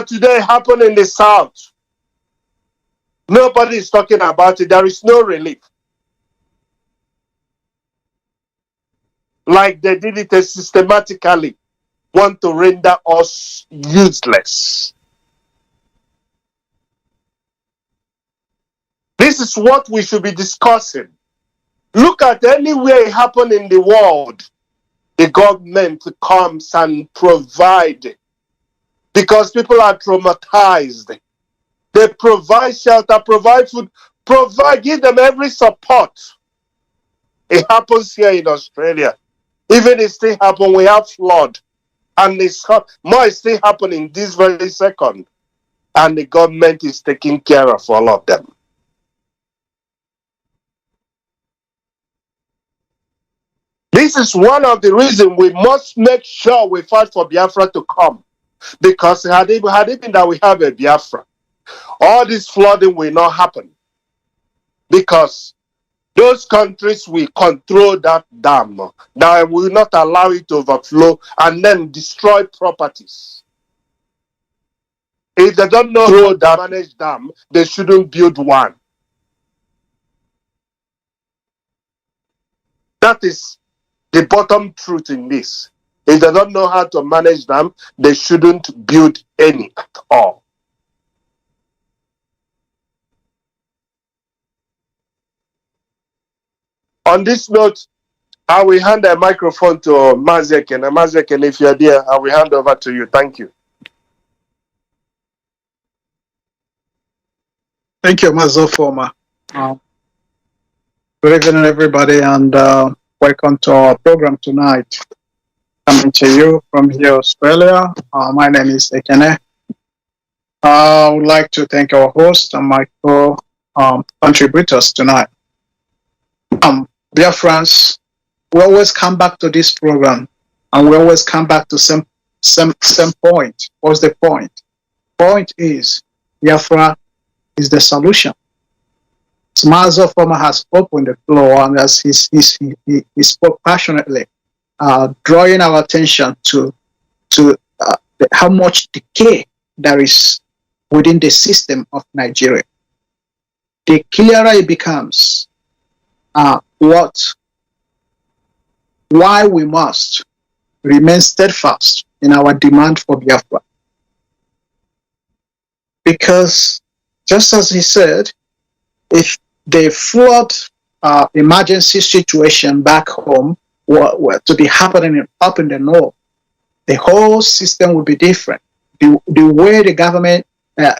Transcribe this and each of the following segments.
today happened in the South. Nobody is talking about it. There is no relief. Like they did it systematically, want to render us useless. This is what we should be discussing. Look at anywhere it happened in the world, the government comes and provide, because people are traumatized. They provide shelter, provide food, give them every support. It happens here in Australia. Even it still happens, we have flood. And it's more is still happening this very second. And the government is taking care of all of them. This is one of the reasons we must make sure we fight for Biafra to come. Because had it been that we have a Biafra, all this flooding will not happen. Because those countries will control that dam. That will not allow it to overflow and then destroy properties. If they don't know how to manage dam, they shouldn't build one. That is the bottom truth in this. If they don't know how to manage them, they shouldn't build any at all. On this note, I will hand the microphone to Mazi Iyke. Mazi Iyke, if you're there, I will hand over to you. Thank you. Thank you, Mazo Forma. Good evening, everybody, and welcome to our program tonight. Coming to you from here, Australia. My name is Ekene. I would like to thank our host and my co-contributors tonight. Biafrans, we always come back to this program, and we always come back to same point. What's the point? Point is, Biafra is the solution. Mazo Forma has opened the floor, and as he spoke passionately, drawing our attention to how much decay there is within the system of Nigeria. The clearer it becomes why we must remain steadfast in our demand for Biafra. Because, just as he said, if the flood emergency situation back home were to be happening up in the north, the whole system would be different. The way the government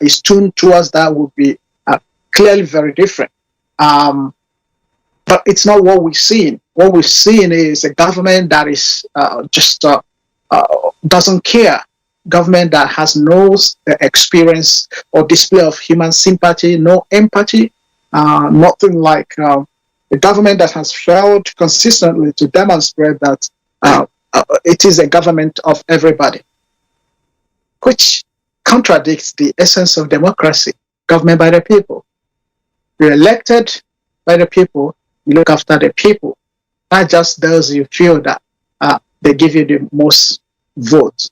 is tuned towards that would be clearly very different. But it's not what we're seeing. What we're seeing is a government that is doesn't care. Government that has no experience or display of human sympathy, no empathy, nothing like a government that has failed consistently to demonstrate that it is a government of everybody, which contradicts the essence of democracy, government by the people. You're elected by the people, you look after the people. Not just those you feel that they give you the most votes.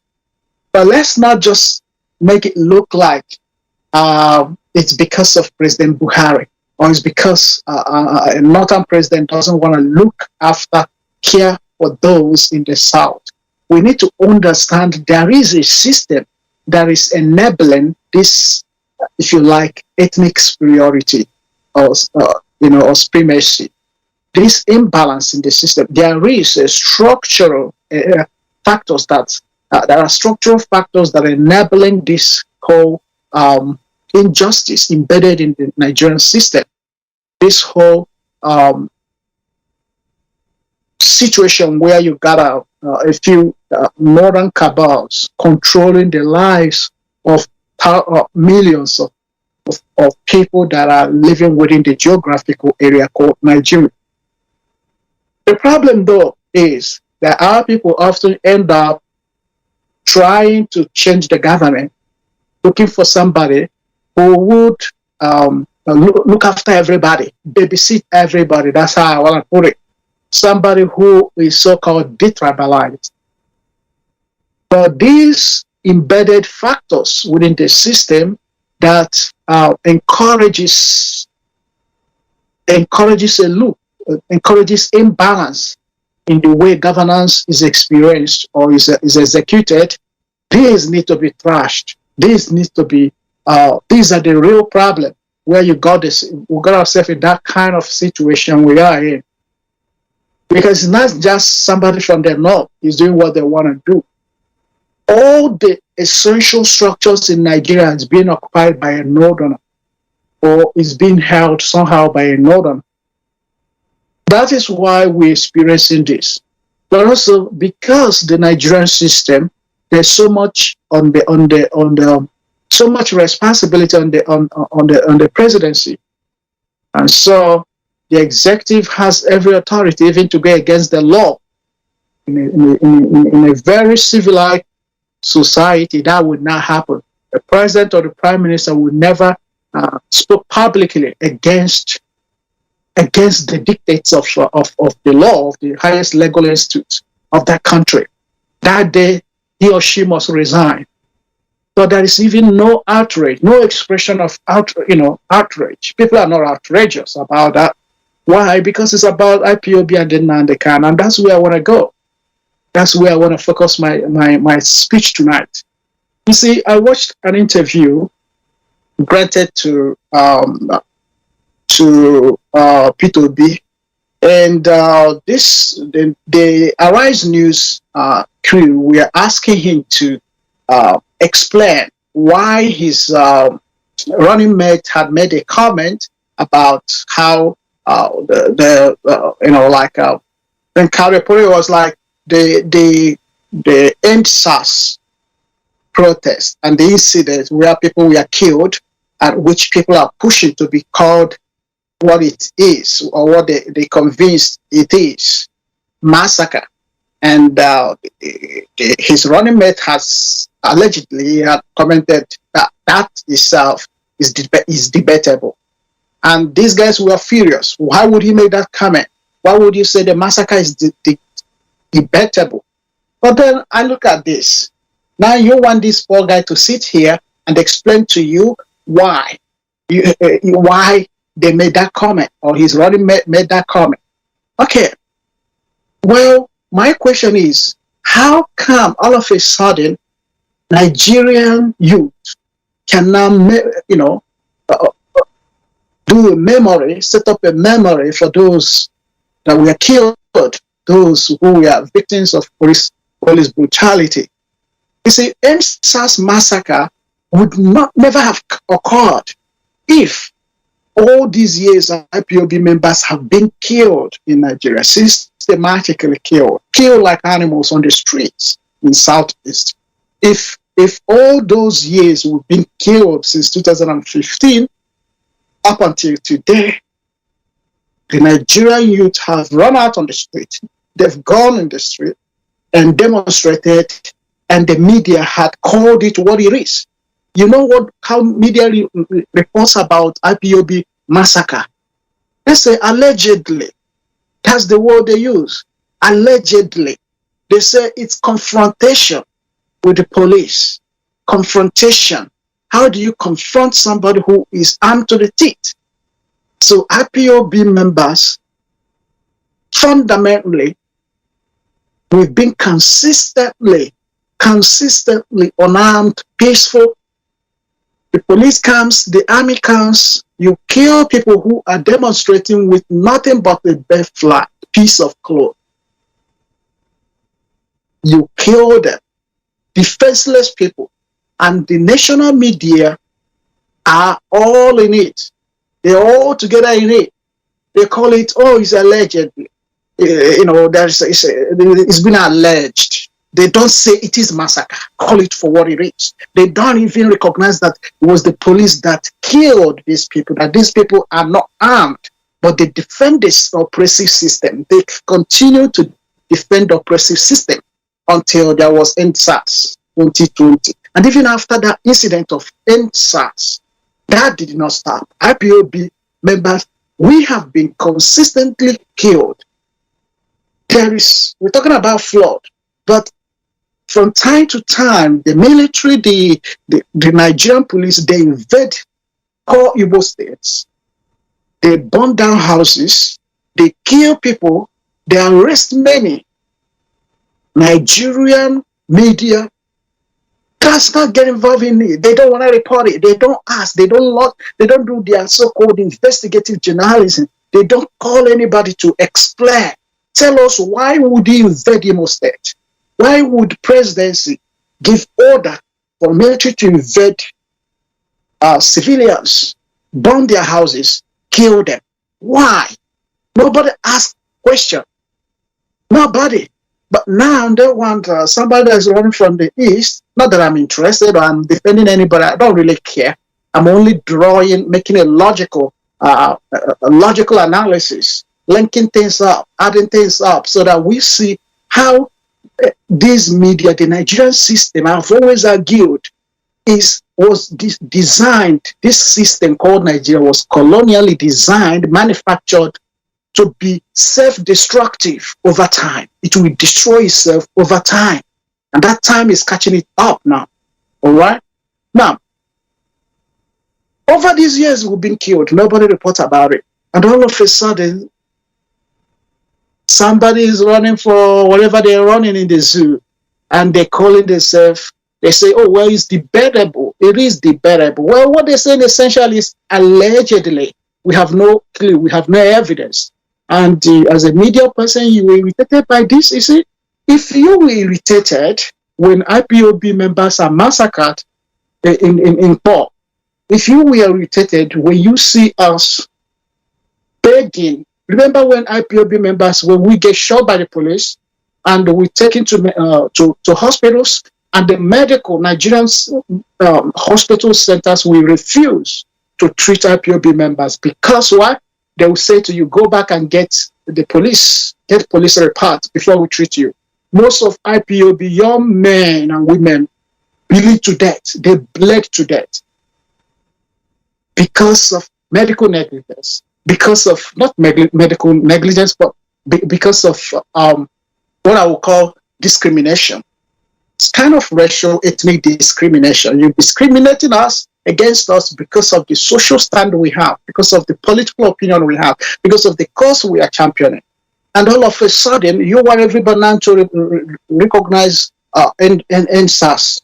But let's not just make it look like it's because of President Buhari, or it's because a northern president doesn't want to care for those in the south. We need to understand there is a system that is enabling this, if you like, ethnic superiority or supremacy. This imbalance in the system. There is a structural factors that there are structural factors that are enabling this whole injustice embedded in the Nigerian system. This whole situation where you got a few northern cabals controlling the lives of millions of people that are living within the geographical area called Nigeria. The problem, though, is that our people often end up trying to change the government, looking for somebody who would look after everybody, babysit everybody. That's how I want to put it. Somebody who is so-called detribalized. But this embedded factors within the system that encourages a loop, encourages imbalance in the way governance is experienced or is executed. These need to be thrashed. These need to be. These are the real problem where we got ourselves in that kind of situation we are in. Because it's not just somebody from the north is doing what they want to do. All the essential structures in Nigeria is being occupied by a northerner or is being held somehow by a northerner. That is why we're experiencing this. But also because the Nigerian system, there's so much so much responsibility on the presidency, and so the executive has every authority, even to go against the law. In a very civilized society, that would not happen. The president or the prime minister would never speak publicly against the dictates of the law, of the highest legal institute of that country. That day, he or she must resign. But there is even no outrage, no expression of outrage. People are not outrageous about that. Why? Because it's about IPOB and Nnamdi Kanu, and that's where I want to go. That's where I want to focus my speech tonight. You see, I watched an interview granted to P2B, and the Arise News crew were asking him to explain why his running mate had made a comment about how then Karepori was like the end SARS protest and the incident where people were killed, and which people are pushing to be called what it is or what they convinced it is, massacre. And his running mate has allegedly commented that itself is debatable. And these guys were furious. Why would he make that comment? Why would you say the massacre is debatable? But then I look at this. Now you want this poor guy to sit here and explain to you why they made that comment, or his running mate made that comment. Okay. Well, my question is, how come all of a sudden Nigerian youth can now, do a memory, set up a memory for those that were killed, those who were victims of police brutality? You see, EndSARS massacre would never have occurred if all these years IPOB members have been killed in Nigeria, systematically killed like animals on the streets in Southeast. If all those years we've been killed since 2015 up until today, the Nigerian youth have run out on the street. They've gone in the street and demonstrated, and the media had called it what it is. You know how media reports about IPOB massacre? They say allegedly. That's the word they use. Allegedly. They say it's confrontation with the police. Confrontation. How do you confront somebody who is armed to the teeth? So IPOB members, fundamentally, we've been consistently unarmed, peaceful. The police comes, the army comes, you kill people who are demonstrating with nothing but a bare flag, piece of cloth. You kill them, defenseless people, and the national media are all in it. They're all together in it. They call it, oh, it's allegedly. It's been alleged. They don't say it is massacre. Call it for what it is. They don't even recognize that it was the police that killed these people, that these people are not armed, but they defend this oppressive system. They continue to defend the oppressive system until there was EndSARS 2020. And even after that incident of EndSARS, that did not stop. IPOB members, we have been consistently killed. We're talking about flood, but from time to time, the military, the Nigerian police, they invade core Igbo states. They burn down houses. They kill people. They arrest many. Nigerian media does not get involved in it. They don't want to report it. They don't ask. They don't do their so-called investigative journalism. They don't call anybody to explain. Tell us, why would you invade Imo State? Why would presidency give order for military to invade civilians, burn their houses, kill them? Why? Nobody asked question. Nobody. But now they want somebody that's running from the east. Not that I'm interested or I'm defending anybody. I don't really care. I'm only making a logical analysis, linking things up, adding things up, so that we see how this media, the Nigerian system, I've always argued, was designed. This system called Nigeria was colonially designed, manufactured to be self-destructive over time. It will destroy itself over time. And that time is catching it up now. All right? Now, over these years, we've been killed. Nobody reports about it. And all of a sudden, somebody is running for whatever they're running in the zoo. And they're calling themselves, they say, oh, well, it's debatable. It is debatable. Well, what they're saying essentially is allegedly. We have no clue. We have no evidence. And as a media person, you were irritated by this. You see, if you were irritated when IPOB members are massacred in Ipob, if you were irritated when you see us begging, remember when IPOB members, when we get shot by the police and we're taken to hospitals, and the Nigerian hospital centers will refuse to treat IPOB members because what? They will say to you, go back and get police report before we treat you. Most of IPOB young men and women bleed to death. They bled to death because of medical negligence, because of not medical negligence, but because of what I would call discrimination. It's kind of racial, ethnic discrimination. You're discriminating us against us because of the social stand we have, because of the political opinion we have, because of the cause we are championing. And all of a sudden, you want everybody now to recognize NSAS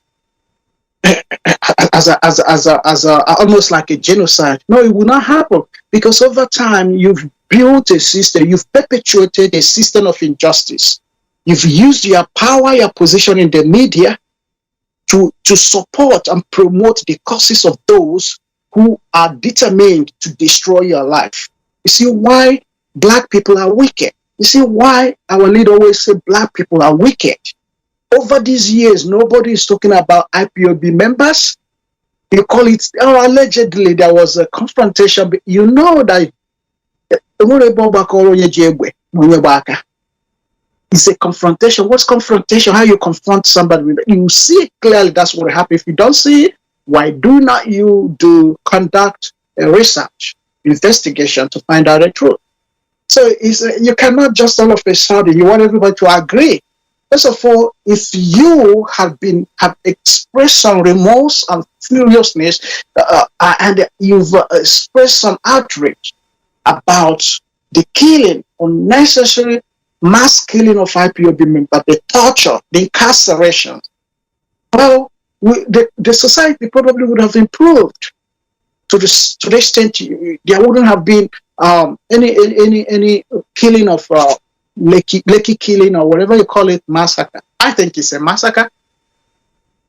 as almost like a genocide. No, it will not happen, because over time, you've built a system, you've perpetuated a system of injustice. You've used your power, your position in the media to support and promote the causes of those who are determined to destroy your life. You see why black people are wicked. You see why our leader always say black people are wicked. Over these years, nobody is talking about IPOB members. You call it, allegedly there was a confrontation, but you know that it's a confrontation. What's confrontation? How you confront somebody? You see it clearly, that's what happened. If you don't see it, why do not you conduct a research, investigation to find out the truth? So you cannot just all of a sudden, you want everybody to agree. First of all, if you have expressed some remorse and furiousness, and you've expressed some outrage about the killing, unnecessary mass killing of IPOB members, the torture, the incarceration, well, the society probably would have improved to the extent there wouldn't have been any killing of Lekki killing or whatever you call it, massacre. I think it's a massacre.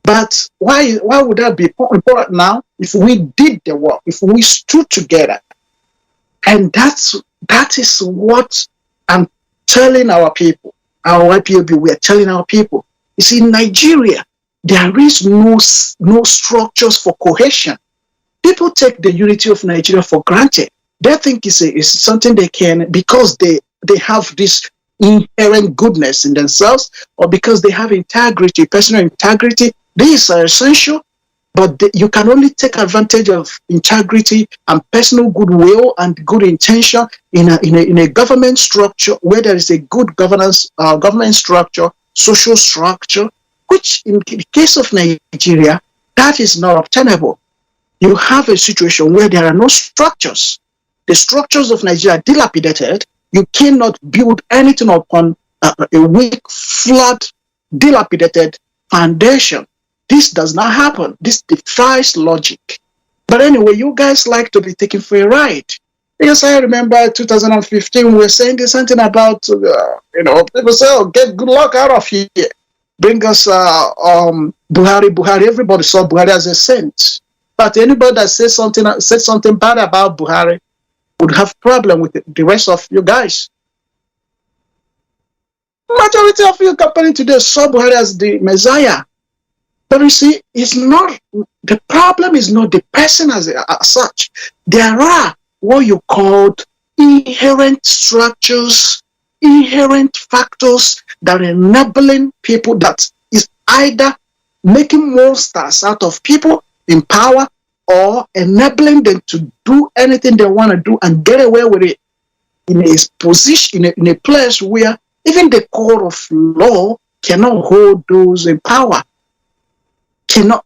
But why would that be important now? If we did the work, if we stood together, and that is what I'm telling our people, our IPOB, we are telling our people. You see, in Nigeria, there is no structures for cohesion. People take the unity of Nigeria for granted. They think it's something they can, because they have this inherent goodness in themselves, or because they have integrity, personal integrity. These are essential, but you can only take advantage of integrity and personal goodwill and good intention in a government structure where there is a good governance, government structure, social structure, which in the case of Nigeria, that is not obtainable. You have a situation where there are no structures. The structures of Nigeria are dilapidated. You cannot build anything upon a weak, flawed, dilapidated foundation. This does not happen. This defies logic. But anyway, you guys like to be taken for a ride. Because I remember 2015, we were saying something about, people say, oh, get good luck out of here. Bring us Buhari. Everybody saw Buhari as a saint. But anybody that said something bad about Buhari would have problem with the rest of you guys. Majority of you company today saw Buhari as the Messiah. But you see, the problem is not the person as such. There are what you called inherent structures, inherent factors that are enabling people, that is either making monsters out of people in power or enabling them to do anything they want to do and get away with it in a position, in a place where even the court of law cannot hold those in power. Cannot,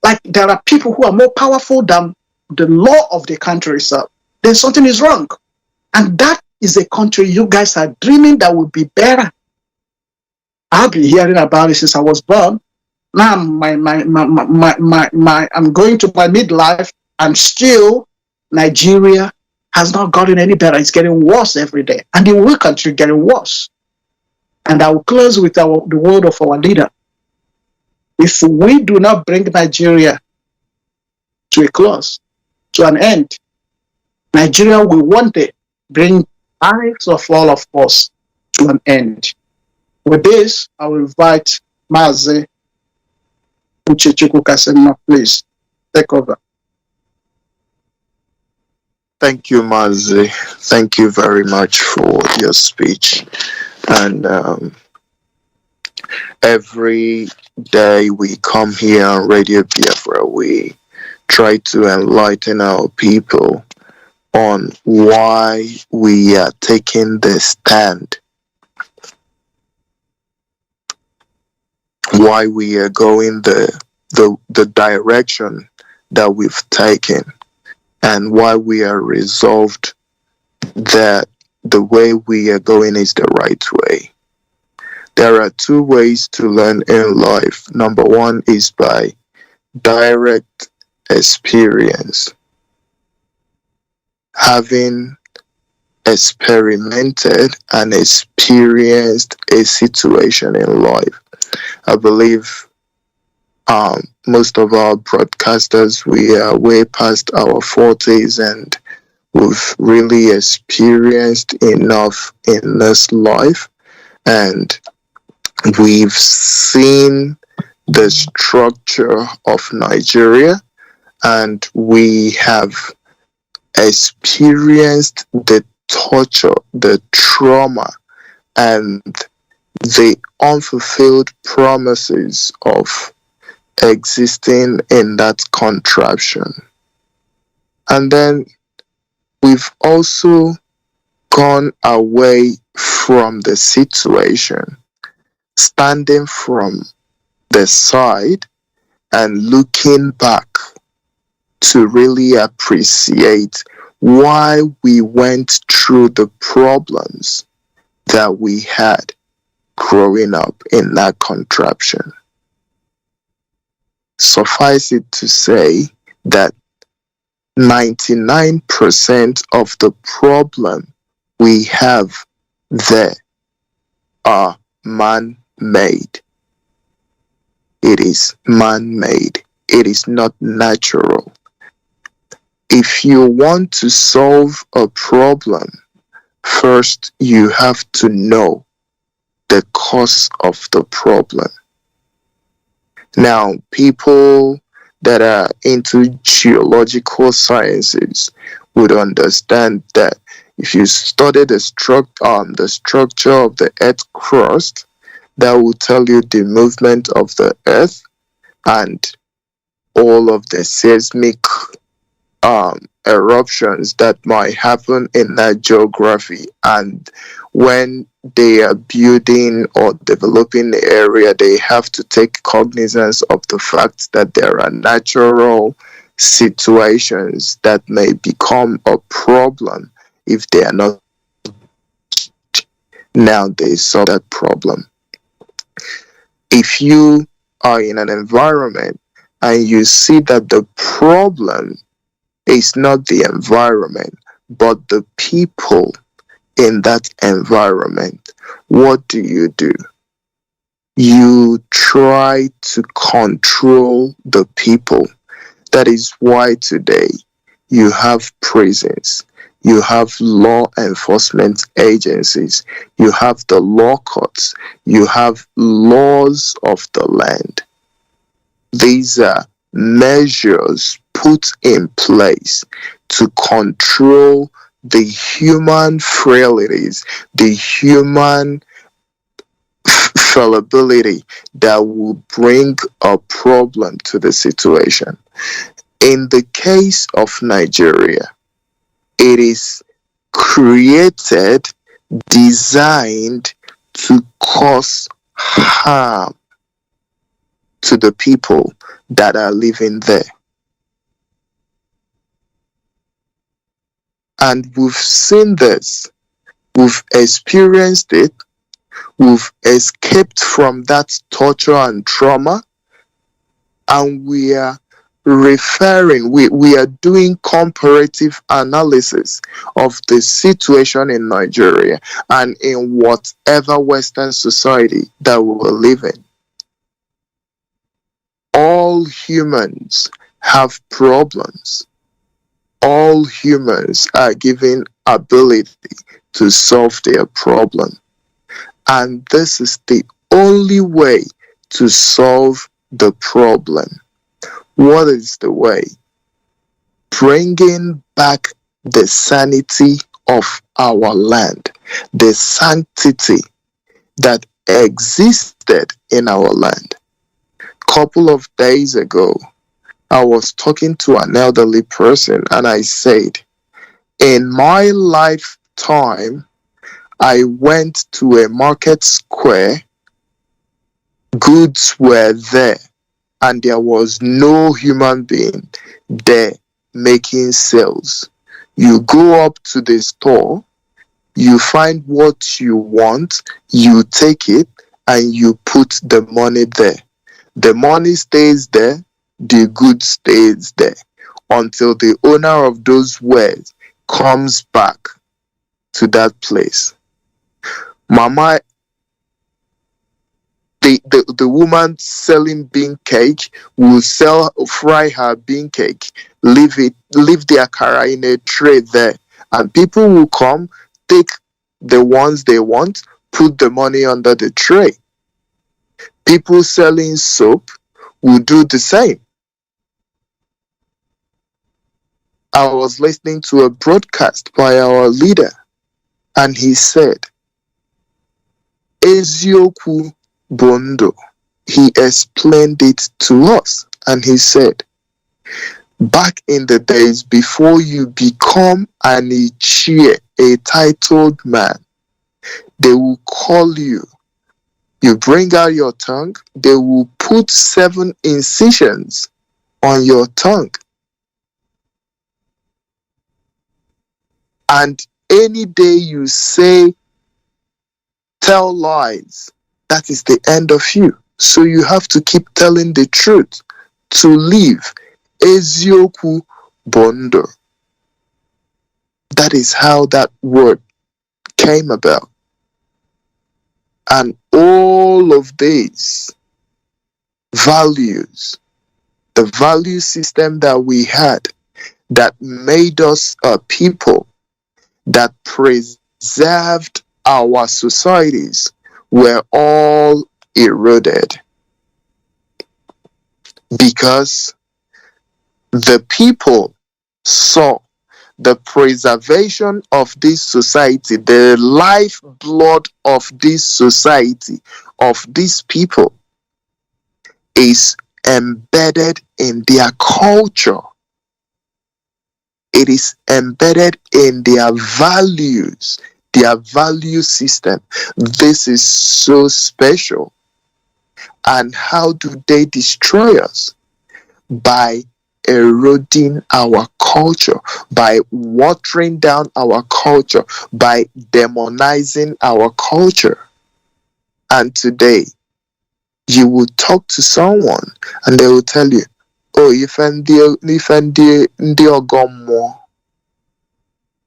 like there are people who are more powerful than the law of the country itself. Then something is wrong. And that is a country you guys are dreaming that would be better. I've been hearing about it since I was born. Now I'm going to my midlife, and still Nigeria has not gotten any better. It's getting worse every day, and it will continue getting worse. And I will close with the word of our leader. If we do not bring Nigeria to a close, to an end, Nigeria will one day bring lives of all of us to an end. With this, I will invite Mazi Iyke, please take over. Thank you, Mazi. Thank you very much for your speech. And every day we come here on Radio Biafra, we try to enlighten our people on why we are taking this stand, why we are going the direction that we've taken, and why we are resolved that the way we are going is the right way. There are two ways to learn in life. Number one is by direct experience. Having experimented and experienced a situation in life. I believe most of our broadcasters, we are way past our 40s, and we've really experienced enough in this life, and we've seen the structure of Nigeria, and we have experienced the torture, the trauma, and the unfulfilled promises of existing in that contraption. And then we've also gone away from the situation, standing from the side and looking back to really appreciate why we went through the problems that we had growing up in that contraption. Suffice it to say that 99% of the problem we have there are man-made. It is man-made. It is not natural. If you want to solve a problem, first you have to know the cause of the problem. Now, people that are into geological sciences would understand that if you study the structure of the earth crust, that will tell you the movement of the earth and all of the seismic eruptions that might happen in that geography. And when they are building or developing the area, they have to take cognizance of the fact that there are natural situations that may become a problem if they are not. Now they solve that problem. If you are in an environment and you see that the problem is not the environment, but the people in that environment, what do? You try to control the people. That is why today you have prisons, you have law enforcement agencies, you have the law courts, you have laws of the land. These are measures put in place to control the human frailties, the human fallibility that will bring a problem to the situation. In the case of Nigeria, it is created, designed to cause harm to the people that are living there. And we've seen this, we've experienced it, we've escaped from that torture and trauma, and we are we are doing comparative analysis of the situation in Nigeria and in whatever Western society that we will live in. All humans have problems. All humans are given ability to solve their problem. And this is the only way to solve the problem. What is the way? Bringing back the sanity of our land, the sanctity that existed in our land. Couple of days ago, I was talking to an elderly person and I said, in my lifetime, I went to a market square, goods were there, and there was no human being there making sales. You go up to the store, you find what you want, you take it, and you put the money there. The money stays there, the good stays there, until the owner of those wares comes back to that place. Mama, the woman selling bean cake will fry her bean cake, leave the akara in a tray there, and people will come, take the ones they want, put the money under the tray. People selling soap will do the same. I was listening to a broadcast by our leader, and he said, Ezioku Bondo. He explained it to us, and he said, back in the days before you become an Ichie, a titled man, they will call you. You bring out your tongue, they will put 7 incisions on your tongue. And any day you tell lies, that is the end of you. So you have to keep telling the truth to live. Ezioku Bondo. That is how that word came about. And all of these values, the value system that we had, that made us a people, that preserved our societies, were all eroded. Because the people saw the preservation of this society, the lifeblood of this society, of these people, is embedded in their culture. It is embedded in their values. their value system. This is so special. And how do they destroy us? By eroding our culture, by watering down our culture, by demonizing our culture. And today, you will talk to someone and they will tell you, oh, if ndi ogomo,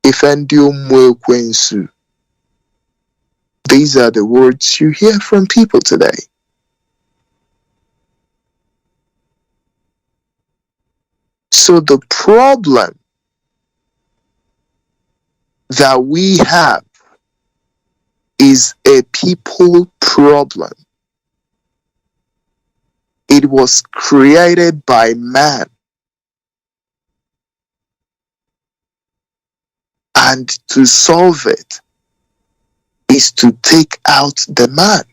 if ndi umwekwensu. These are the words you hear from people today. So the problem that we have is a people problem. It was created by man. And to solve it is to take out the man.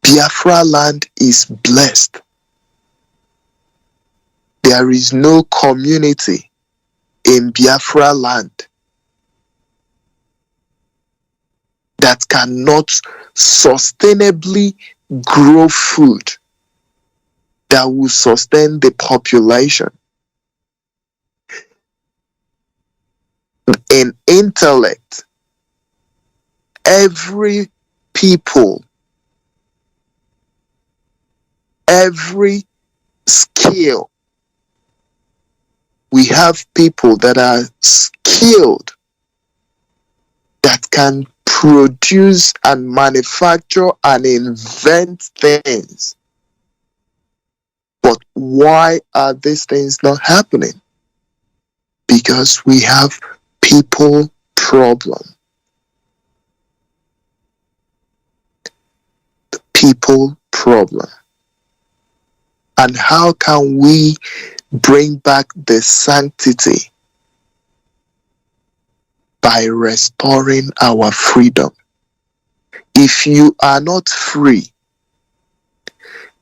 Biafra land is blessed. There is no community in Biafra land that cannot sustainably grow food that will sustain the population. In intellect, every people, every skill, we have people that are skilled, that can produce and manufacture and invent things. But why are these things not happening? Because we have people problem. The people problem. And how can we bring back the sanctity? By restoring our freedom. If you are not free,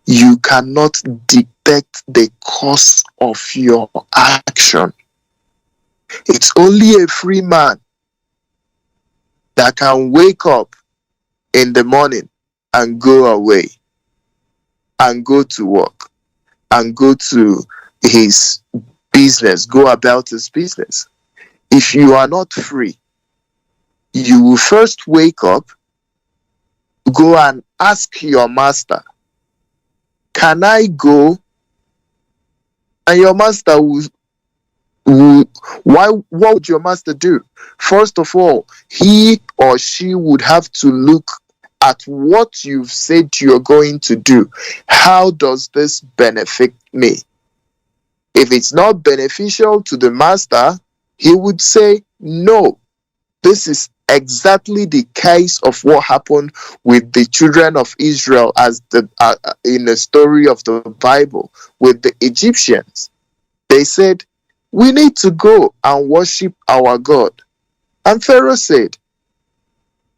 you cannot dictate the course of your action. It's only a free man that can wake up in the morning and go away and go to work and go to his business, go about his business. If you are not free, you will first wake up, go and ask your master, can I go? And your master what would your master do? First of all, he or she would have to look at what you've said you're going to do. How does this benefit me? If it's not beneficial to the master, he would say, no. This is exactly the case of what happened with the children of Israel as in the story of the Bible with the Egyptians. They said, we need to go and worship our God. And Pharaoh said,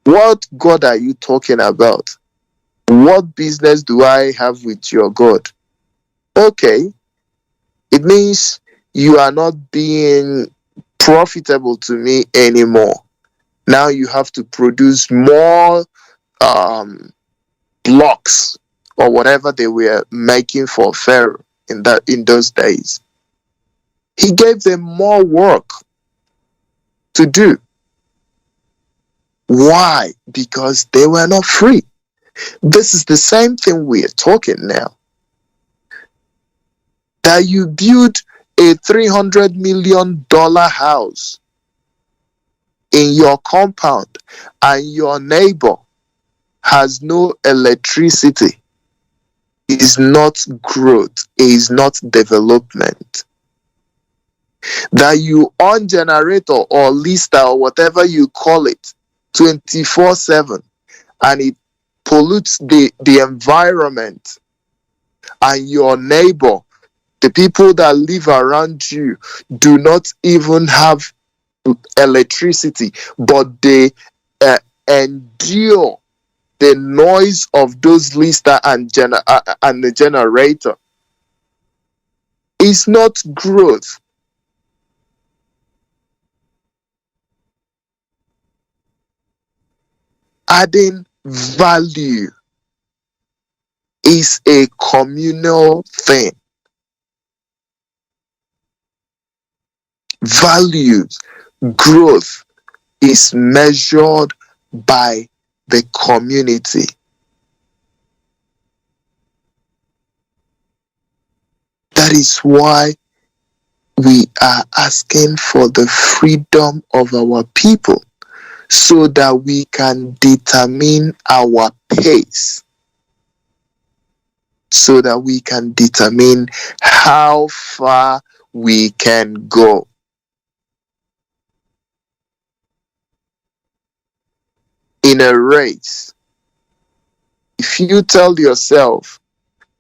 what God are you talking about? What business do I have with your God? Okay, it means you are not being profitable to me anymore. Now you have to produce more blocks or whatever they were making for Pharaoh in those days. He gave them more work to do. Why? Because they were not free. This is the same thing we are talking now. That you build a $300 million house in your compound and your neighbor has no electricity. Is not growth, is not development. That you on generator or lister or whatever you call it 24/7 and it pollutes the environment, and your neighbor, the people that live around you, do not even have electricity, but they endure the noise of those lister and the generator. It's not growth. Adding value is a communal thing. Values, growth is measured by the community. That is why we are asking for the freedom of our people, so that we can determine our pace, so that we can determine how far we can go. In a race, if you tell yourself,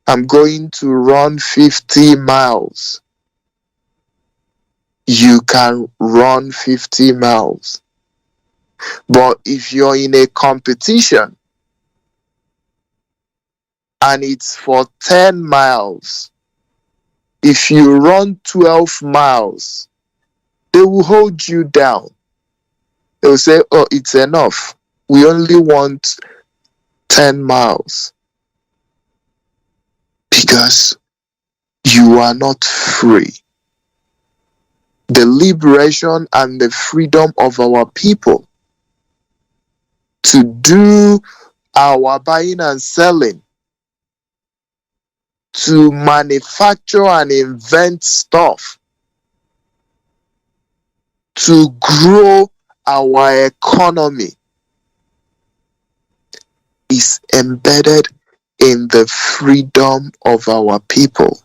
I'm going to run 50 miles, you can run 50 miles. But if you're in a competition and it's for 10 miles, if you run 12 miles, they will hold you down. They will say, oh, it's enough. We only want 10 miles. Because you are not free. The liberation and the freedom of our people to do our buying and selling, to manufacture and invent stuff, to grow our economy, is embedded in the freedom of our people.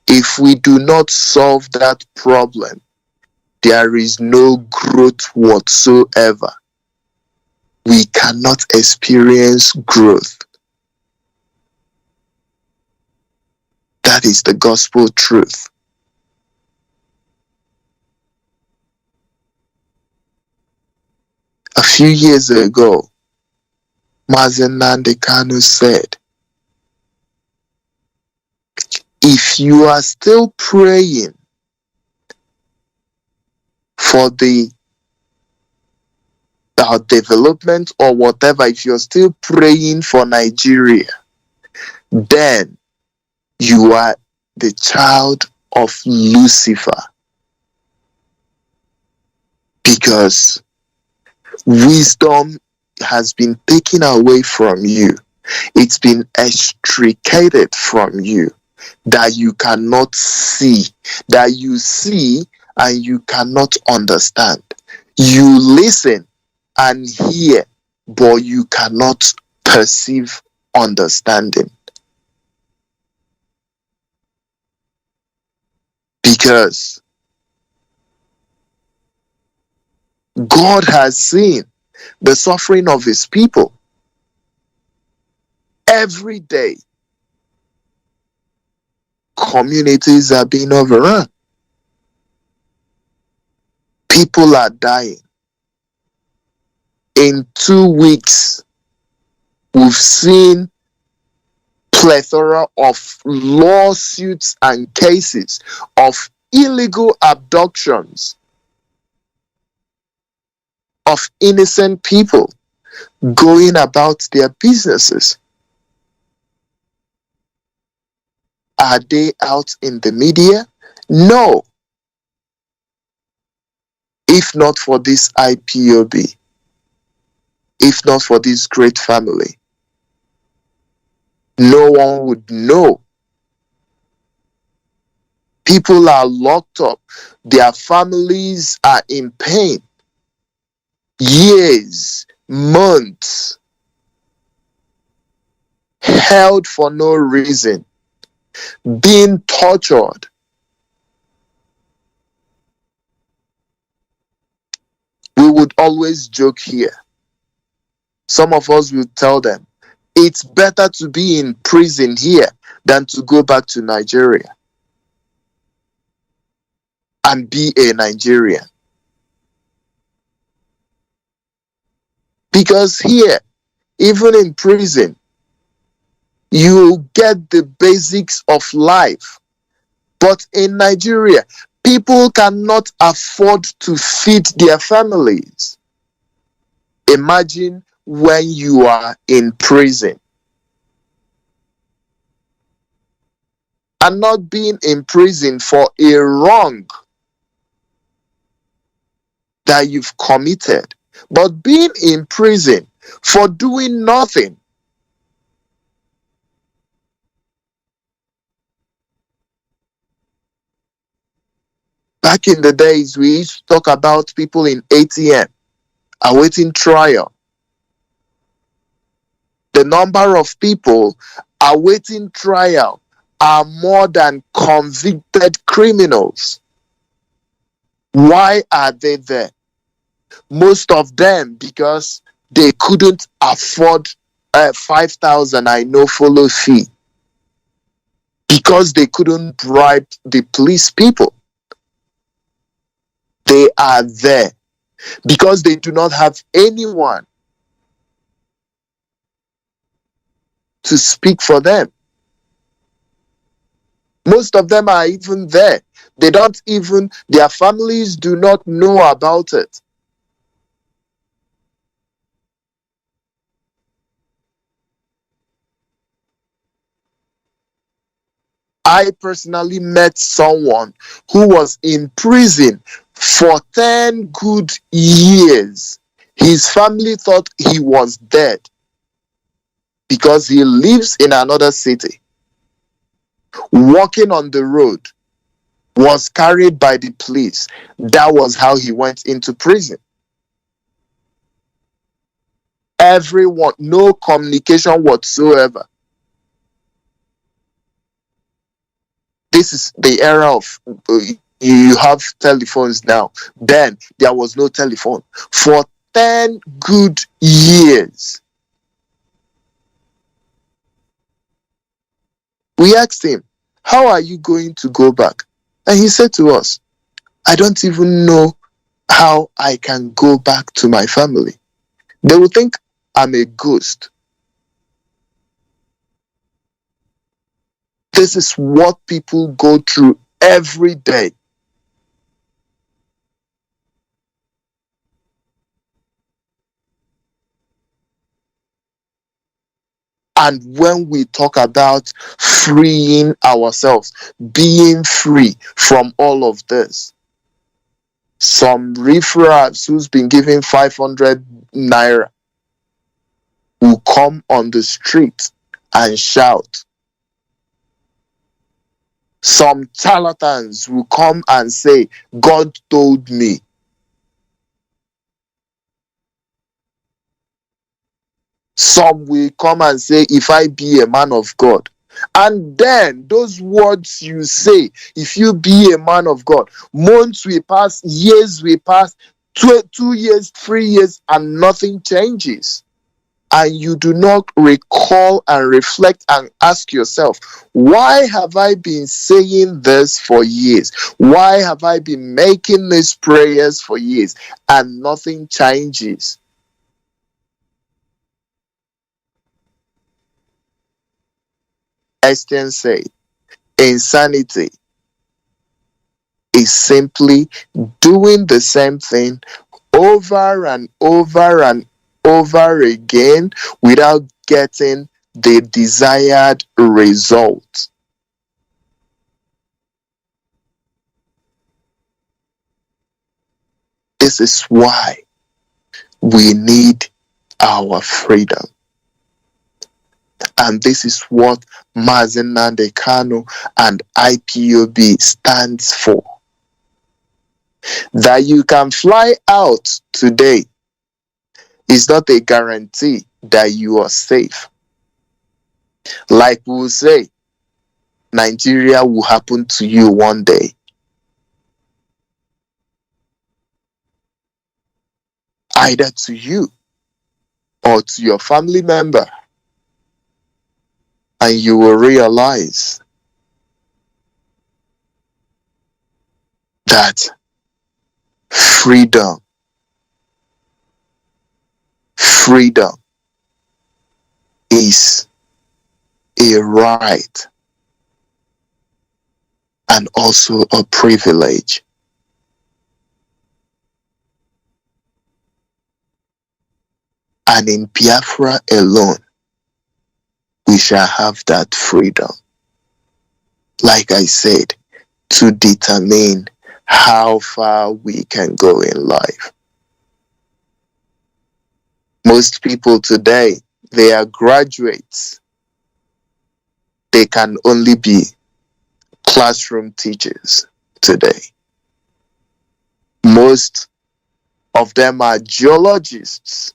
If we do not solve that problem, there is no growth whatsoever. We cannot experience growth. That is the gospel truth. A few years ago, Mazi Kanu said, if you are still praying for the development or whatever, if you're still praying for Nigeria, then you are the child of Lucifer. Because wisdom has been taken away from you. It's been extricated from you, that you cannot see, that you see and you cannot understand. You listen and hear, but you cannot perceive understanding. Because God has seen the suffering of his people every day. Communities are being overrun. People are dying. In 2 weeks, we've seen plethora of lawsuits and cases of illegal abductions of innocent people going about their businesses. Are they out in the media? No. If not for this IPOB, if not for this great family, no one would know. People are locked up. Their families are in pain. Years, months, held for no reason, being tortured. We would always joke here. Some of us would tell them, it's better to be in prison here than to go back to Nigeria and be a Nigerian. Because here, even in prison, you get the basics of life. But in Nigeria, people cannot afford to feed their families. Imagine when you are in prison. And not being in prison for a wrong that you've committed, but being in prison for doing nothing. Back in the days, we used to talk about people in ATM awaiting trial. The number of people awaiting trial are more than convicted criminals. Why are they there? Most of them because they couldn't afford 5,000, I know, follow fee. Because they couldn't bribe the police people. They are there because they do not have anyone to speak for them. Most of them are even there. They don't even, their families do not know about it. I personally met someone who was in prison for 10 good years. His family thought he was dead because he lives in another city. Walking on the road, was carried by the police. That was how he went into prison. Everyone, no communication whatsoever. This is the era of you have telephones now. Then there was no telephone for 10 good years. We asked him, how are you going to go back? And he said to us, I don't even know how I can go back to my family. They will think I'm a ghost. This is what people go through every day. And when we talk about freeing ourselves, being free from all of this, some riffraffs who's been given 500 naira will come on the street and shout. Some charlatans will come and say, God told me. Some will come and say, if I be a man of God. And then those words you say, if you be a man of God, months will pass, years will pass, 2 years, 3 years, and nothing changes. And you do not recall and reflect and ask yourself, why have I been saying this for years? Why have I been making these prayers for years and nothing changes? Estienne said, insanity is simply doing the same thing over and over and over again without getting the desired result. This is why we need our freedom. And this is what Mazi Nnamdi Kanu and Ipob stands for. That you can fly out today is not a guarantee that you are safe. Like we will say, Nigeria will happen to you one day. Either to you or to your family member. And you will realize that freedom is a right and also a privilege. And in Biafra alone, we shall have that freedom. Like I said, to determine how far we can go in life. Most people today, they are graduates. They can only be classroom teachers today. Most of them are geologists.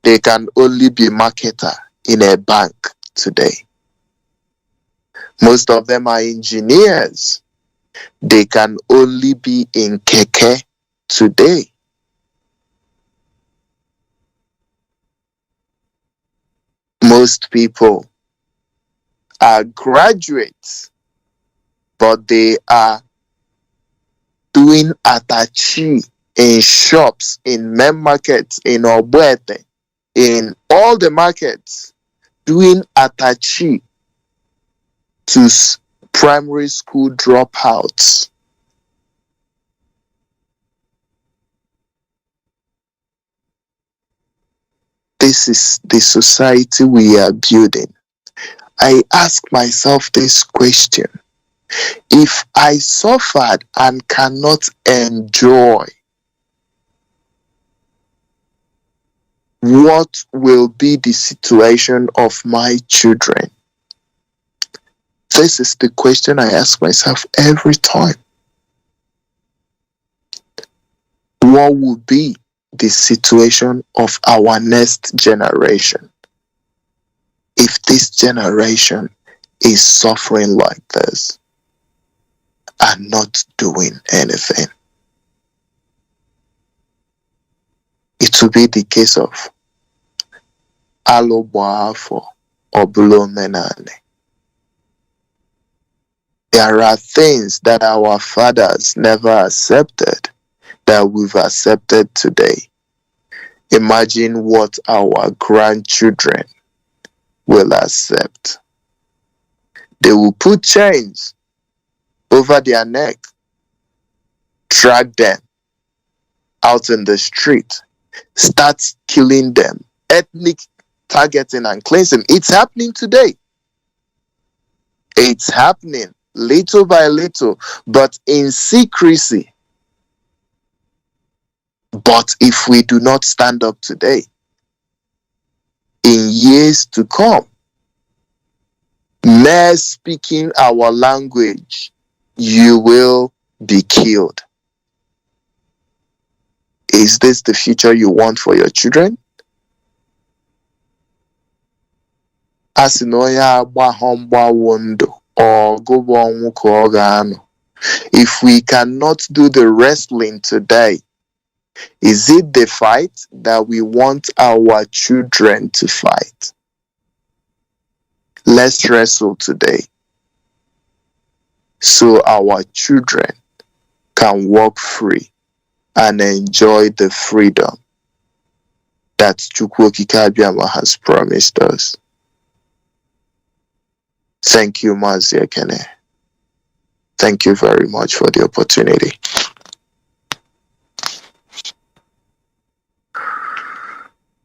They can only be marketer in a bank today. Most of them are engineers. They can only be in keke today. Most people are graduates, but they are doing atachi in shops, in men markets, in Obuete, in all the markets, doing atachi to primary school dropouts. This is the society we are building. I ask myself this question. If I suffered and cannot enjoy, what will be the situation of my children? This is the question I ask myself every time. What will be the situation of our next generation if this generation is suffering like this and not doing anything? It will be the case of Aloboafo or Bulomenane. There are things that our fathers never accepted that we've accepted today. Imagine what our grandchildren will accept. They will put chains over their neck, drag them out in the street, start killing them, ethnic targeting and cleansing. It's happening today. It's happening little by little, but in secrecy. But if we do not stand up today, in years to come, mere speaking our language, you will be killed. Is this the future you want for your children? If we cannot do the wrestling today, is it the fight that we want our children to fight? Let's wrestle today so our children can walk free and enjoy the freedom that Chukwokika Abiyama has promised us. Thank you, Mazi Iyke. Thank you very much for the opportunity.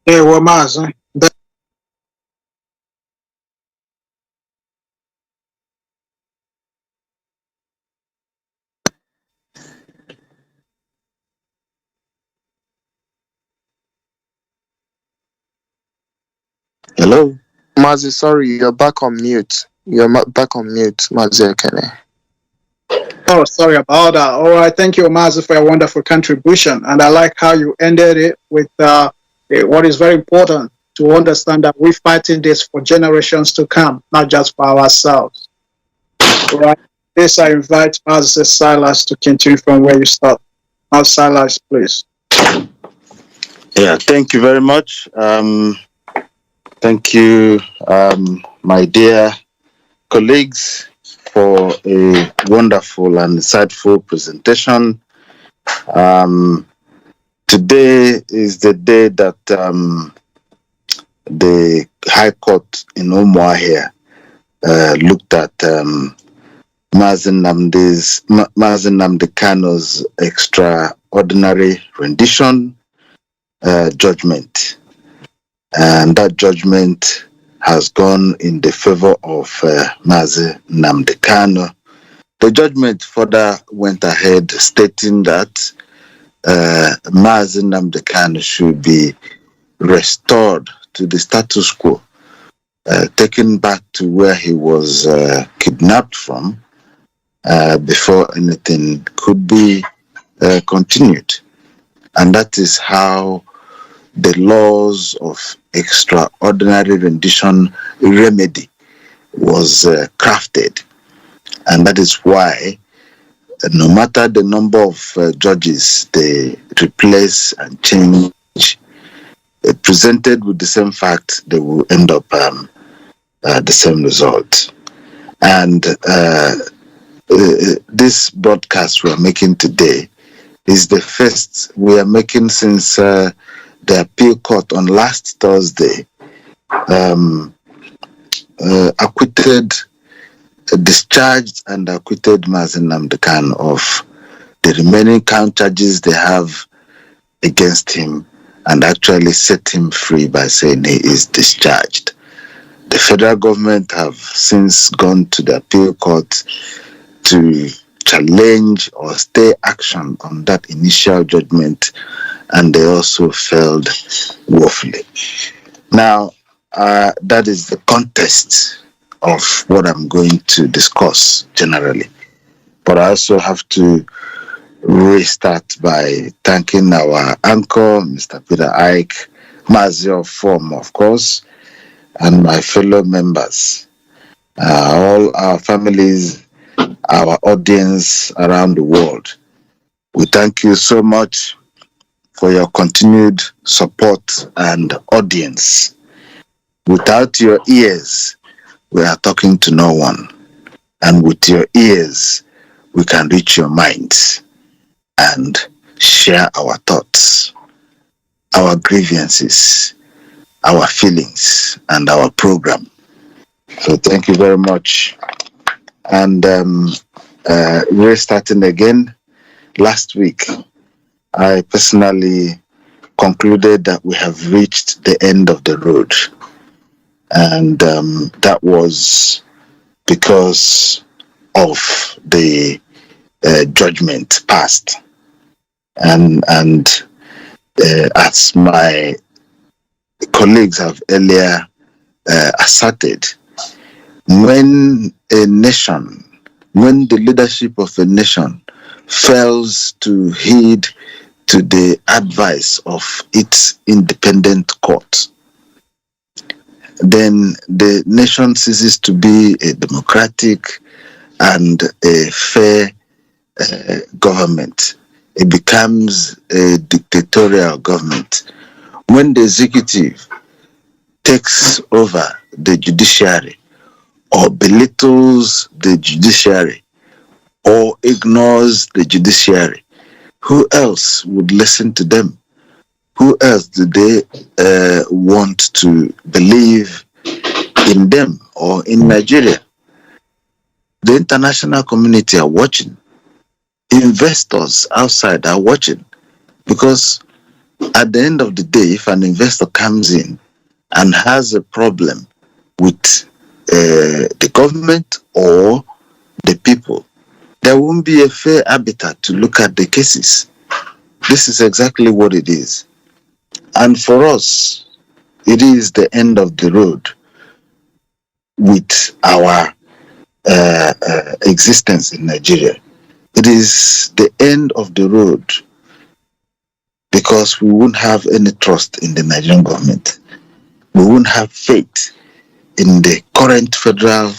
Yeah, well, Mazi. Hello? Mazi, sorry, you're back on mute. Back on mute, Mazi Iyke. Oh, sorry about that. All right, thank you, Mazi, for a wonderful contribution. And I like how you ended it with what is very important to understand that we're fighting this for generations to come, not just for ourselves. All right. This I invite Mazi Silas to continue from where you start. Mazi Silas, please. Yeah, thank you very much. Thank you, my dear colleagues, for a wonderful and insightful presentation. Today is the day that the High Court in Umuahia looked at Mazi Nnamdi Kanu's extraordinary rendition judgment. and that judgment has gone in the favor of Mazi Nnamdi Kanu. The judgment further went ahead stating that Mazi Nnamdi Kanu should be restored to the status quo, taken back to where he was kidnapped from before anything could be continued. And that is how the laws of extraordinary rendition remedy was crafted. And that is why no matter the number of judges they replace and change, presented with the same fact, they will end up the same result. And this broadcast we are making today is the first we are making since the appeal court on last Thursday discharged and acquitted Mazi Nnamdi Kanu of the remaining count charges they have against him, and actually set him free by saying he is discharged. The federal government have since gone to the appeal court to challenge or stay action on that initial judgment, and they also failed woefully. Now, that is the context of what I'm going to discuss generally. But I also have to restart by thanking our anchor, Mr. Peter Iyke, Mazi of Form, of course, and my fellow members, all our families, our audience around the world. We thank you so much for your continued support and audience. Without your ears, we are talking to no one. And with your ears, we can reach your minds and share our thoughts, our grievances, our feelings, and our program. So thank you very much. And we're starting again. Last week, I personally concluded that we have reached the end of the road. And that was because of the judgment passed. And as my colleagues have earlier asserted, when a nation, when the leadership of a nation fails to heed to the advice of its independent court, then the nation ceases to be a democratic and a fair government. It becomes a dictatorial government. When the executive takes over the judiciary, or belittles the judiciary, or ignores the judiciary, who else would listen to them? Who else do they want to believe in them or in Nigeria? The international community are watching. Investors outside are watching. Because at the end of the day, if an investor comes in and has a problem with the government or the people, there won't be a fair habitat to look at the cases. This is exactly what it is. And for us, it is the end of the road with our existence in Nigeria. It is the end of the road because we won't have any trust in the Nigerian government. We won't have faith in the current federal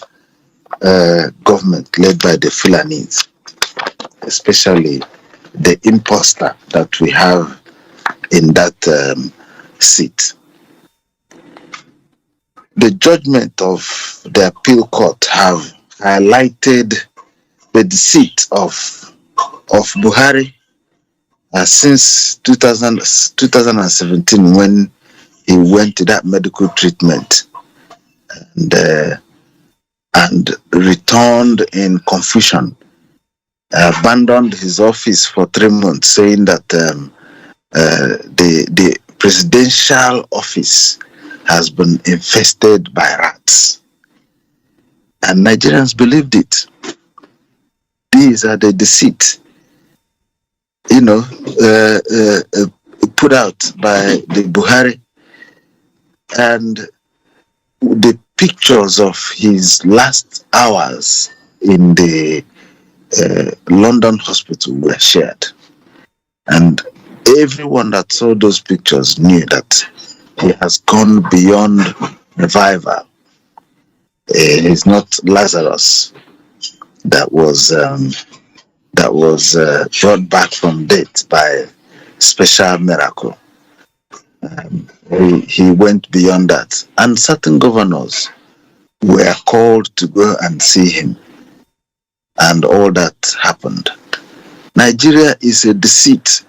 government led by the Fulanis, especially the imposter that we have in that seat. The judgment of the appeal court have highlighted the deceit of Buhari since 2017 when he went to that medical treatment and returned in confusion, abandoned his office for 3 months, saying that the presidential office has been infested by rats. And Nigerians believed it. These are the deceit, put out by the Buhari, and the pictures of his last hours in the London hospital were shared. And everyone that saw those pictures knew that he has gone beyond revival. He's not Lazarus that was brought back from death by special miracle. He went beyond that, and certain governors were called to go and see him, and all that happened. Nigeria is a deceit.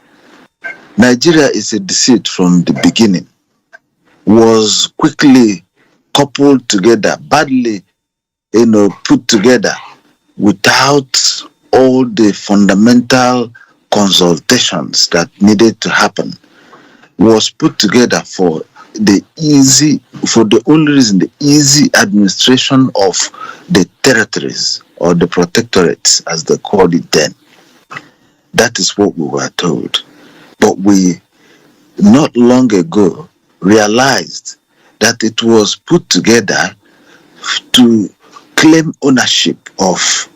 Nigeria is a deceit from the beginning. Was quickly coupled together, badly, put together, without all the fundamental consultations that needed to happen. Was put together for the only reason, the easy administration of the territories or the protectorates, as they called it then. That is what we were told. But we, not long ago, realized that it was put together to claim ownership of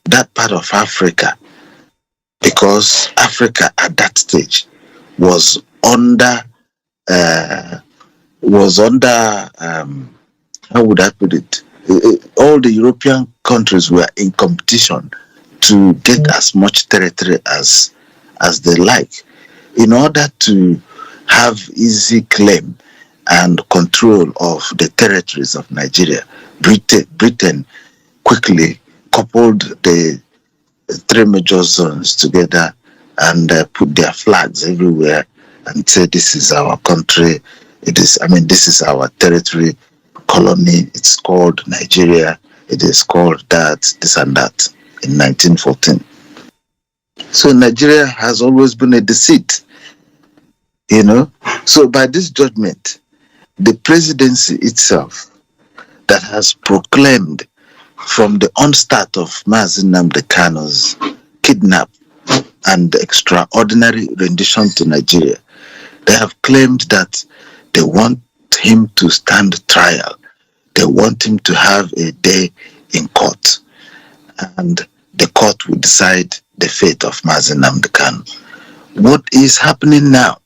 that part of Africa, because Africa at that stage was under how would I put it? All the European countries were in competition to get as much territory as they like, in order to have easy claim and control of the territories of Nigeria. Britain quickly coupled the three major zones together and put their flags everywhere and say, this is our country, this is our territory, colony, it's called Nigeria, it is called that, this and that, in 1914. So Nigeria has always been a deceit, So by this judgment, the presidency itself that has proclaimed from the onstart of Mazi Kanu's kidnap and extraordinary rendition to Nigeria, they have claimed that they want him to stand trial. They want him to have a day in court, and the court will decide the fate of Mazi Kanu. What is happening now?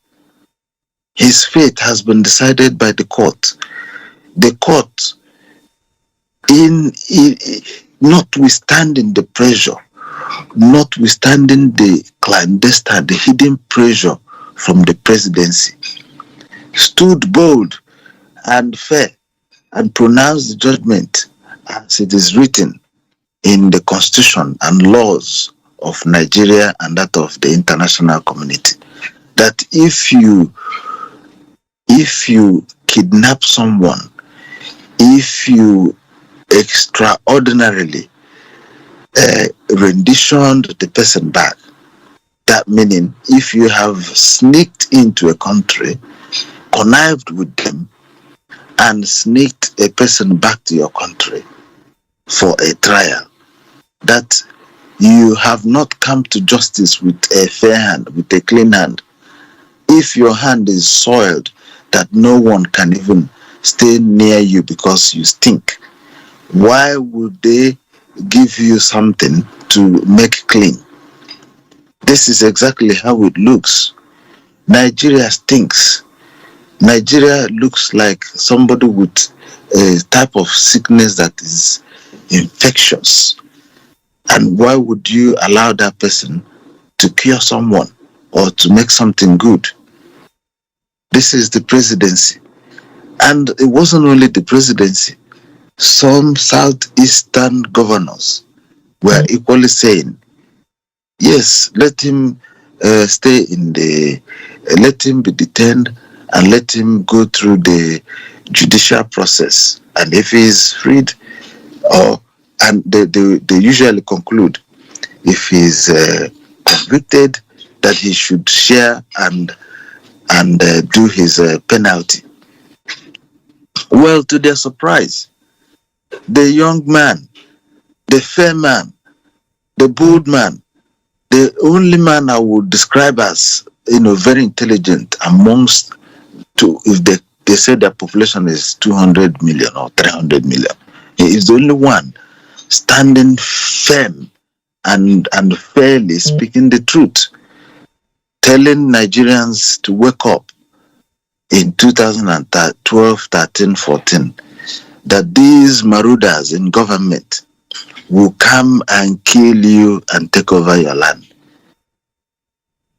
His fate has been decided by the court. The court, notwithstanding the pressure, notwithstanding the clandestine, the hidden pressure from the presidency, stood bold and fair and pronounced the judgment as it is written in the constitution and laws of Nigeria and that of the international community, that if you kidnap someone, if you extraordinarily renditioned the person back, that meaning if you have sneaked into a country, connived with them, and sneaked a person back to your country for a trial, that you have not come to justice with a fair hand, with a clean hand. If your hand is soiled, that no one can even stay near you because you stink, why would they give you something to make clean? This is exactly how it looks. Nigeria stinks. Nigeria looks like somebody with a type of sickness that is infectious. And why would you allow that person to cure someone or to make something good? This is the presidency. And it wasn't only the presidency. Some southeastern governors were equally saying, yes, let him stay let him be detained and let him go through the judicial process. And if he is freed, and they usually conclude, if he is convicted, that he should share and do his penalty. Well, to their surprise, the young man, the fair man, the bold man, the only man I would describe as, very intelligent amongst, if they say their population is 200 million or 300 million, he is the only one standing firm and fairly speaking the truth, telling Nigerians to wake up in 2012, 13, 14, that these marauders in government will come and kill you and take over your land.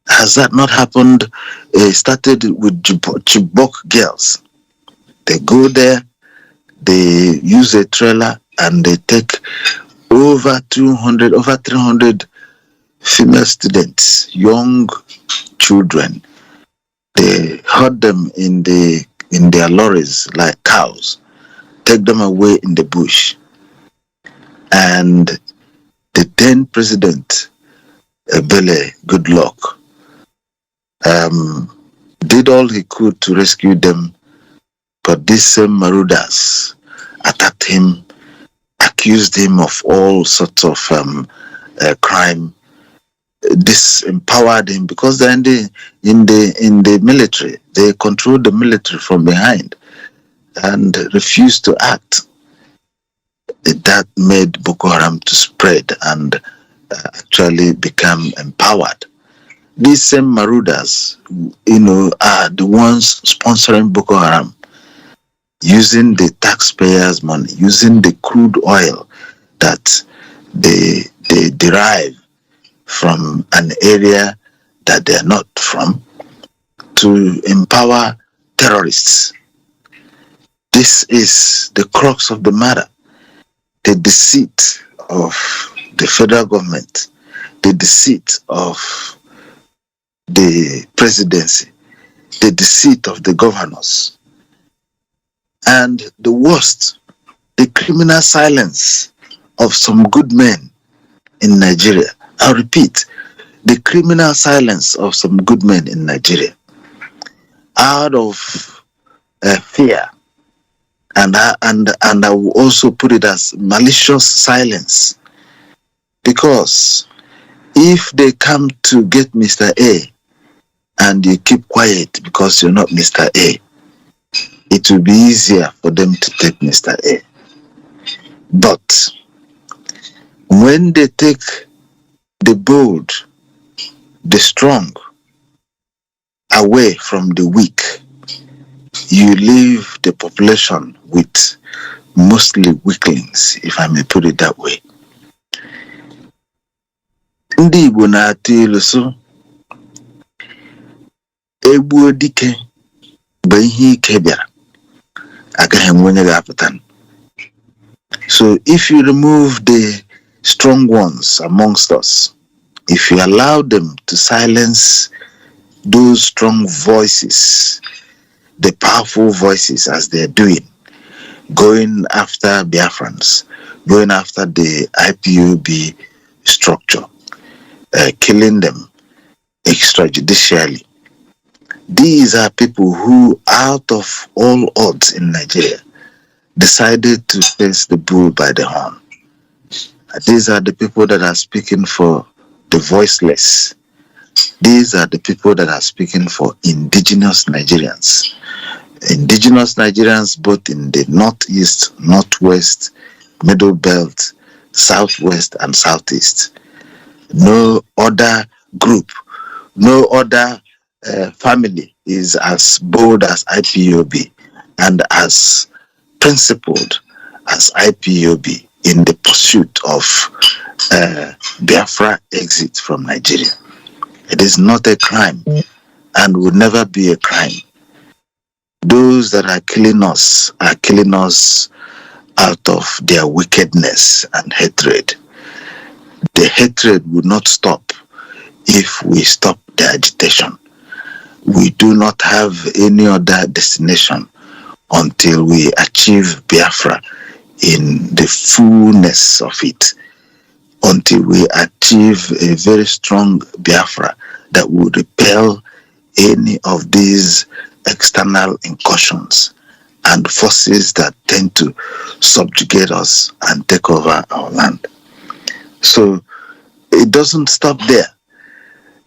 Has that not happened? It started with Chibok girls. They go there, they use a trailer, and they take over 200, over 300 female students, young children. They herd them in their lorries like cows, take them away in the bush. And the then president, Bele Goodluck, did all he could to rescue them, but these same marauders attacked him, accused him of all sorts of crime, disempowered him, because they're in the military. They control the military from behind and refused to act. That made Boko Haram to spread and actually become empowered. These same marauders, are the ones sponsoring Boko Haram, using the taxpayers' money, using the crude oil that they derive from an area that they're not from, to empower terrorists. This is the crux of the matter. The deceit of the federal government, the deceit of the presidency, the deceit of the governors, and the worst, the criminal silence of some good men in Nigeria. I repeat, the criminal silence of some good men in Nigeria, out of fear, and I will also put it as malicious silence, because if they come to get Mr. A and you keep quiet because you're not Mr. A, it will be easier for them to take Mr. A. But when they take the bold, the strong away from the weak, you leave the population with mostly weaklings, if I may put it that way. Ndị Igbo na-atụ ilu so, egbuo dike bụ ihe ike bịara, agaghị enwe onye ga-apụta. So if you remove the strong ones amongst us, if you allow them to silence those strong voices, the powerful voices as they're doing, going after Biafrans, going after the IPOB structure, killing them extrajudicially. These are people who, out of all odds in Nigeria, decided to face the bull by the horn. These are the people that are speaking for the voiceless. These are the people that are speaking for indigenous Nigerians. Indigenous Nigerians both in the northeast, northwest, middle belt, southwest, and southeast. No other group, no other family is as bold as IPOB and as principled as IPOB in the pursuit of Biafra exit from Nigeria. It is not a crime and will never be a crime. Those that are killing us out of their wickedness and hatred. The hatred will not stop if we stop the agitation. We do not have any other destination until we achieve Biafra in the fullness of it, until we achieve a very strong Biafra that will repel any of these external incursions and forces that tend to subjugate us and take over our land. So it doesn't stop there.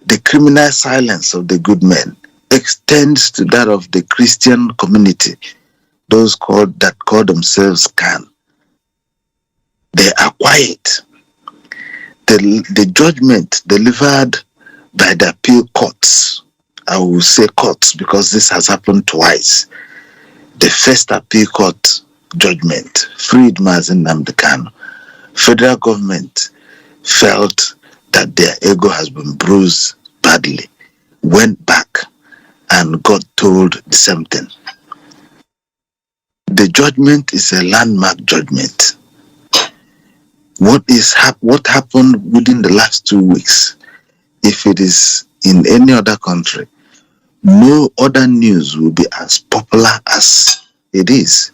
The criminal silence of the good men extends to that of the Christian community, those that call themselves Kanu. They are quiet. The judgment delivered by the appeal courts, I will say courts because this has happened twice. The first appeal court judgment freed Mazi Nnamdi. Federal government felt that their ego has been bruised badly, went back and got told the same thing. The judgment is a landmark judgment. What happened within the last 2 weeks, if it is in any other country, no other news will be as popular as it is,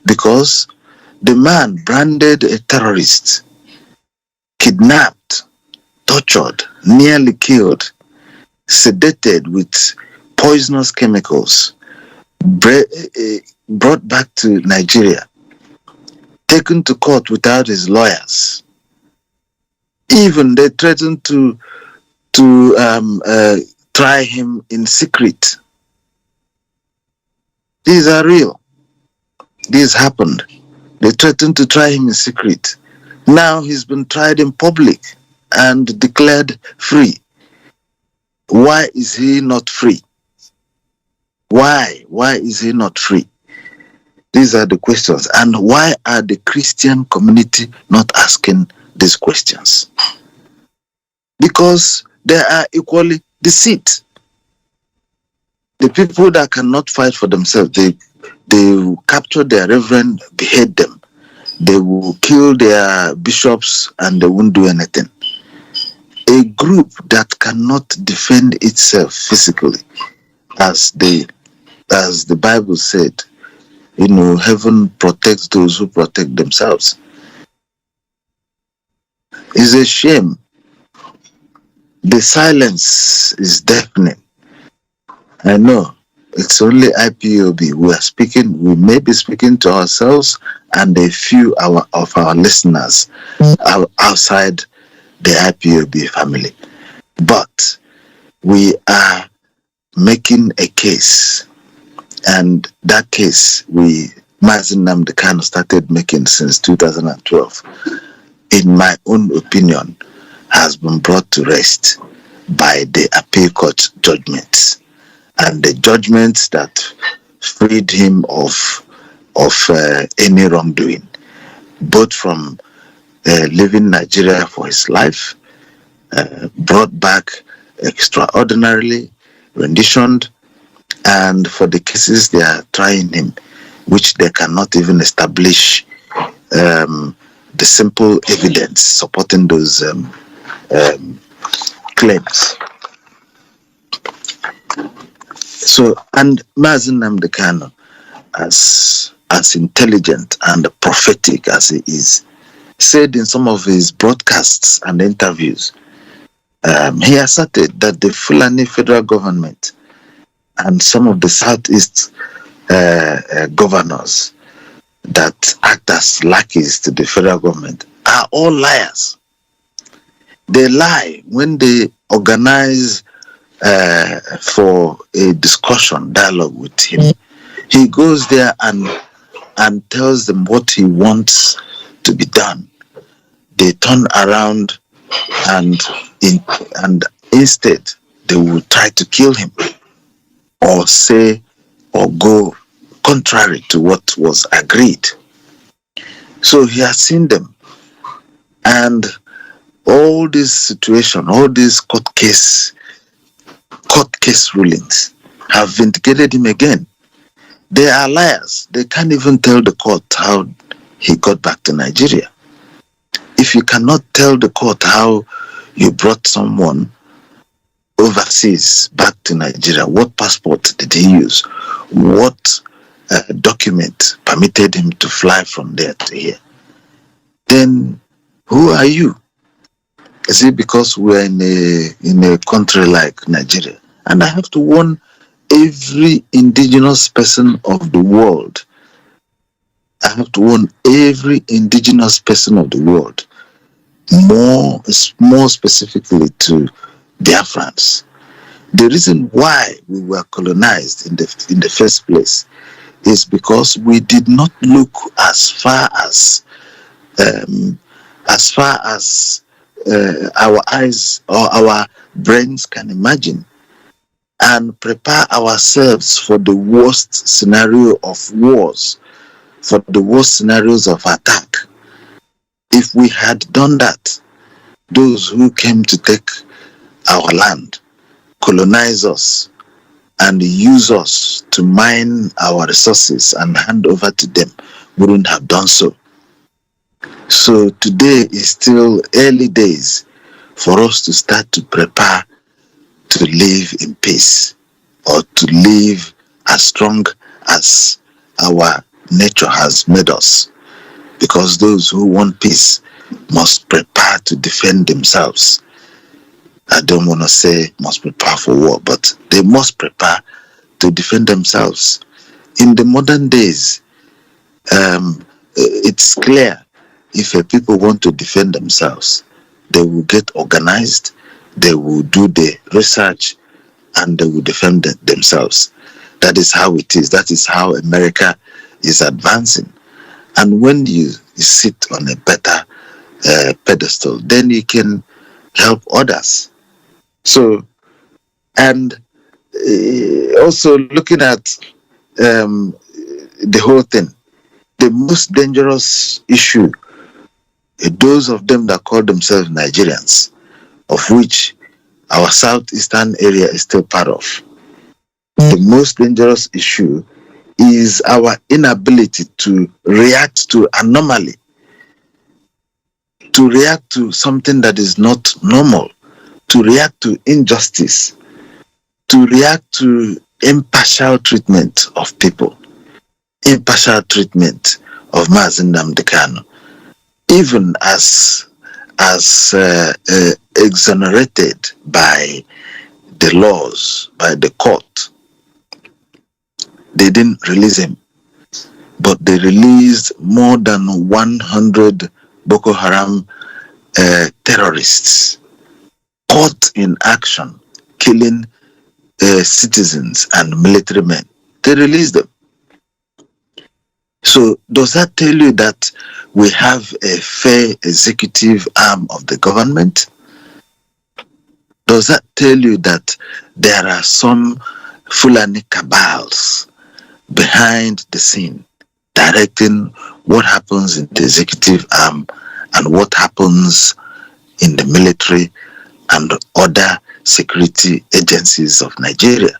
because the man branded a terrorist, kidnapped, tortured, nearly killed, sedated with poisonous chemicals, brought back to Nigeria, taken to court without his lawyers. Even they threatened to try him in secret. These are real. This happened. They threatened to try him in secret. Now he's been tried in public and declared free. Why is he not free? Why is he not free? These are the questions. And why are the Christian community not asking these questions? Because they are equally deceit. The people that cannot fight for themselves, they will capture their reverend, behead them. They will kill their bishops and they won't do anything. A group that cannot defend itself physically, as the Bible said, heaven protects those who protect themselves, is a shame. The silence is deafening. I know it's only IPOB. We may be speaking to ourselves and a few of our listeners are outside the IPOB family. But we are making a case, and that case Mazi Nnamdi started making since 2012, in my own opinion, has been brought to rest by the appeal court judgments, and the judgments that freed him of any wrongdoing, both from leaving Nigeria for his life, brought back extraordinarily, renditioned, and for the cases they are trying him, which they cannot even establish the simple evidence supporting those claims. So, and Mazi Nnamdi, as intelligent and prophetic as he is, said in some of his broadcasts and interviews, he asserted that the Fulani federal government and some of the Southeast governors that act as lackeys to the federal government are all liars. They lie when they organize for a discussion, dialogue with him. He goes there and tells them what he wants to be done. They turn around and instead they will try to kill him or say or go contrary to what was agreed. So he has seen them, and all this situation, all these court case rulings have vindicated him again. They are liars. They can't even tell the court how he got back to Nigeria. If you cannot tell the court how you brought someone overseas back to Nigeria, what passport did he use, what document permitted him to fly from there to here, then who are you? Is it because we're in a country like Nigeria? And I have to warn every indigenous person of the world I have to warn every indigenous person of the world, more specifically to Biafrans. The reason why we were colonized in the first place is because we did not look as far as our eyes or our brains can imagine, and prepare ourselves for the worst scenario of wars, for the worst scenarios of attack. If we had done that, those who came to take our land, colonize us, and use us to mine our resources and hand over to them wouldn't have done so. So today is still early days for us to start to prepare to live in peace, or to live as strong as our nature has made us. Because those who want peace must prepare to defend themselves. I don't want to say must prepare for war, but they must prepare to defend themselves. In the modern days, it's clear if a people want to defend themselves, they will get organized, they will do the research, and they will defend themselves. That is how it is. That is how America is advancing. And when you sit on a better pedestal, then you can help others. So, and also looking at the whole thing, the most dangerous issue, those of them that call themselves Nigerians, of which our southeastern area is still part of, the most dangerous issue is our inability to react to anomaly, to react to something that is not normal, to react to injustice, to react to impartial treatment of people, impartial treatment of Mazi Nnamdi, even as exonerated by the laws, by the court. They didn't release him, but they released more than 100 Boko Haram terrorists caught in action, killing citizens and military men. They released them. So does that tell you that we have a fair executive arm of the government? Does that tell you that there are some Fulani cabals behind the scene directing what happens in the executive arm and what happens in the military and other security agencies of Nigeria?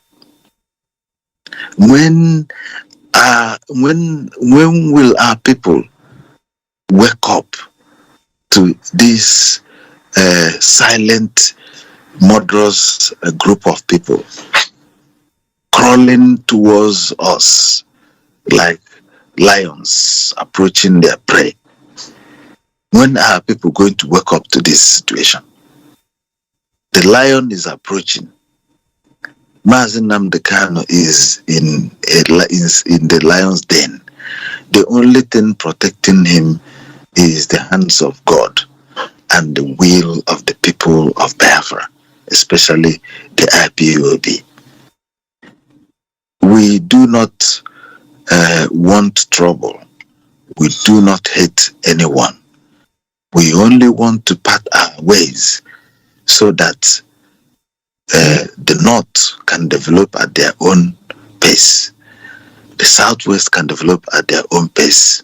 When will our people wake up to this silent, murderous group of people crawling towards us like lions approaching their prey? When are people going to wake up to this situation? The lion is approaching. Mazi Nnamdi is in the lion's den. The only thing protecting him is the hands of God and the will of the people of Biafra, especially the Ipob. We do not want trouble. We do not hate anyone. We only want to part our ways so that the North can develop at their own pace. The Southwest can develop at their own pace.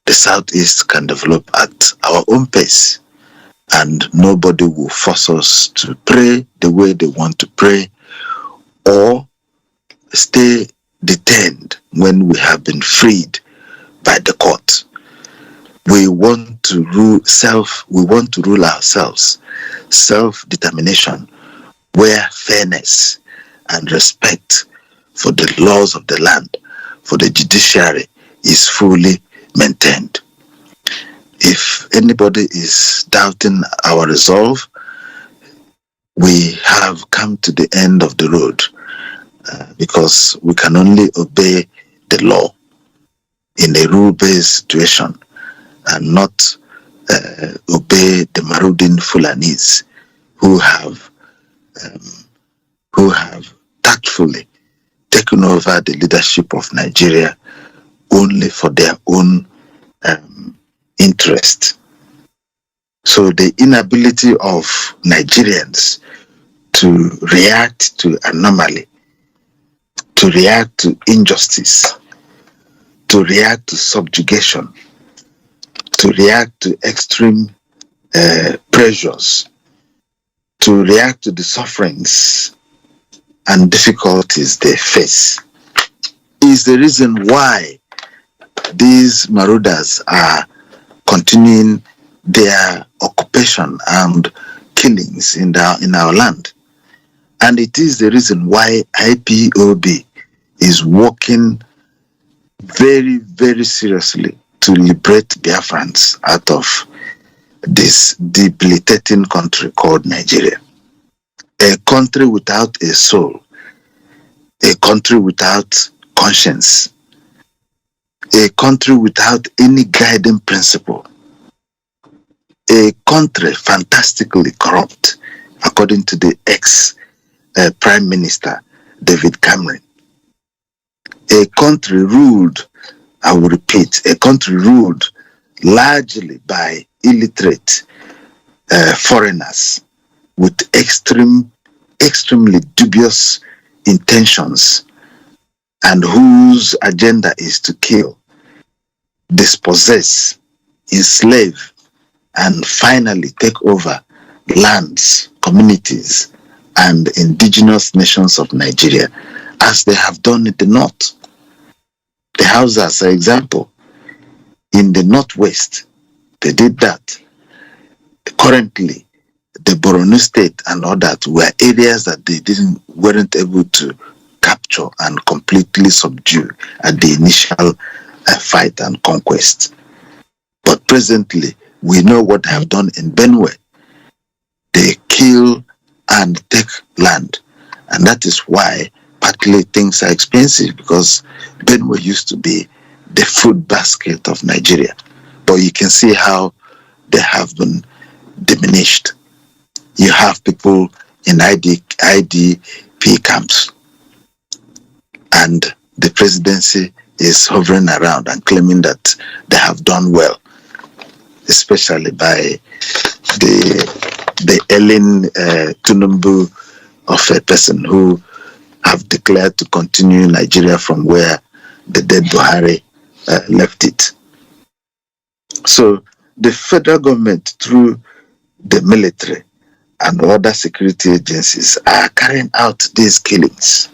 The Southeast can develop at our own pace. And nobody will force us to pray the way they want to pray, or stay detained when we have been freed by the court. We want to rule ourselves, self-determination, where fairness and respect for the laws of the land, for the judiciary, is fully maintained. If anybody is doubting our resolve, we have come to the end of the road, because we can only obey the law. in a rule-based situation and not obey the marauding Fulanis who have tactfully taken over the leadership of Nigeria only for their own interest. So the inability of Nigerians to react to anomaly, to react to injustice, to react to subjugation, to react to extreme pressures, to react to the sufferings and difficulties they face is the reason why these marauders are continuing their occupation and killings in our land. And it is the reason why IPOB is working very, very seriously to liberate Biafrans out of this debilitating country called Nigeria. A country without a soul, a country without conscience, a country without any guiding principle, a country fantastically corrupt, according to the ex-Prime Minister David Cameron. A country ruled, I will repeat, a country ruled largely by illiterate foreigners with extremely dubious intentions, and whose agenda is to kill, dispossess, enslave, and finally take over lands, communities, and indigenous nations of Nigeria, as they have done in the north. The Hausas, for example, in the northwest, they did that. Currently, the Borno state and all that were areas that they weren't able to capture and completely subdue at the initial fight and conquest. But presently, we know what they have done in Benue. They kill and take land. And that is why partly things are expensive, because Benue used to be the food basket of Nigeria. But you can see how they have been diminished. You have people in IDP camps, and the presidency is hovering around and claiming that they have done well, especially by the Ellen Tunumbu of a person who have declared to continue Nigeria from where the dead Buhari left it. So the federal government, through the military and other security agencies, are carrying out these killings.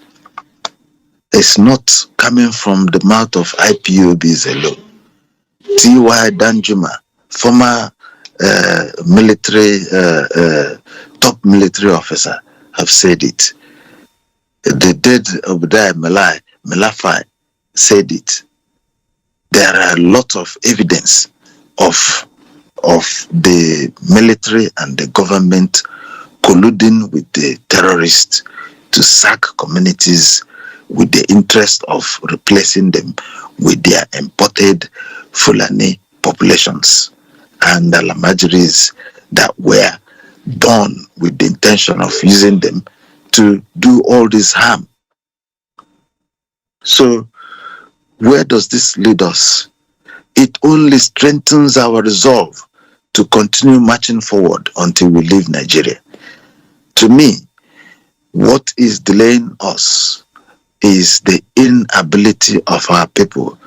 It's not coming from the mouth of IPOBs alone. T.Y. Danjuma, former top military officer, have said it. The dead Obadiah Melafai said it. There are a lot of evidence of the military and the government colluding with the terrorists to sack communities with the interest of replacing them with their imported Fulani populations and the Lamajiris that were born with the intention of using them to do all this harm. So where does this lead us? It only strengthens our resolve to continue marching forward until we leave Nigeria. To me, what is delaying us is the inability of our people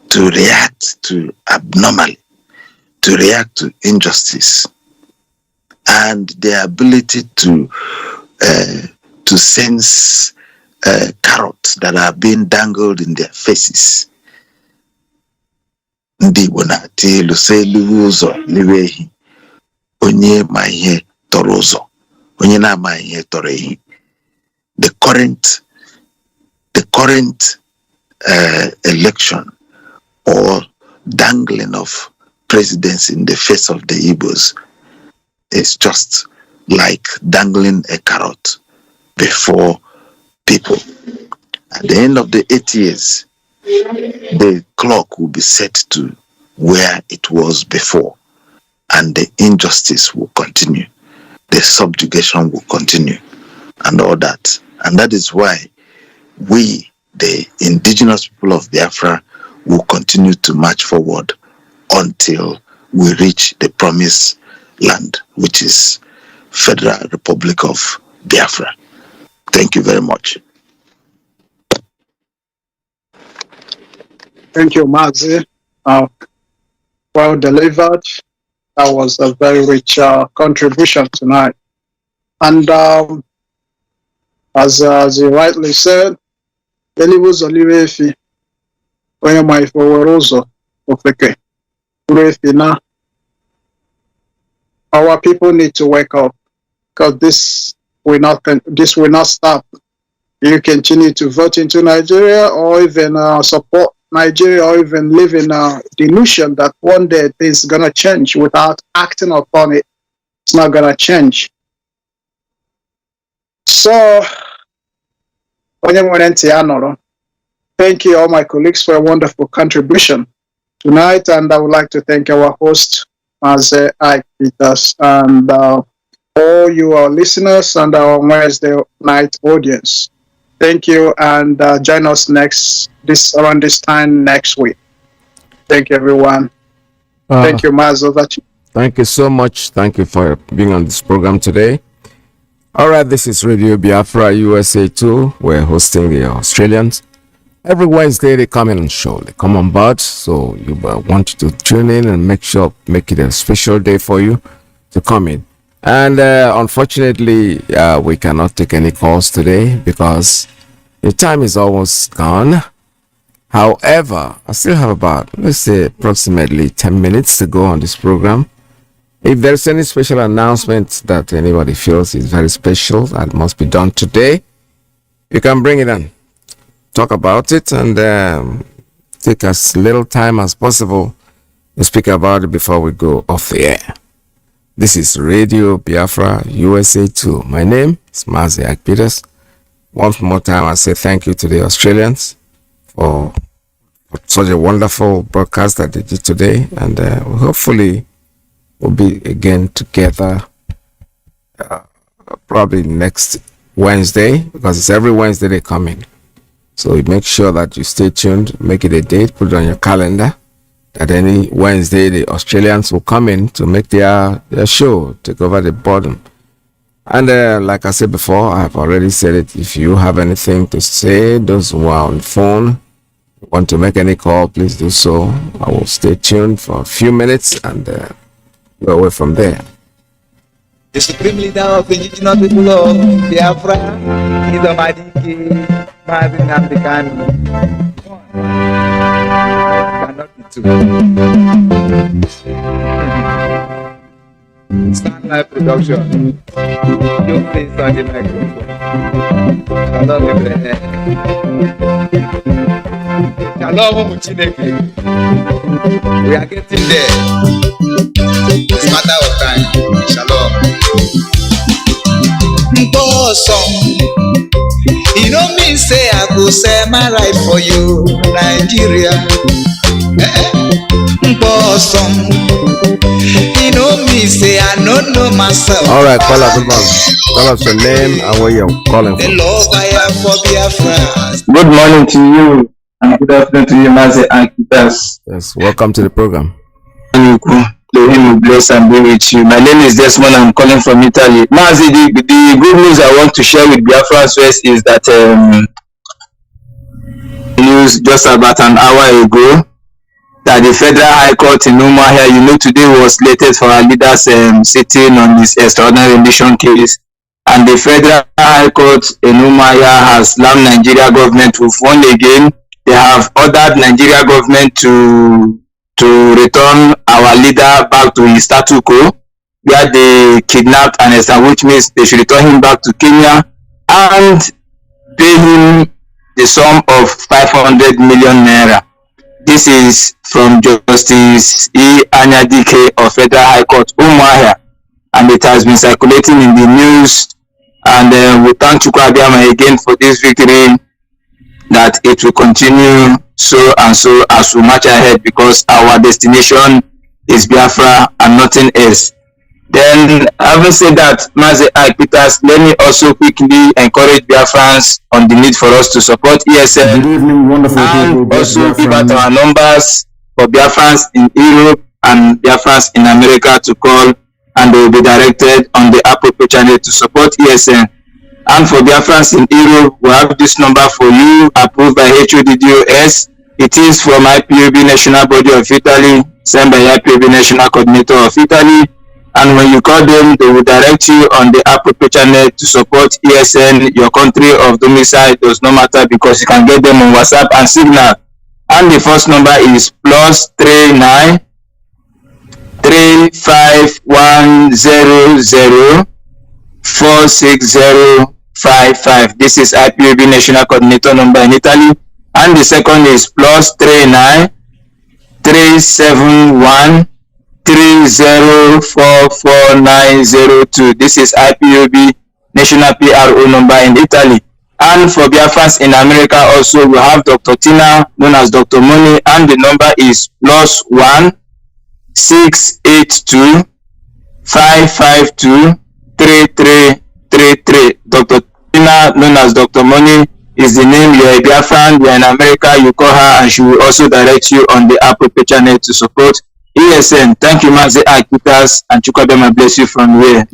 to react to abnormality, to react to injustice, and their ability to sense carrots that are being dangled in their faces. Ndị Igbo na-ati ilu sị eliwe ụzọ liwe ehi, onye ma ihe tọrọ ụzọ, onye na-ama ihe tọrọ ehi. The current election or dangling of presidents in the face of the Igbos is just like dangling a carrot before people. At the end of the 8 years, the clock will be set to where it was before, and the injustice will continue, the subjugation will continue, and all that. And that is why we, the indigenous people of Biafra, will continue to march forward until we reach the promised land, which is Federal Republic of Biafra. Thank you very much. Thank you, Mazi. Well delivered. That was a very rich contribution tonight. And as you rightly said, Elibuzo Liwefi, onye ma ife were ụzọ ofeke, Urefi na. Our people need to wake up, because this will not stop. You continue to vote into Nigeria, or even support Nigeria, or even live in a delusion that one day things are going to change without acting upon it. It's not going to change. So, thank you all my colleagues for a wonderful contribution tonight, and I would like to thank our host, Mazi Iyke, and all you our listeners and our Wednesday night audience. Thank you, and join us around this time next week. Thank you, everyone. Thank you, Mazi. Over to you. Thank you so much. Thank you for being on this program today. All right, this is Radio Biafra USA 2. We're hosting the Australians. Every Wednesday they come in on show. They come on board, so you want to tune in and make it a special day for you to come in. And unfortunately, we cannot take any calls today because the time is almost gone. However, I still have about, let's say, approximately 10 minutes to go on this program. If there's any special announcement that anybody feels is very special that must be done today, you can bring it on. Talk about it and take as little time as possible to speak about it before we go off the air. This is Radio Biafra USA 2. My name is Mazi Iyke. Once more time, I say thank you to the Australians for such a wonderful broadcast that they did today. And hopefully we'll be again together probably next Wednesday, because it's every Wednesday they come in. So make sure that you stay tuned, make it a date, put it on your calendar, that any Wednesday the Australians will come in to make their show, take over the bottom. And like I said before, I've already said it, if you have anything to say, those who are on the phone, want to make any call, please do so. I will stay tuned for a few minutes and go away from there. The Supreme Leader of the indigenous people of Biafra is Mazi Iyke, Mazi Nnamdi Kanu. Cannot be two. Stand live production. You please on the microphone. Shalom, Shalom, Chineke. We are getting there. It's a matter of time. Shalom. You know me say I go say my right for you, Nigeria. You know me say I don't know myself. All right, call us your name and where you're calling from. The love I have for Biafra. Good morning to you and good afternoon to you, Mazi Iyke. Yes, welcome to the program. The him will bless and be with you. My name is Desmond. I'm calling from Italy. Mazi, the good news I want to share with Biafrans first is that news just about an hour ago that the Federal High Court in Umuahia, today was slated for our leaders sitting on this extraordinary rendition case. And the Federal High Court in Umuahia has slammed Nigeria government with one again. They have ordered Nigeria government to return our leader back to his status quo, where they kidnapped and which means they should return him back to Kenya and pay him the sum of 500 million naira. This is from Justice Nnamdi of Federal High Court, Umuahia, and it has been circulating in the news. And we thank Chukwuabiama again for this victory that it will continue so and so as we march ahead, because our destination is Biafra and nothing else. Then, having said that, Mazi Iyke, let me also quickly encourage Biafrans on the need for us to support ESN. Good evening, wonderful and people. also give out our numbers for Biafrans in Europe and Biafrans in America to call, and they will be directed on the appropriate channel to support ESN. And for Biafrans in Europe, we have this number for you, approved by HODDOS. It is from IPOB National Body of Italy, sent by IPOB National Coordinator of Italy. And when you call them, they will direct you on the appropriate channel to support ESN. Your country of domicile does not matter, because you can get them on WhatsApp and Signal. And the first number is +39 35100 46055. This is IPOB National Coordinator number in Italy. And the second is +39 371 3044902. This is IPOB National PRO number in Italy. And for Biafrans in America also, we have Dr. Tina, known as Dr. Money, and the number is +1 682 552 3333. Dr. Tina, known as Dr. Money, is the name. You are a Biafran, you are in America, you call her and she will also direct you on the appropriate channel to support ESN. Thank you, Mazi Iyke, and Chukwadema bless you from here.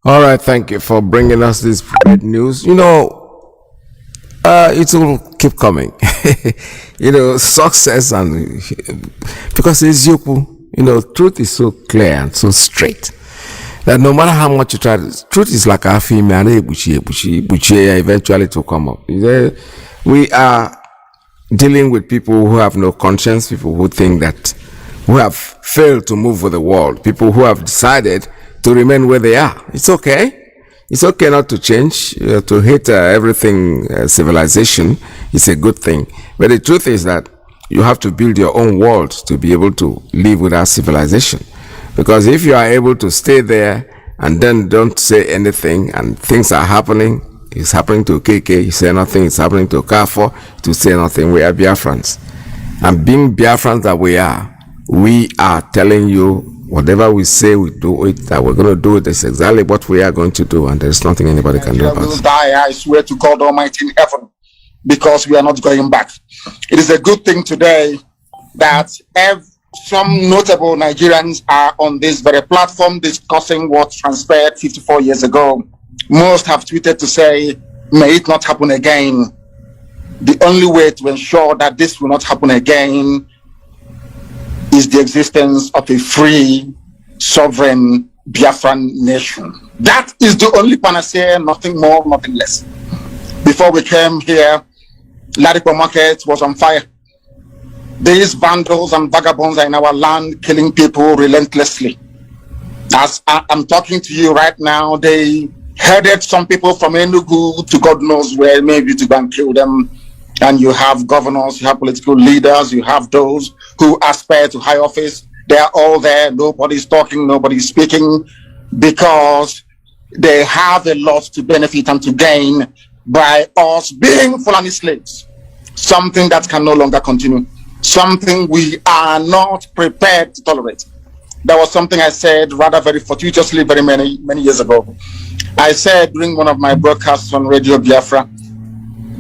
All right, thank you for bringing us this great news. You know, it will keep coming. You know, success, and because it's you know, truth is so clear and so straight that no matter how much you try, truth is like a female, eventually it will come up. We are dealing with people who have no conscience, people who think that, who have failed to move with the world, people who have decided to remain where they are. It's okay. It's okay not to change, to hate everything civilization. It's a good thing. But the truth is that you have to build your own world to be able to live without civilization. Because if you are able to stay there and then don't say anything, and things are happening, it's happening to KK, you say nothing, it's happening to Kafo, to say nothing, we are Biafrans. And being Biafrans that we are telling you, whatever we say, we do it, that we're going to do it. That's exactly what we are going to do, and there's nothing anybody can do about it. We will die, I swear to God Almighty in heaven, because we are not going back. It is a good thing today that some notable Nigerians are on this very platform discussing what transpired 54 years ago. Most have tweeted to say, may it not happen again. The only way to ensure that this will not happen again is the existence of a free, sovereign Biafran nation. That is the only panacea, nothing more, nothing less. Before we came here, Ladipo Market was on fire. These vandals and vagabonds are in our land, killing people relentlessly. As I'm talking to you right now, they headed some people from Enugu to God knows where, maybe to go and kill them. And you have governors, you have political leaders, you have those who aspire to high office. They are all there. Nobody's talking, nobody's speaking, because they have a lot to benefit and to gain by us being Fulani slaves. Something that can no longer continue. Something we are not prepared to tolerate. That was something I said rather very fortuitously very many years ago. I said during one of my broadcasts on Radio Biafra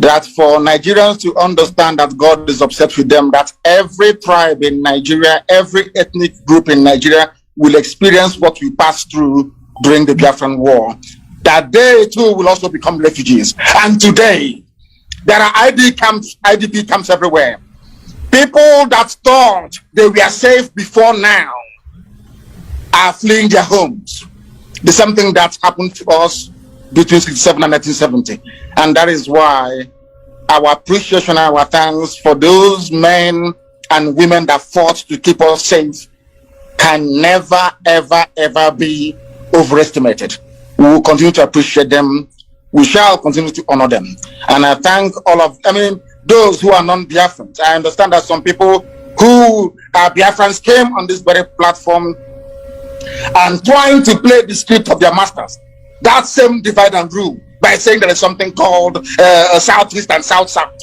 that for Nigerians to understand that God is upset with them, that every tribe in Nigeria, every ethnic group in Nigeria will experience what we passed through during the Biafran War, that they too will also become refugees. And today, there are IDP camps everywhere. People that thought they were safe before now are fleeing their homes. There's something that happened to us between 1967 and 1970. And that is why our appreciation and our thanks for those men and women that fought to keep us safe can never, ever, ever be overestimated. We will continue to appreciate them. We shall continue to honor them. And I thank all of, those who are non-Biafrans. I understand that some people who are Biafrans came on this very platform and trying to play the script of their masters. That same divide and rule by saying there is something called Southeast and South-South.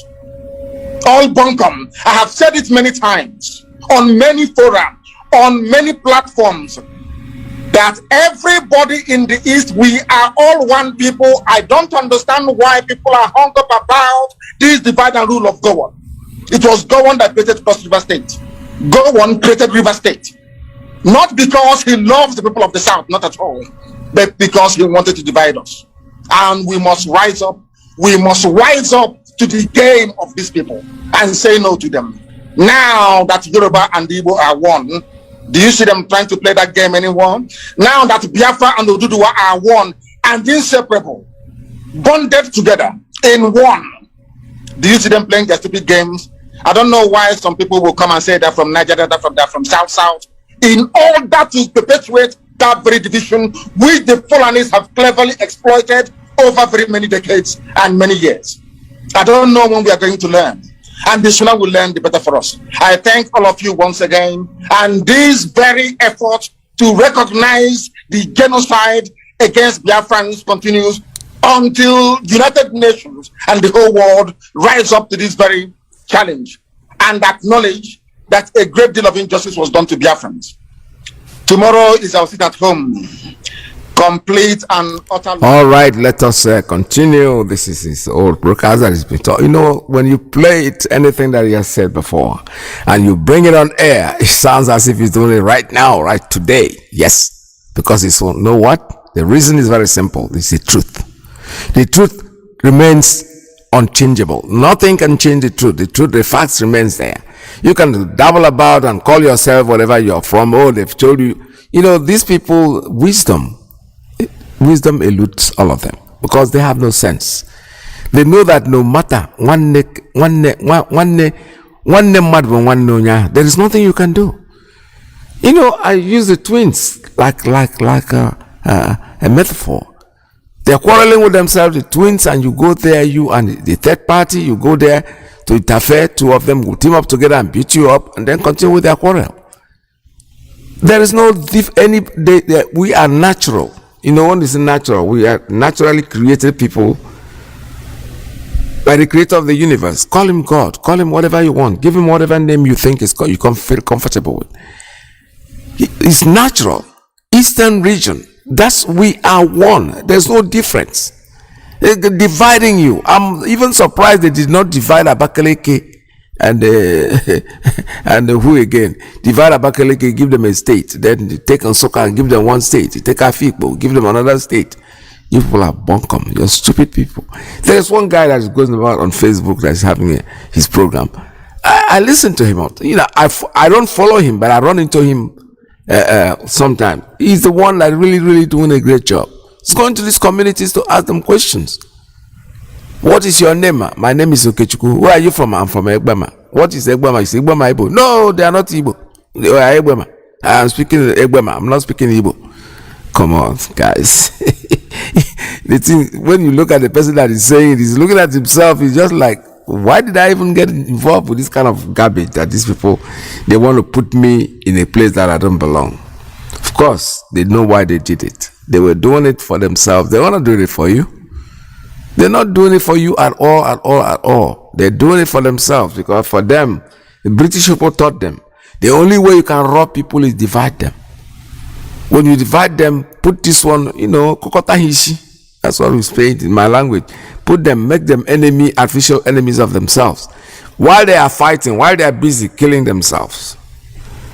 All bunkum. I have said it many times on many forums, on many platforms, that everybody in the East, we are all one people. I don't understand why people are hung up about this divide and rule of Gowon. It was Gowon that created Cross River State. Gowon created River State. Not because he loves the people of the South, not at all, but because he wanted to divide us. And we must rise up. We must rise up to the game of these people and say no to them. Now that Yoruba and Igbo are one, do you see them trying to play that game anymore? Now that Biafra and Oduduwa are one and inseparable, bonded together in one, do you see them playing their stupid games? I don't know why some people will come and say they're from Nigeria, they're from South. In order to perpetuate that very division, which the Fulanis have cleverly exploited over very many decades and many years. I don't know when we are going to learn. And the sooner we learn, the better for us. I thank all of you once again. And this very effort to recognize the genocide against Biafrans continues until the United Nations and the whole world rise up to this very challenge and acknowledge that a great deal of injustice was done to Biafrans. Tomorrow is our sit at home. Complete and utter. All right, let us continue. This is his old broadcast that has been taught. You know, when you play it, anything that he has said before, and you bring it on air, it sounds as if he's doing it right now, right today. Yes, because it's, you know what? The reason is very simple. It's the truth. The truth remains unchangeable. Nothing can change the truth. The truth, the facts remains there. You can dabble about and call yourself whatever you're from. Oh, they've told you. You know, these people, wisdom eludes all of them because they have no sense. They know that no matter there is nothing you can do. You know, I use the twins like a metaphor. They're quarreling with themselves, the twins, and you go there, you and the third party, you go there to interfere. Two of them will team up together and beat you up and then continue with their quarrel. There is no we are natural. You know, one is natural. We are naturally created people by the creator of the universe. Call him God. Call him whatever you want. Give him whatever name you think you can feel comfortable with. It's natural. Eastern region. We are one. There's no difference. They're dividing you. I'm even surprised they did not divide Abakaleke and who again? Divide Abakaleke, give them a state. Then take Nsukka and give them one state. You take Afikpo, give them another state. You people are bunkum. You're stupid people. There's one guy that goes about on Facebook that's having his program. I listen to him. You know, I don't follow him, but I run into him sometimes. He's the one that really doing a great job. He's going to these communities to ask them questions. What is your name? My name is Okechukwu. Where are you from? I'm from Egbema. What is Egbema? Is Egbema Igbo? No, they are not Igbo. They are Egbema. I am speaking Egbema. I'm not speaking Igbo. Come on, guys. The thing, when you look at the person that is saying it, he's looking at himself, he's just like, why did I even get involved with this kind of garbage that these people, they want to put me in a place that I don't belong? Of course, they know why they did it. They were doing it for themselves. They want to do it for you. They're not doing it for you at all. They're doing it for themselves because for them, the British people taught them, the only way you can rob people is divide them. When you divide them, put this one, you know, kokota hishi. That's what we say in my language. Put them, make them artificial enemies of themselves. While they are fighting, while they are busy killing themselves,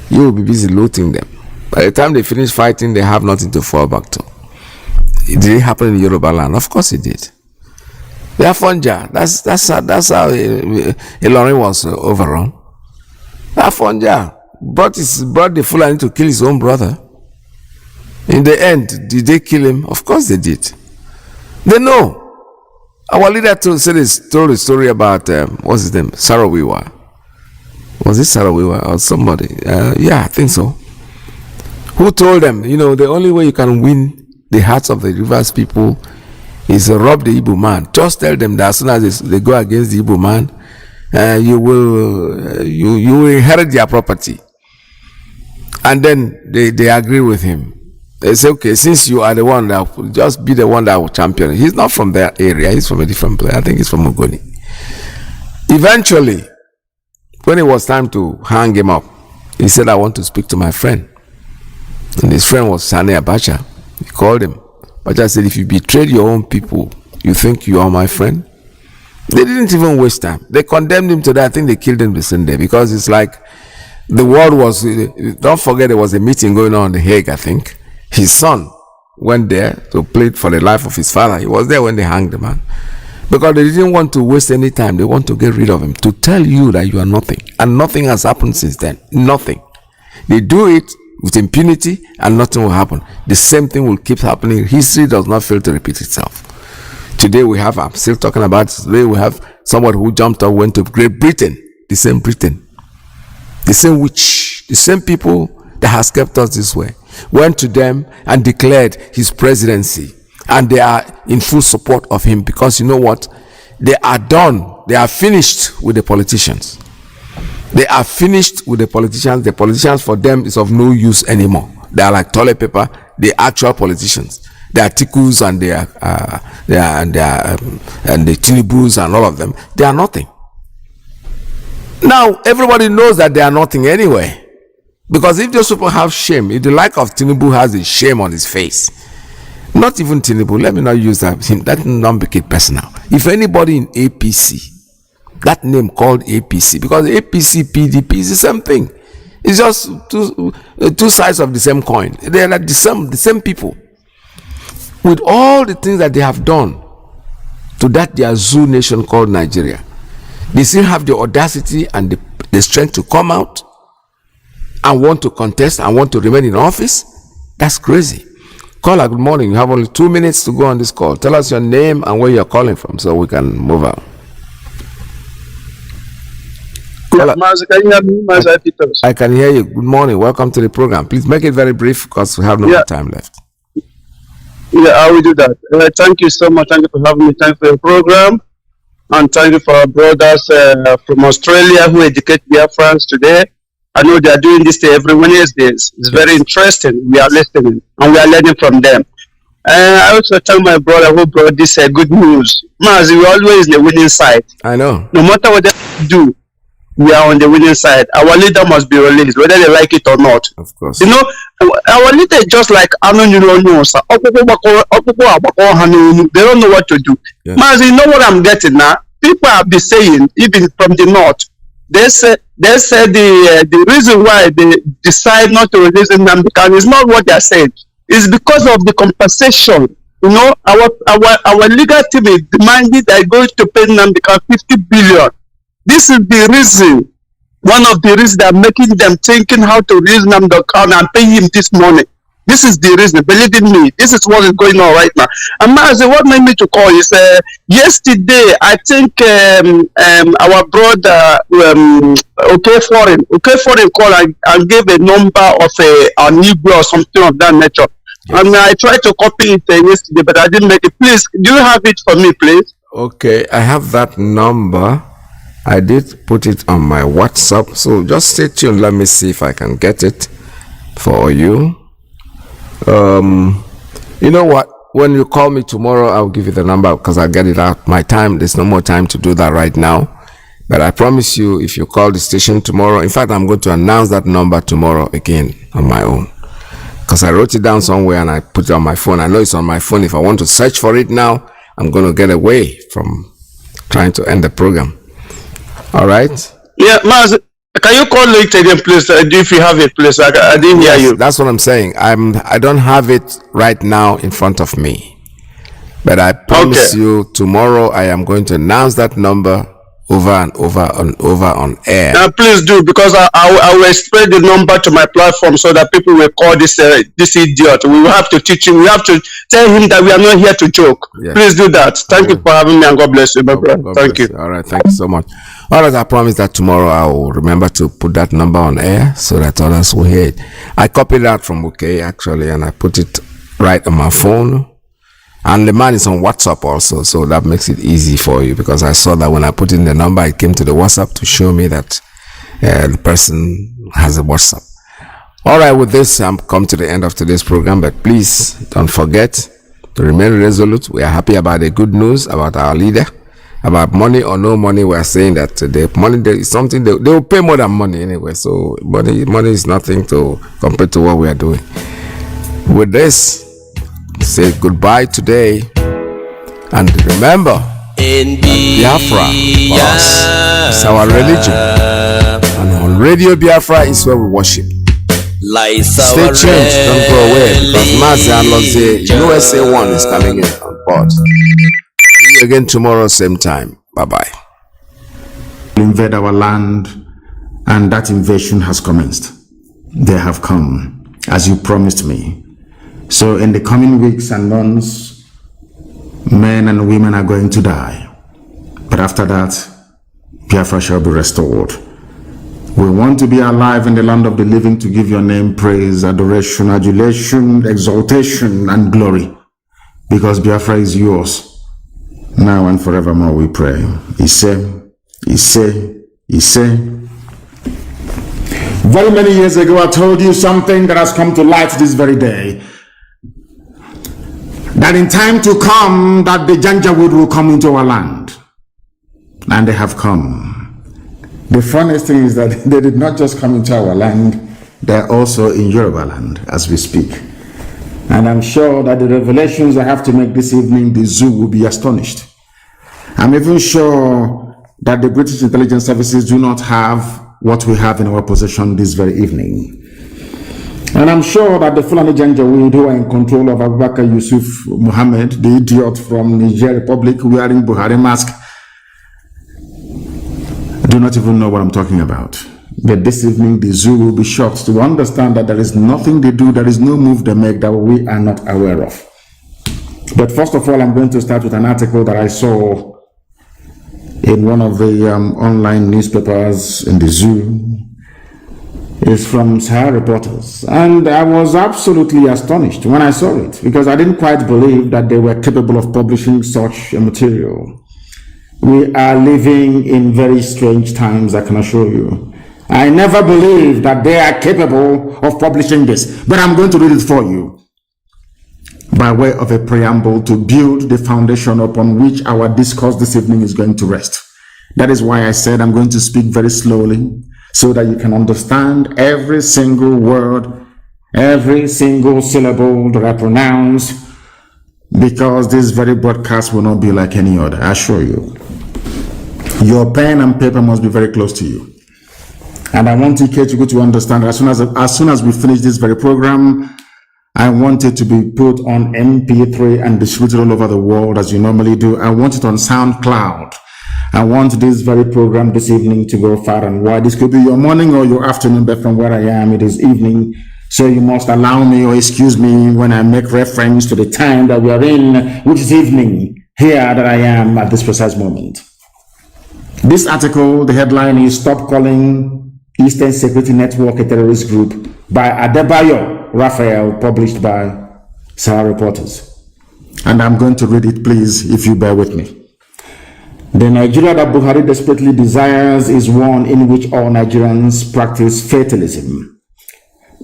you will be busy looting them. By the time they finish fighting, they have nothing to fall back to. Did it happen in Yoruba land? Of course it did. They are Fonja. That's how Ilorin was overrun. That Fonja brought the Fulani to kill his own brother. In the end, did they kill him? Of course they did. They know. Our leader told a story about what's his name, Sarawiwa. Was it Sarawiwa or somebody? Yeah, I think so. Who told them, you know, the only way you can win the hearts of the Rivers people is to rob the Igbo man. Just tell them that as soon as they go against the Igbo man, you will inherit their property. And then they agree with him. They say, okay, since you are the one that will just be the one that will champion. He's not from that area. He's from a different place. I think he's from Ogoni. Eventually, when it was time to hang him up, he said, I want to speak to my friend. And his friend was Sani Abacha. He called him. Abacha said, if you betrayed your own people, you think you are my friend? They didn't even waste time. They condemned him to that. I think they killed him the same day, because it's like the world was, don't forget there was a meeting going on in The Hague, I think. His son went there to plead for the life of his father. He was there when they hanged the man. Because they didn't want to waste any time. They want to get rid of him, to tell you that you are nothing. And nothing has happened since then. Nothing. They do it with impunity and nothing will happen. The same thing will keep happening. History does not fail to repeat itself. Today we have, I'm still talking about today, we have somebody who jumped up, went to Great Britain. The same Britain. The same witch. The same people that has kept us this way. Went to them and declared his presidency. And they are in full support of him, because you know what? They are done. They are finished with the politicians. They are finished with the politicians. The politicians for them is of no use anymore. They are like toilet paper. The actual politicians. They are Tikus and they are and the Tinibus and all of them. They are nothing. Now everybody knows that they are nothing anyway. Because if those people have shame, if the like of Tinubu has a shame on his face, not even Tinubu, let me not use that not make it personal. If anybody in APC, that name called APC, because APC, PDP is the same thing. It's just two sides of the same coin. They are like the same people. With all the things that they have done to that their zoo nation called Nigeria, they still have the audacity and the strength to come out and want to contest and want to remain in office. That's crazy. Caller, good morning. You have only 2 minutes to go on this call. Tell us your name and where you're calling from so we can move on. Mazi, can you hear me? Mazi, I can hear you. Good morning. Welcome to the program. Please make it very brief because we have no more time left. Yeah, I will do that. Thank you so much. Thank you for having me. Thank you for your program. And thank you for our brothers from Australia who educate Biafrans today. I know they are doing this every Wednesday. It's very interesting. We are listening and we are learning from them. I also tell my brother who brought this good news. Mazi, we're always the winning side. I know. No matter what they do, we are on the winning side. Our leader must be released, whether they like it or not. Of course. You know, our leader is just like anomalies. They don't know what to do. Yeah. Mazi, you know what I'm getting now? People have been saying, even from the north, they said the reason why they decide not to release Nnamdi is not what they said. It's because of the compensation. You know, our legal team is demanding that going to pay Nnamdi 50 billion. This is the reason, one of the reasons that are making them thinking how to release Nnamdi and pay him this money. This is the reason. Believe in me, this is what is going on right now. And Mazi, what made me to call is yesterday. I think our brother OK Foreign called and gave a number of a Negro or something of that nature. Yes. And I tried to copy it yesterday, but I didn't make it. Please, do you have it for me, please? Okay, I have that number. I did put it on my WhatsApp, so just stay tuned. Let me see if I can get it for you. You know what? When you call me tomorrow, I'll give you the number because I'll get it out. My time, there's no more time to do that right now. But I promise you, if you call the station tomorrow, in fact, I'm going to announce that number tomorrow again on my own. Because I wrote it down somewhere and I put it on my phone. I know it's on my phone. If I want to search for it now, I'm going to get away from trying to end the program. All right? Yeah, Mazi, can you call it again, please? If you have it, please. I didn't hear you. That's what I'm saying. I don't have it right now in front of me. But I promise you, tomorrow I am going to announce that number over and over on air. Now, please do, because I will spread the number to my platform so that people will call this idiot. We will have to teach him. We have to tell him that we are not here to joke. Yeah. Please do that. Thank you for having me, and God bless you, my brother. Thank you. All right, thank you so much. All right, I promise that tomorrow I will remember to put that number on air so that others will hear it. I copied that from OK actually, and I put it right on my phone. And the man is on WhatsApp also, so that makes it easy for you, because I saw that when I put in the number, it came to the WhatsApp to show me that the person has a WhatsApp. All right, with this, I'm come to the end of today's program, but please don't forget to remain resolute. We are happy about the good news about our leader, about money or no money, we are saying that the money there is something they will pay more than money anyway. So money is nothing to compare to what we are doing. With this, say goodbye today, and remember, Biafra is our religion, and on Radio Biafra is where we worship. Stay tuned, don't go away, because Mazi Iyke, USA 1 is coming in on board. See you again tomorrow, same time. Bye-bye. Invade our land, and that invasion has commenced. They have come, as you promised me. So in the coming weeks and months, men and women are going to die. But after that, Biafra shall be restored. We want to be alive in the land of the living to give your name praise, adoration, adulation, exaltation, and glory. Because Biafra is yours. Now and forevermore we pray. Ise, Ise, Ise. Very many years ago I told you something that has come to light this very day. That in time to come, that the Janjaweed will come into our land. And they have come. The funniest thing is that they did not just come into our land, they're also in Yoruba land as we speak. And I'm sure that the revelations I have to make this evening, the zoo will be astonished. I'm even sure that the British intelligence services do not have what we have in our possession this very evening. And I'm sure that the Fulani Janjaweed who are in control of Abubakar Yusuf Muhammad, the idiot from Niger Republic wearing Buhari mask, do not even know what I'm talking about. But this evening the zoo will be shocked to understand that there is nothing they do, there is no move they make that we are not aware of. But first of all, I'm going to start with an article that I saw in one of the online newspapers in the zoo. It's from Sahara Reporters, and I was absolutely astonished when I saw it, because I didn't quite believe that they were capable of publishing such a material. We are living in very strange times, I can assure you. I never believed that they are capable of publishing this, but I'm going to read it for you by way of a preamble to build the foundation upon which our discourse this evening is going to rest. That is why I said I'm going to speak very slowly so that you can understand every single word, every single syllable that I pronounce, because this very broadcast will not be like any other, I assure you. Your pen and paper must be very close to you. And I want Ike to go to understand as soon as we finish this very program, I want it to be put on MP3 and distributed all over the world as you normally do. I want it on SoundCloud. I want this very program this evening to go far and wide. This could be your morning or your afternoon, but from where I am, it is evening. So you must allow me or excuse me when I make reference to the time that we are in, which is evening, here that I am at this precise moment. This article, the headline is "Stop Calling Eastern Security Network a Terrorist Group" by Adebayo Raphael, published by Sahara Reporters. And I'm going to read it, please, if you bear with me. The Nigeria that Buhari desperately desires is one in which all Nigerians practice fatalism.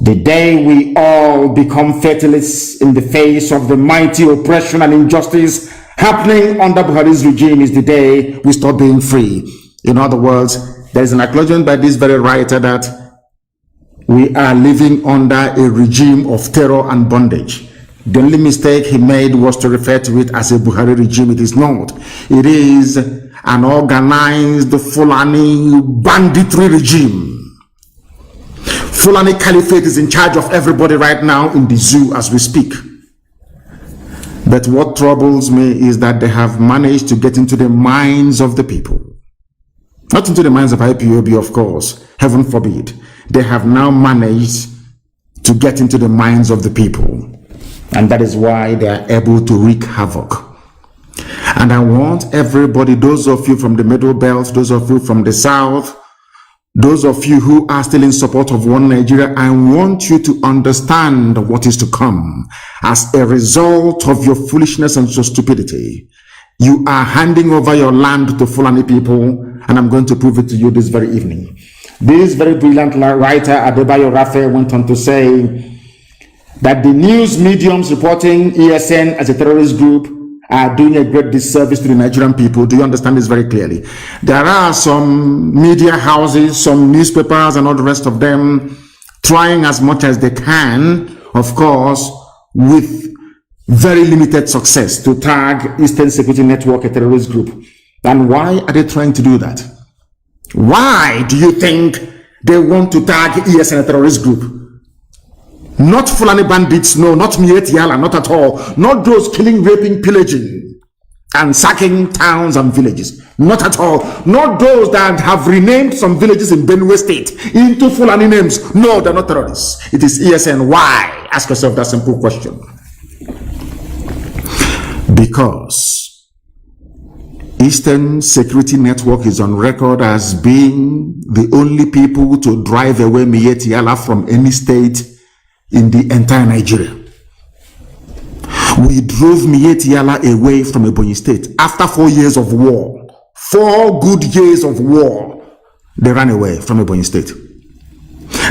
The day we all become fatalists in the face of the mighty oppression and injustice happening under Buhari's regime is the day we stop being free. In other words, there is an acknowledgement by this very writer that we are living under a regime of terror and bondage. The only mistake he made was to refer to it as a Buhari regime. It is not. It is an organized Fulani banditry regime. Fulani Caliphate is in charge of everybody right now in the zoo as we speak. But what troubles me is that they have managed to get into the minds of the people. Not into the minds of IPOB, of course. Heaven forbid. They have now managed to get into the minds of the people. And that is why they are able to wreak havoc. And I want everybody, those of you from the Middle Belt, those of you from the South, those of you who are still in support of one Nigeria, I want you to understand what is to come as a result of your foolishness and your stupidity. You are handing over your land to Fulani people, and I'm going to prove it to you this very evening. This very brilliant writer, Adebayo Raphael, went on to say that the news mediums reporting ESN as a terrorist group are doing a great disservice to the Nigerian people. Do you understand this very clearly? There are some media houses, some newspapers, and all the rest of them trying as much as they can, of course, with very limited success, to tag Eastern Security Network a terrorist group. And why are they trying to do that? Why do you think they want to tag ESN a terrorist group? Not Fulani bandits, no, not Miet Yala, not at all. Not those killing, raping, pillaging, and sacking towns and villages. Not at all. Not those that have renamed some villages in Benue State into Fulani names. No, they're not terrorists. It is ESN. Why? Ask yourself that simple question. Because Eastern Security Network is on record as being the only people to drive away Miet Yala from any state in the entire Nigeria. We drove Miet Yala away from Ebonyi State after 4 years of war. 4 good years of war. They ran away from Ebonyi State.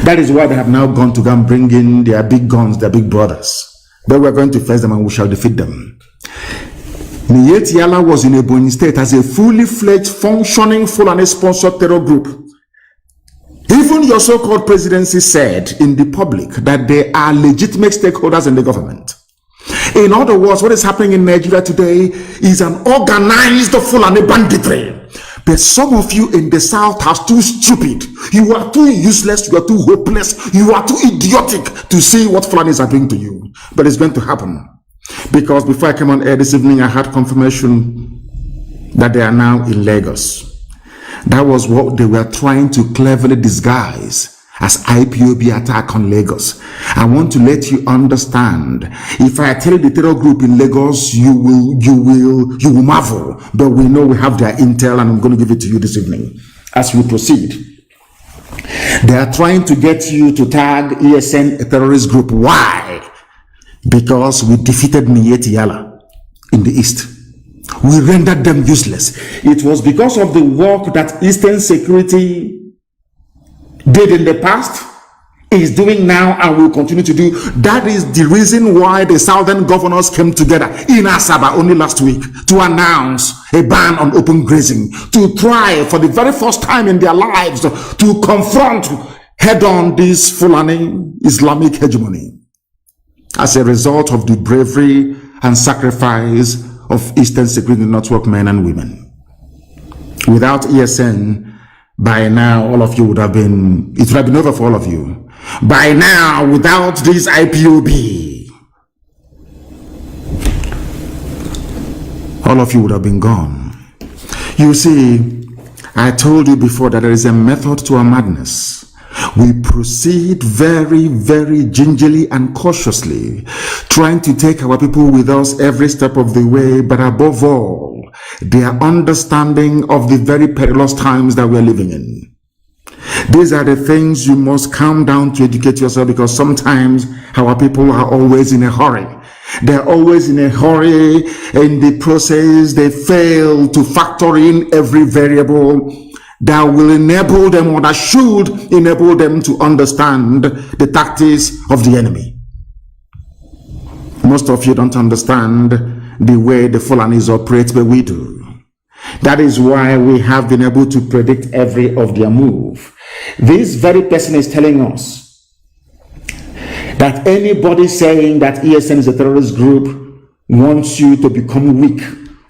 That is why they have now gone to go and bring in their big guns, their big brothers. But we're going to face them and we shall defeat them. Miet Yala was in Ebonyi State as a fully fledged, functioning, Fulani-sponsored terror group. Even your so-called presidency said in the public that they are legitimate stakeholders in the government. In other words, what is happening in Nigeria today is an organized Fulani banditry. But some of you in the South are too stupid. You are too useless. You are too hopeless. You are too idiotic to see what Fulanis are doing to you. But it's going to happen. Because before I came on air this evening, I had confirmation that they are now in Lagos. That was what they were trying to cleverly disguise as IPOB attack on Lagos. I want to let you understand. If I tell you the terror group in Lagos, you will marvel. But we know we have their intel, and I'm going to give it to you this evening as we proceed. They are trying to get you to tag ESN a terrorist group. Why? Because we defeated Miet Yala in the East. We rendered them useless. It was because of the work that Eastern Security did in the past, is doing now, and will continue to do. That is the reason why the Southern governors came together in Asaba only last week to announce a ban on open grazing, to try for the very first time in their lives to confront head-on this Fulani Islamic hegemony. As a result of the bravery and sacrifice of Eastern Security Network men and women. Without ESN, by now all of you would have been, it would have been over for all of you. By now, without this IPOB, all of you would have been gone. You see, I told you before that there is a method to our madness. We proceed very, very gingerly and cautiously, trying to take our people with us every step of the way, but above all, their understanding of the very perilous times that we are living in. These are the things you must calm down to educate yourself, because sometimes our people are always in a hurry. They're always in a hurry. In the process, they fail to factor in every variable that will enable them, or that should enable them, to understand the tactics of the enemy. Most of you don't understand the way the Fulanis operate, but we do. That is why we have been able to predict every of their move. This very person is telling us that anybody saying that ESN is a terrorist group wants you to become weak,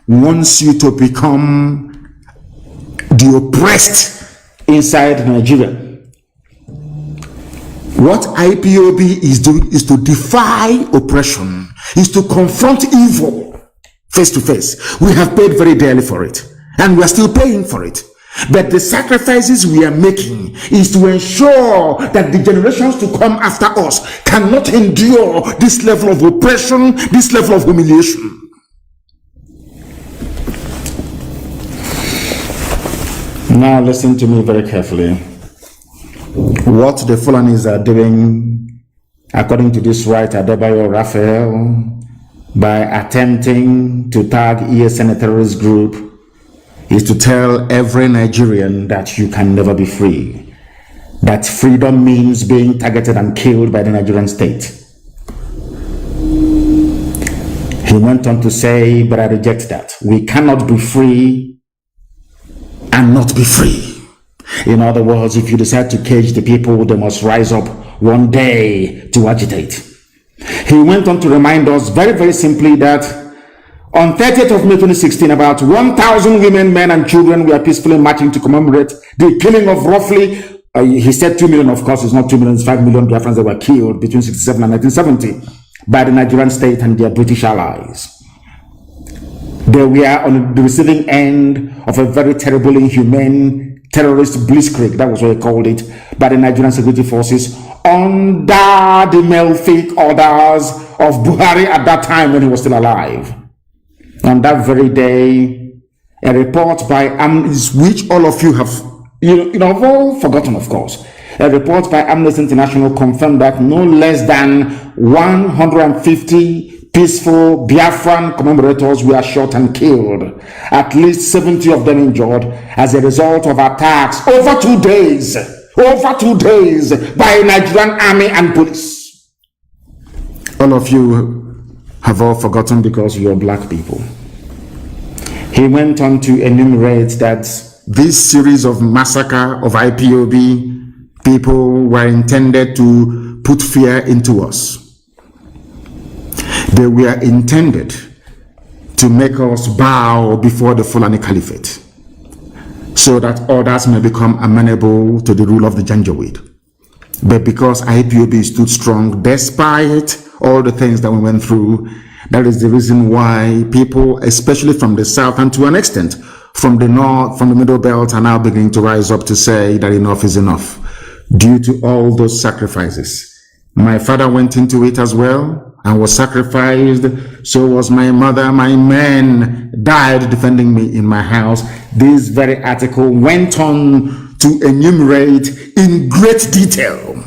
wants you to become the oppressed inside Nigeria. What IPOB is doing is to defy oppression, is to confront evil face to face. We have paid very dearly for it, and we are still paying for it. But the sacrifices we are making is to ensure that the generations to come after us cannot endure this level of oppression, this level of humiliation. Now listen to me very carefully. What the Fulanis are doing, according to this writer, Adebayo Raphael, by attempting to tag ESN a terrorist group, is to tell every Nigerian that you can never be free. That freedom means being targeted and killed by the Nigerian state. He He went on to say, but I reject that. We cannot be free and not be free. In other words, if you decide to cage the people, they must rise up one day to agitate. He went on to remind us very, very simply that on 30th of May 2016, about 1,000 women, men, and children were peacefully marching to commemorate the killing of roughly, he said 2 million, of course, it's not 2 million, it's 5 million Biafrans that were killed between 67 and 1970 by the Nigerian state and their British allies. They were on the receiving end of a very terrible, inhumane terrorist blitzkrieg, that was what they called it, by the Nigerian security forces under the malefic orders of Buhari at that time when he was still alive. On that very day, a report by Amnesty, which all of you have, have all forgotten, of course. A report by Amnesty International confirmed that no less than 150 peaceful Biafran commemorators were shot and killed, at least 70 of them injured as a result of attacks over 2 days by Nigerian army and police. All of you have all forgotten because you're black people. He went on to enumerate that this series of massacre of IPOB people were intended to put fear into us. They were intended to make us bow before the Fulani Caliphate so that others may become amenable to the rule of the Janjaweed. But because IPOB stood strong despite all the things that we went through, that is the reason why people, especially from the south and to an extent from the north, from the middle belt, are now beginning to rise up to say that enough is enough due to all those sacrifices. My father went into it as well and was sacrificed. So was my mother. My men died defending me in my house. This very article went on to enumerate in great detail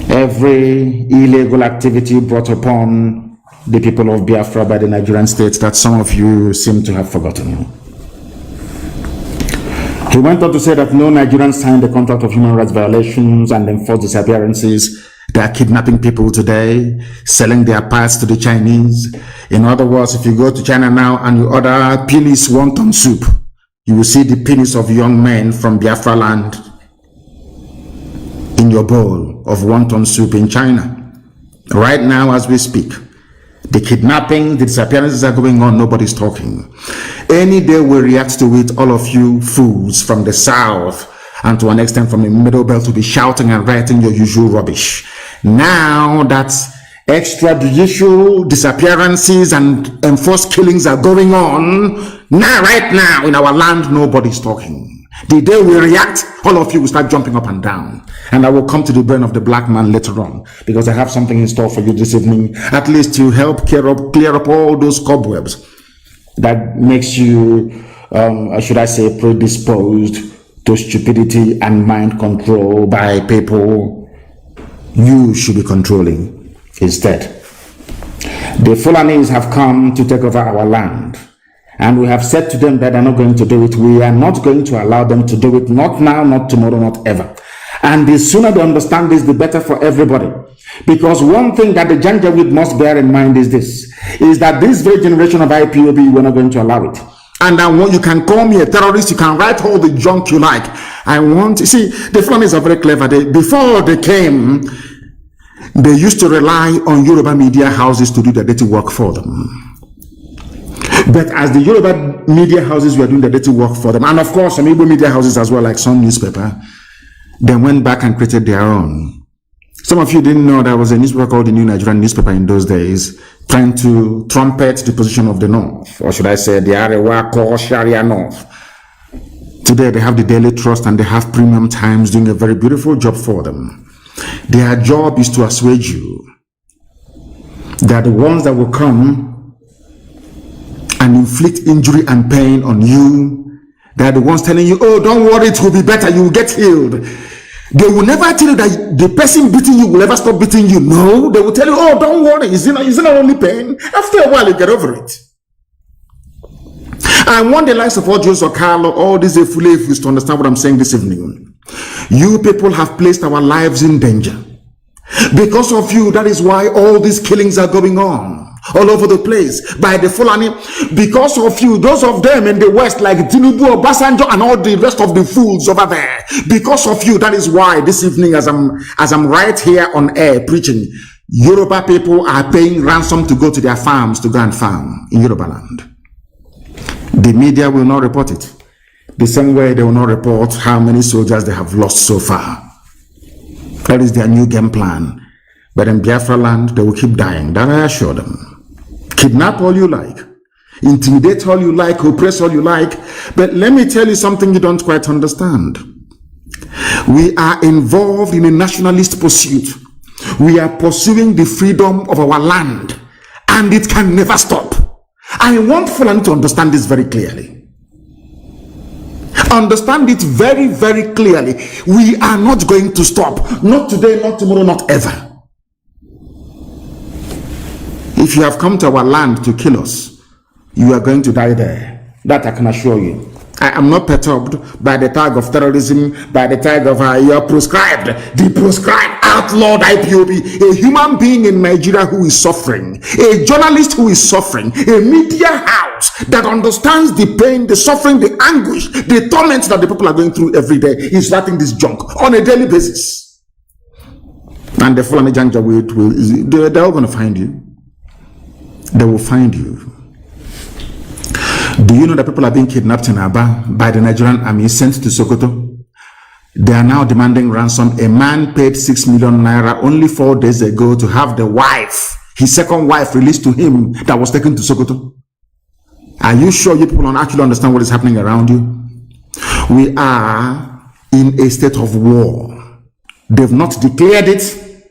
every illegal activity brought upon the people of Biafra by the Nigerian state that some of you seem to have forgotten. He went on to say that no Nigerian signed a contract of human rights violations and enforced disappearances. They are kidnapping people today, selling their parts to the Chinese. In other words, if you go to China now and you order penis wonton soup, you will see the penis of young men from Biafra land in your bowl of wonton soup in China. Right now as we speak, the kidnapping, the disappearances are going on, nobody's talking. Any day we react to it, all of you fools from the south and to an extent from the middle belt will be shouting and writing your usual rubbish. Now that extrajudicial disappearances and enforced killings are going on, now right now in our land, nobody's talking. The day we react, all of you will start jumping up and down. And I will come to the brain of the black man later on, because I have something in store for you this evening, at least to help clear up all those cobwebs that makes you, should I say, predisposed to stupidity and mind control by people you should be controlling instead. The Fulanis have come to take over our land. And we have said to them that they're not going to do it. We are not going to allow them to do it. Not now, not tomorrow, not ever. And the sooner they understand this, the better for everybody. Because one thing that the Janjaweed must bear in mind is this, is that this very generation of IPOB, we're not going to allow it. And I want, you can call me a terrorist, you can write all the junk you like. I want, you see, the Fulanis are very clever. Before they came, they used to rely on Yoruba media houses to do the dirty work for them. But as the Yoruba media houses were doing the dirty work for them, and of course some Igbo media houses as well, like some newspaper, they went back and created their own. Some of you didn't know there was a newspaper called the New Nigerian Newspaper in those days, trying to trumpet the position of the North, or should I say the Arewa Core Sharia North. Today they have the Daily Trust and they have Premium Times doing a very beautiful job for them. Their job is to assuage you. They are the ones that will come and inflict injury and pain on you. They are the ones telling you, oh, don't worry, it will be better, you will get healed. They will never tell you that the person beating you will ever stop beating you. No, they will tell you, oh, don't worry, it's not only pain. After a while, you get over it. I want the likes of Audios or Carlo, all these Efulefus to understand what I'm saying this evening. You people have placed our lives in danger. Because of you, that is why all these killings are going on. all over the place by the Fulani. Because of you, those of them in the West like Tinubu, Obasanjo, and all the rest of the fools over there. Because of you, that is why this evening, as I'm right here on air preaching, Yoruba people are paying ransom to go to their farms to go and farm in Yoruba land. The media will not report it. The same way they will not report how many soldiers they have lost so far. That is their new game plan. But in Biafra land, they will keep dying. That I assure them. Kidnap all you like. Intimidate all you like. Oppress all you like. But let me tell you something you don't quite understand. We are involved in a nationalist pursuit. We are pursuing the freedom of our land. And it can never stop. I want Fulani to understand this very clearly. Understand it very, very clearly. We are not going to stop. Not today, not tomorrow, not ever. If you have come to our land to kill us, you are going to die there. That I can assure you. I am not perturbed by the tag of terrorism, by the tag of you're proscribed, the proscribed, outlawed IPOB, a human being in Nigeria who is suffering, a journalist who is suffering, a media house that understands the pain, the suffering, the anguish, the torment that the people are going through every day is writing this junk on a daily basis. And the Fulani Janja, they're all going to find you. They will find you. Do you know that people are being kidnapped in Aba by the Nigerian army sent to Sokoto? They are now demanding ransom. A man paid 6 million naira only 4 days ago to have the wife, his second wife, released to him that was taken to Sokoto. Are you sure you people don't actually understand what is happening around you? We are in a state of war. They've not declared it,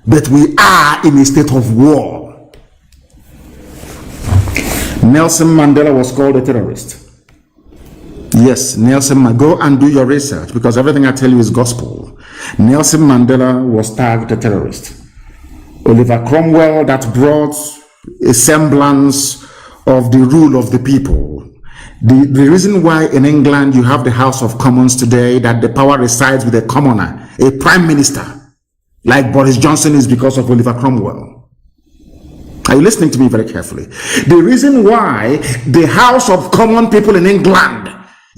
but we are in a state of war. Nelson Mandela was called a terrorist. Yes, Nelson, go and do your research because everything I tell you is gospel. Nelson Mandela was tagged a terrorist. Oliver Cromwell, that brought a semblance of the rule of the people. The reason why in England you have the House of Commons today, that the power resides with a commoner, a prime minister, like Boris Johnson, is because of Oliver Cromwell. Are you listening to me very carefully? The reason why the House of Common People in England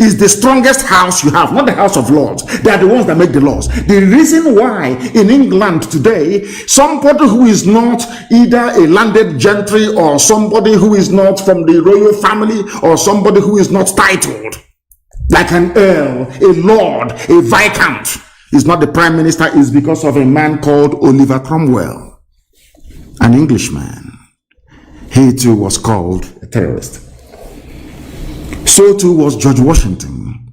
is the strongest house you have, not the House of Lords. They are the ones that make the laws. The reason why in England today, somebody who is not either a landed gentry or somebody who is not from the royal family or somebody who is not titled, like an earl, a lord, a viscount, is not the prime minister, is because of a man called Oliver Cromwell, an Englishman. He too was called a terrorist. So too was George Washington.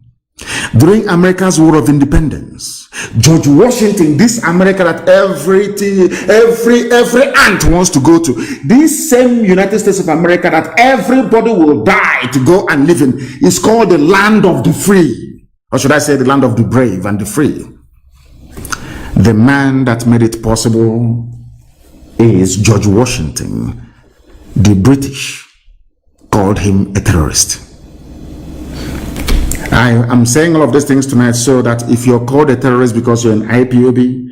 During America's War of Independence, George Washington, this America that every ant wants to go to, this same United States of America that everybody will die to go and live in, is called the land of the free. Or should I say the land of the brave and the free. The man that made it possible is George Washington. The British called him a terrorist. I am saying all of these things tonight so that if you're called a terrorist because you're an IPOB,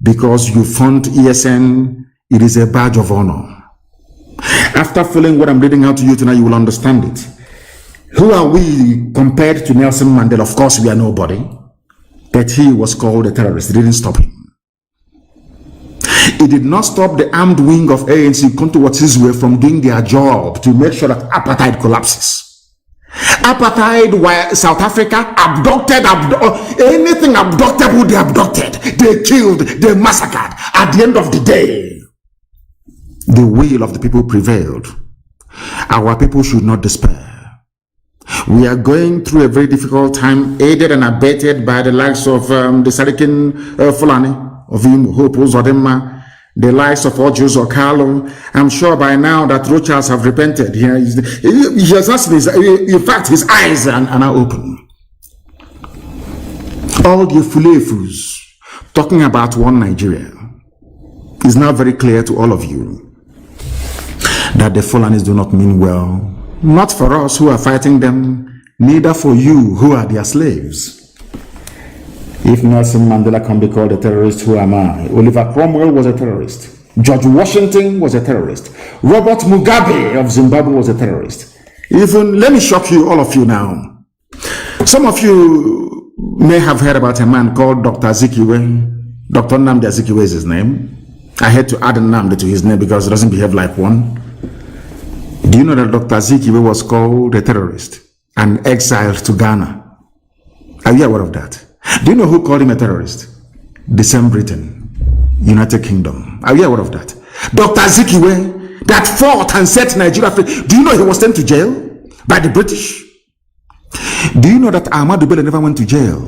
because you fund ESN, it is a badge of honor. After following what I'm reading out to you tonight, you will understand it. Who are we compared to Nelson Mandela? Of course, we are nobody. But he was called a terrorist. It didn't stop him. It did not stop the armed wing of ANC, Konto from doing their job to make sure that apartheid collapses. Apartheid, where South Africa abducted, anything abductable, they abducted, they killed, they massacred. At the end of the day, the will of the people prevailed. Our people should not despair. We are going through a very difficult time, aided and abetted by the likes of the Sarikin Fulani, of Hope Uzodema, the likes of Ojus or Carlo. I'm sure by now that Rochas have repented. He has asked his, in fact, his eyes are now open. All the fulefus talking about one Nigeria is now very clear to all of you that the Fulanis do not mean well. Not for us who are fighting them, neither for you who are their slaves. If Nelson Mandela can be called a terrorist, who am I? Oliver Cromwell was a terrorist. George Washington was a terrorist. Robert Mugabe of Zimbabwe was a terrorist. Even, let me shock you, all of you now. Some of you may have heard about a man called Dr. Azikiwe. Dr. Nnamdi Azikiwe is his name. I had to add Nnamdi to his name because he doesn't behave like one. Do you know that Dr. Azikiwe was called a terrorist and exiled to Ghana? Are you aware of that? Do you know who called him a terrorist? The same Britain, United Kingdom. Are you aware of that? Dr. Azikiwe, that fought and set Nigeria free. Do you know he was sent to jail by the British? Do you know that Ahmadu Bello never went to jail?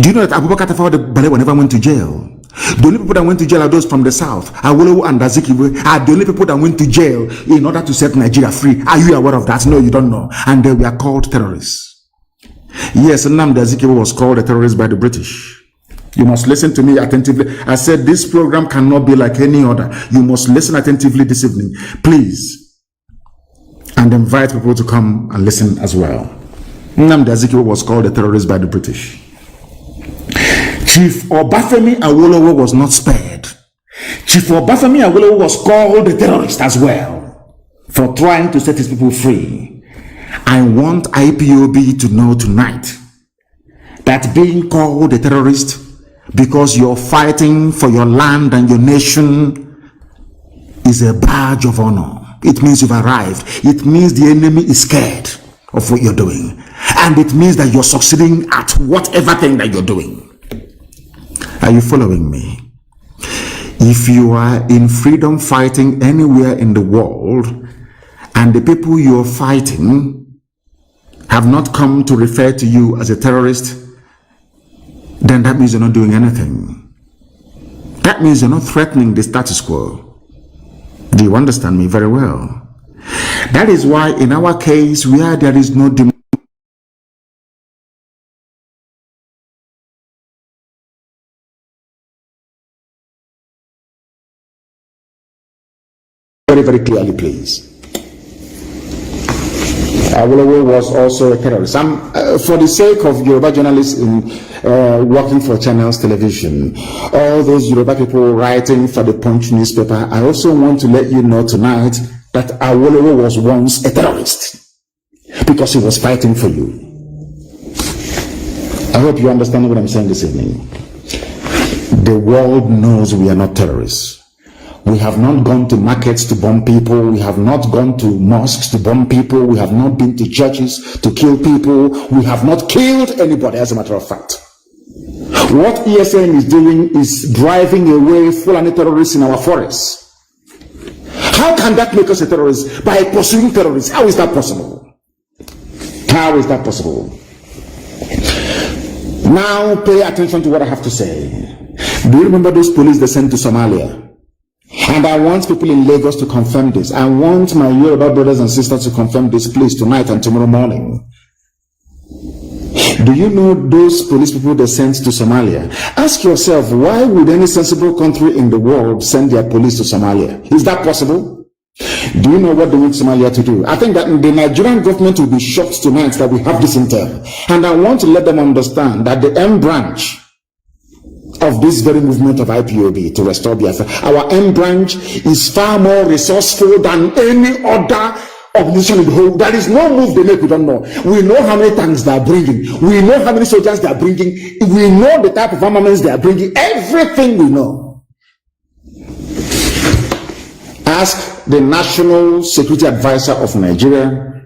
Do you know that Abubakar Tafawa Balewa never went to jail? The only people that went to jail are those from the south. Awolowo and Azikiwe are the only people that went to jail in order to set Nigeria free. Are you aware of that? No, you don't know. And they were called terrorists. Yes, Nnamdi Azikiwe was called a terrorist by the British. You must listen to me attentively. I said this program cannot be like any other. You must listen attentively this evening, please, and invite people to come and listen as well. Nnamdi Azikiwe was called a terrorist by the British. Chief Obafemi Awolowo was not spared. Chief Obafemi Awolowo was called a terrorist as well for trying to set his people free. I want IPOB to know tonight that being called a terrorist because you're fighting for your land and your nation is a badge of honor. It means you've arrived. It means the enemy is scared of what you're doing. And it means that you're succeeding at whatever thing that you're doing. Are you following me? If you are in freedom fighting anywhere in the world and the people you're fighting have not come to refer to you as a terrorist, then that means you're not doing anything. That means you're not threatening the status quo. Do you understand me very well? That is why in our case, where there is no very clearly, please. Awolowo was also a terrorist. For the sake of Yoruba journalists in working for Channels Television, all those Yoruba people writing for the Punch newspaper, I also want to let you know tonight that Awolowo was once a terrorist because he was fighting for you. I hope you understand what I'm saying this evening. The world knows we are not terrorists. We have not gone to markets to bomb people. We have not gone to mosques to bomb people. We have not been to churches to kill people. We have not killed anybody, as a matter of fact. What ESN is doing is driving away Fulani terrorists in our forests. How can that make us a terrorist? By pursuing terrorists. How is that possible? How is that possible? Now pay attention to what I have to say. Do you remember those police they sent to Somalia? And I want people in Lagos to confirm this. I want my Yoruba brothers and sisters to confirm this, please, tonight and tomorrow morning. Do you know those police people they sent to Somalia? Ask yourself, why would any sensible country in the world send their police to Somalia? Is that possible? Do you know what they want Somalia to do? I think that the Nigerian government will be shocked tonight that we have this intel. And I want to let them understand that the M branch of this very movement of IPOB to restore Biafra, our M branch is far more resourceful than any other organization in the whole. There is no move they make we don't know. We know how many tanks they are bringing. We know how many soldiers they are bringing. We know the type of armaments they are bringing. Everything we know. Ask the National Security Advisor of Nigeria.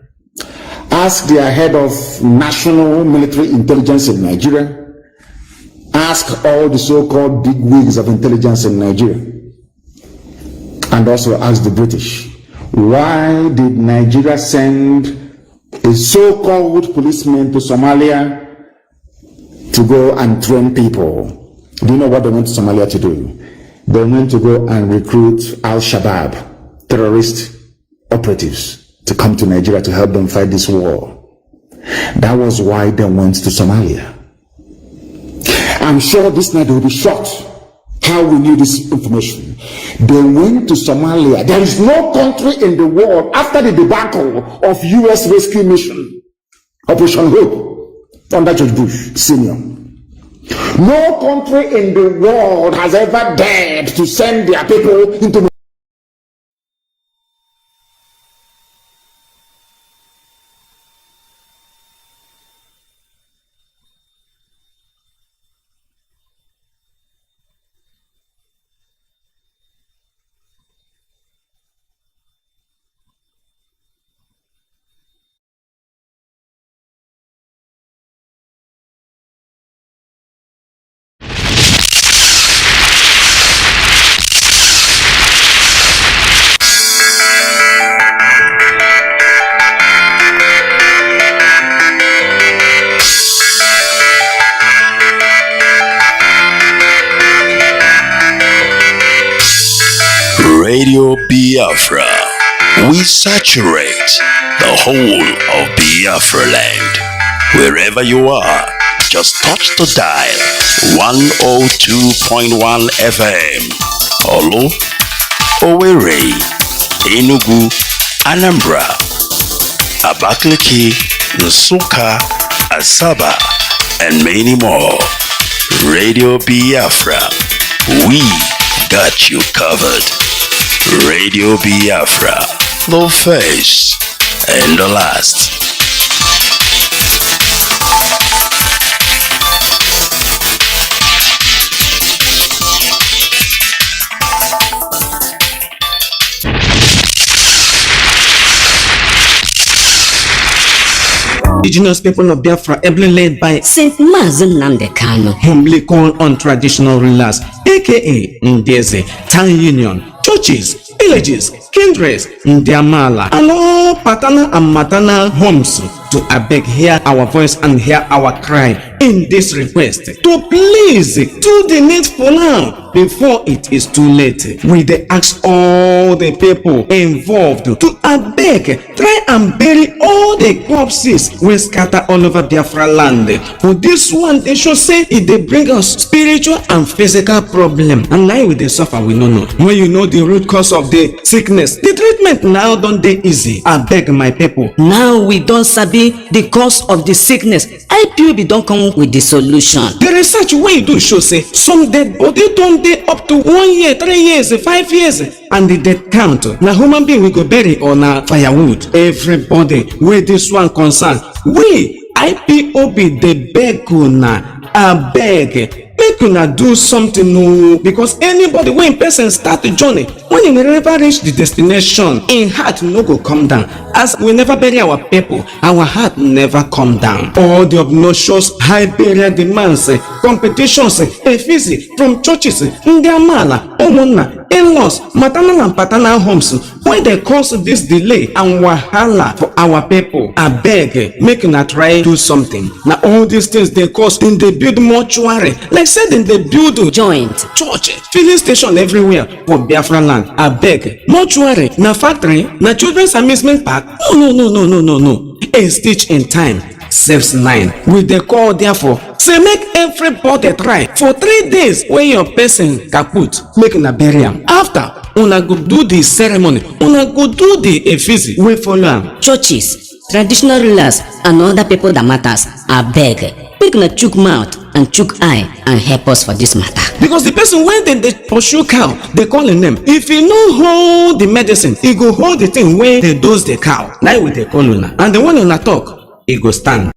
Ask their head of National Military Intelligence in Nigeria. Ask all the so-called big wigs of intelligence in Nigeria. And also ask the British. Why did Nigeria send a so-called policeman to Somalia to go and train people? Do you know what they went to Somalia to do? They went to go and recruit Al-Shabaab, terrorist operatives, to come to Nigeria to help them fight this war. That was why they went to Somalia. I'm sure this night they will be shocked how we knew this information. They went to Somalia. There is no country in the world after the debacle of U.S. rescue mission, Operation Hope, under George Bush Sr. No country in the world has ever dared to send their people into Radio Biafra. We saturate the whole of Biafra land. Wherever you are, just touch the dial 102.1 FM. Olu, Owerri, Enugu, Anambra, Abakaliki, Nsukka, Asaba, and many more. Radio Biafra. We got you covered. Radio Biafra, the first and the last. Indigenous people of Biafra, ably led by Saint Mazi Nnamdi Kanu, humbly called on traditional rulers, aka Ndeze, town union, churches, villages, kindreds, Ndiamala, and all paternal and maternal homes to abeg hear our voice and hear our cry in this request to please do the needful now before it is too late. We dey ask all the people involved to abeg try and bury all the corpses wey scatter all over Biafra land. For this one, they should say it dey bring us spiritual and physical problem, and now we dey suffer, we no know. When you know the root cause of the sickness, the treatment now don dey easy. Abeg my people, now we don sabi the cause of the sickness. Ipob don come with the solution. The research wey you do show say some dead body don dey up to 1 year, 3 years, 5 years, and the death count na human being we go bury or na firewood. Everybody wey this one concern, we Ipob dey beg una, abeg make una do something o, because anybody wey in person start the journey, when e never reach the destination, im heart no go come down. As we never bury our people, our heart never come down. All the obnoxious high burial demands, competitions, fees from churches, Ndiamala, Omunna, in-laws, maternal and paternal homes, wey dey cause this delay and wahala for our people, abeg make una try do something. Na all these things dey cause dem dey build mortuary, like say dem dey build joint, church, filling station everywhere for Biafra land. Abeg, mortuary na factory, na children's amusement park? No. A stitch in time saves 9. We dey call therefore say make everybody try for 3 days wey your person kaput, make una bury am. After una go do the ceremony, una go do the effigy wey follow am. Churches, traditional rulers, and other people that matters, abeg make una chook mouth and chook eye and help us for this matter. Because the person wey dey pursue cow, they call him name. If he no hold the medicine, he go hold the thing wey dey dose the cow. Na we dey call una, and the one una talk, he go stand.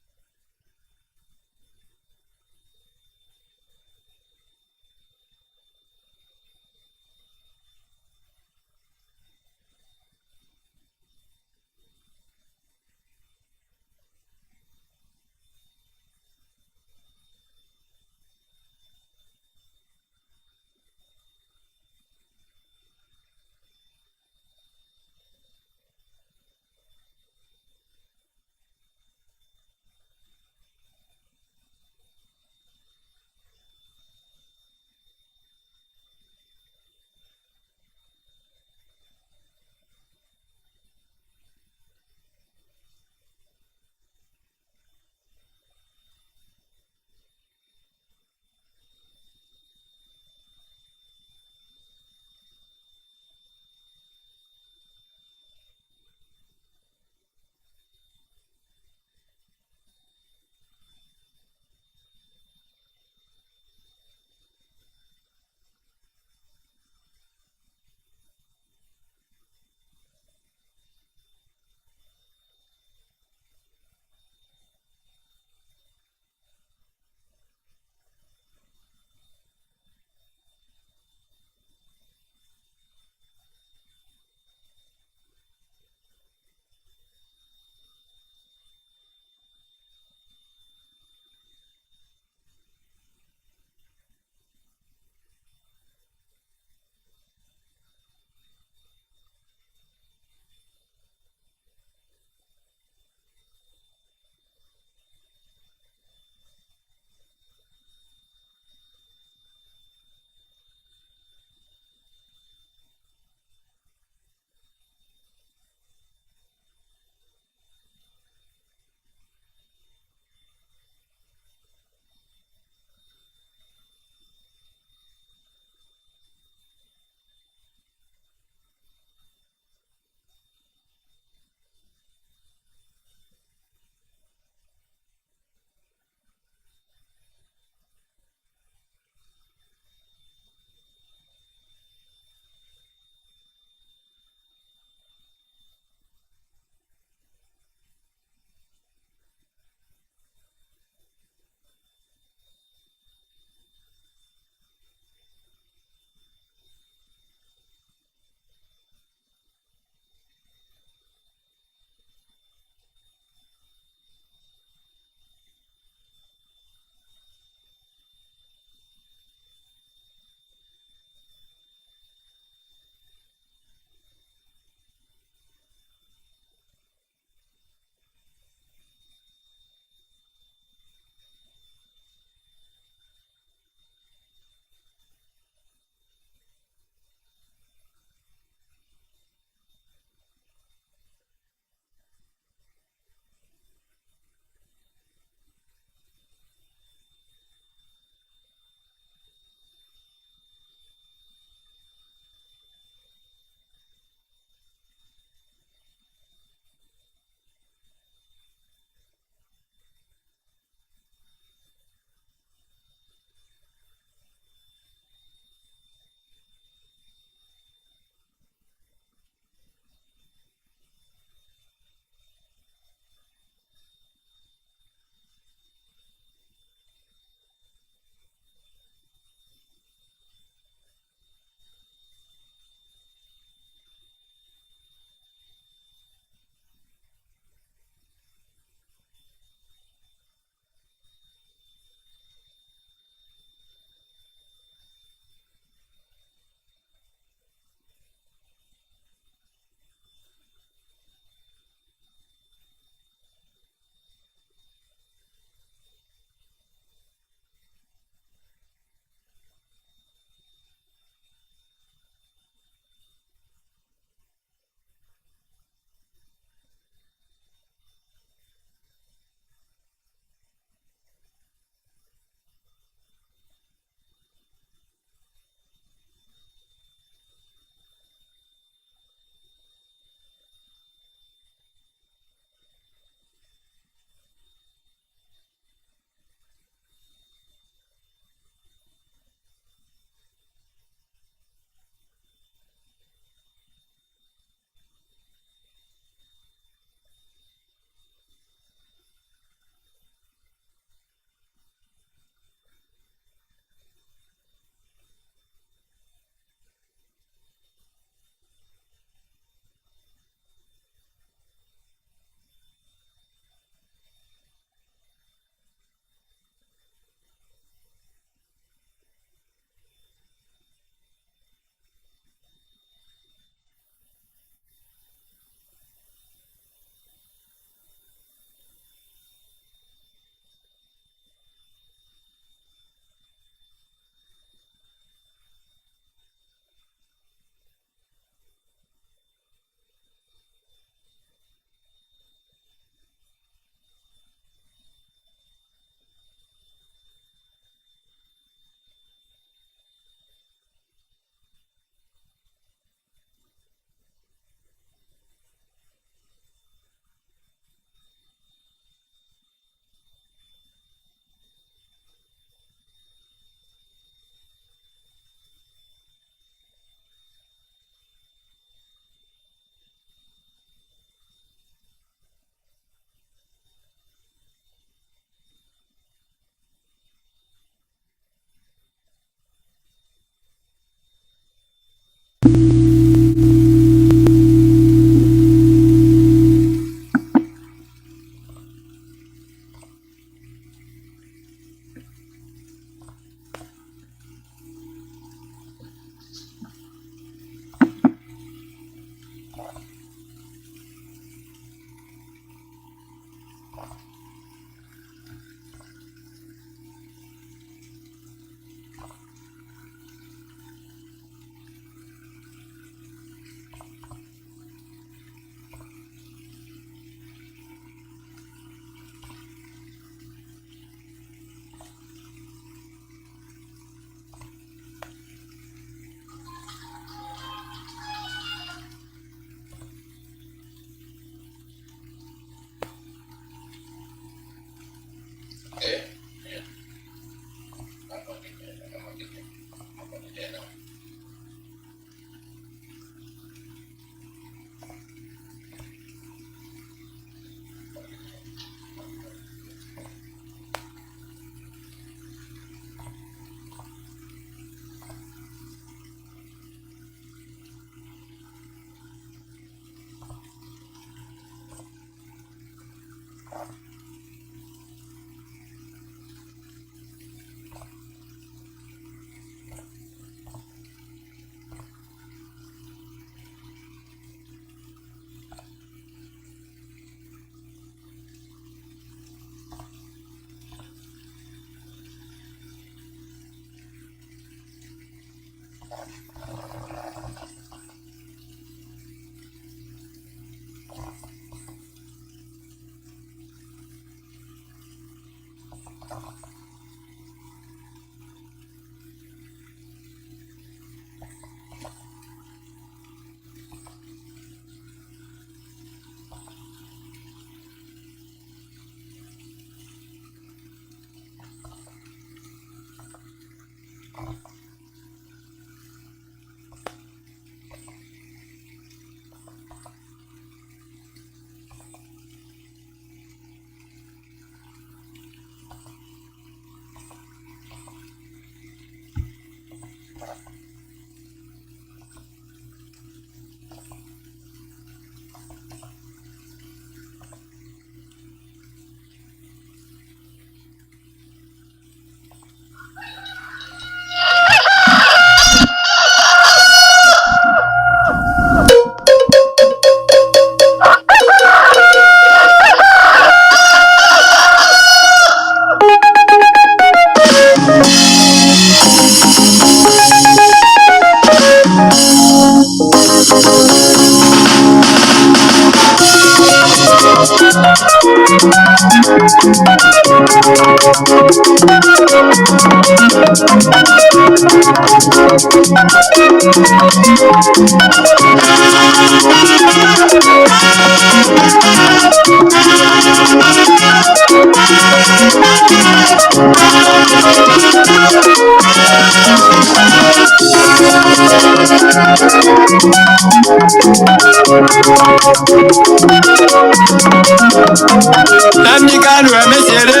Nnamdi Kanu emesiere,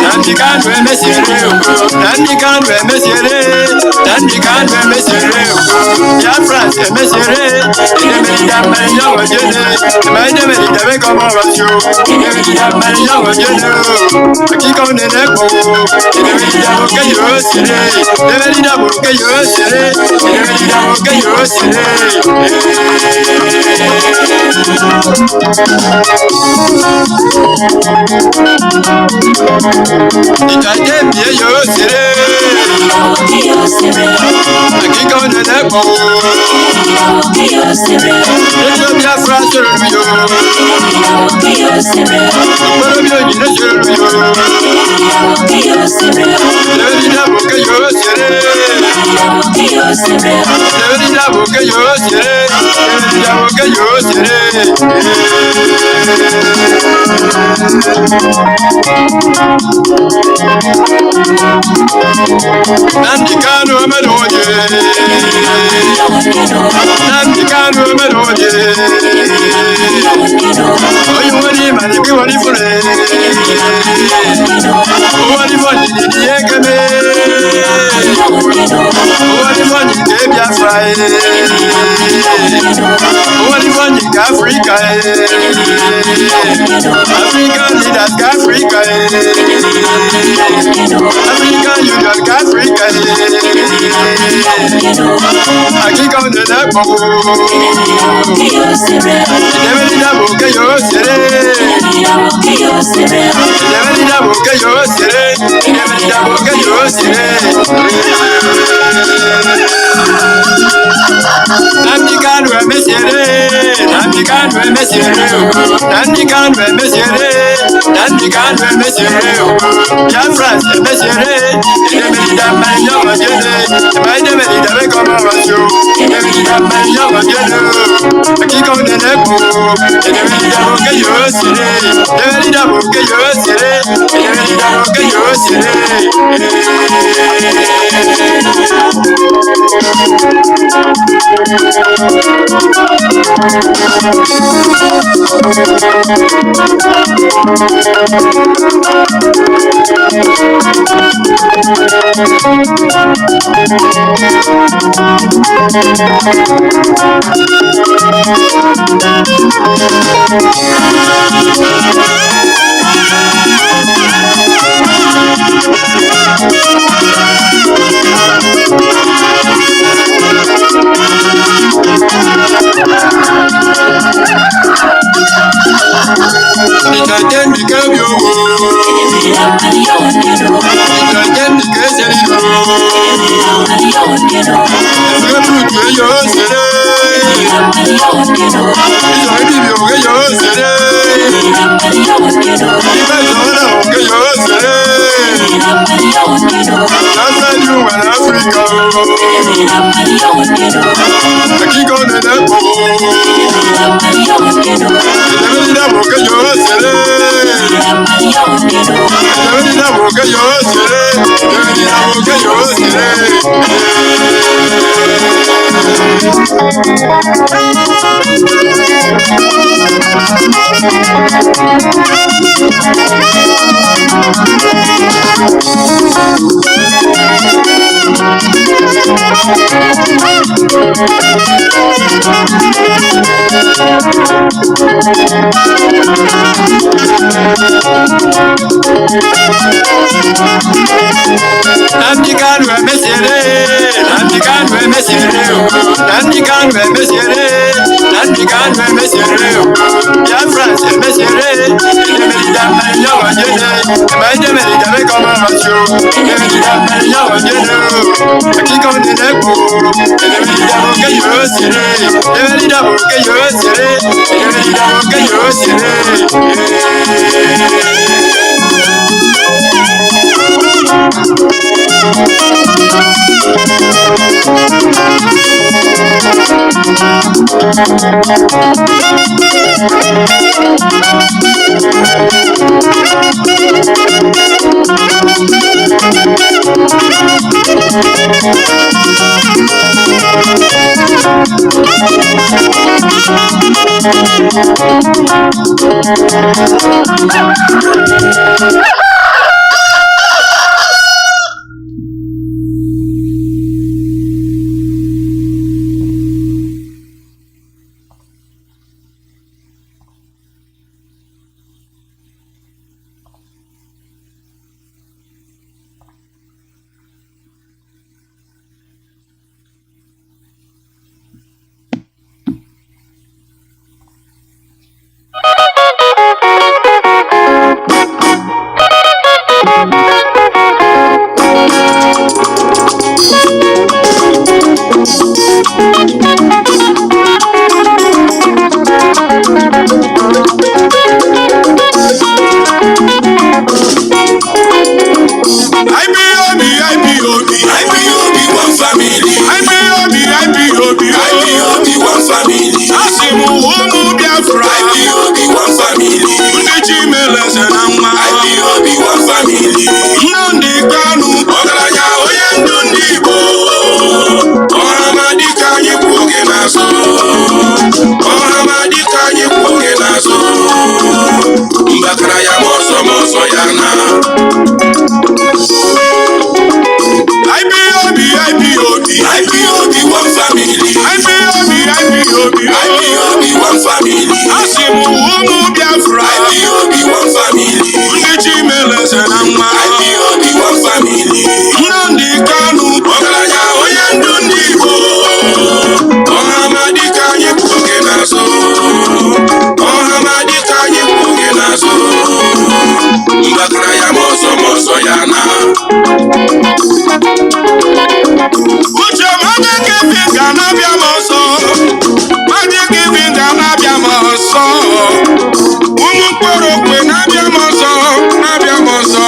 Nnamdi Kanu emesiere, Nnamdi Kanu emesiere, Nnamdi Kanu emesiere, Biafrans emesiere, Inemelida Maria Wajene, Inemelida Bekoma Wasio, Inemelida Maria Wajene, Akiko Neneko, Inemelida Boke Yosire, Inemelida Boke Yosire, Inemelida Boke Yosire. Itajemye yosire, akiko neneko, ejo Biafra soromiyo, okoromiyo nyine soromiyo, leverida boke yosire, leverida boke yosire, leverida boke yosire. Nnamdi Kanu emedoje, Nnamdi Kanu emedoje, oyuwani manibi wani fure, owani wani nini yekeme, owani wani ke Biafra, owani wani ke Africa, African leaders ke Africa, African Union ke Africa, akiko neneko, inemelida boke yosire, inemelida boke yosire, inemelida boke yosire. Nnamdi Kanu emesiere, Nnamdi Kanu emesiere, Nnamdi Kanu emesiere, Nnamdi Kanu emesiere, Biafrans emesiere, Inemelida Maria Wajene, Inemelida Bekoma Wasio, Inemelida Maria Wajene, akiko neneko, Inemelida boke yosire, Inemelida boke yosire, Inemelida boke yosire. Nnamdi Kanu, ọgaranya onye ndu ndị Igbo. Ọhamadike anyị kwụ oge n'azụ. Ọhamadike anyị kwụ oge n'azụ. Mbakara ya ma ọsọ ya na. IPOB, one family. IPOB, one family. Asimu ụmụ Biafra. IPOB, one family. Ndị Chimeleze na mma. IPOB, one family. Nnamdi Kanu, ọgaranya onye ndu ndị Igbo. Ọhamadike anyị kwụ oge n'azụ. Ọhamadike anyị kwụ oge n'azụ. Mbakara ya ma ọsọ ya na. Uche Madike Finga na-abịa m ọsọ. Madike Finga na-abịa m ọsọ. Ụmụ mkpọrọ okwe na-abịa m ọsọ.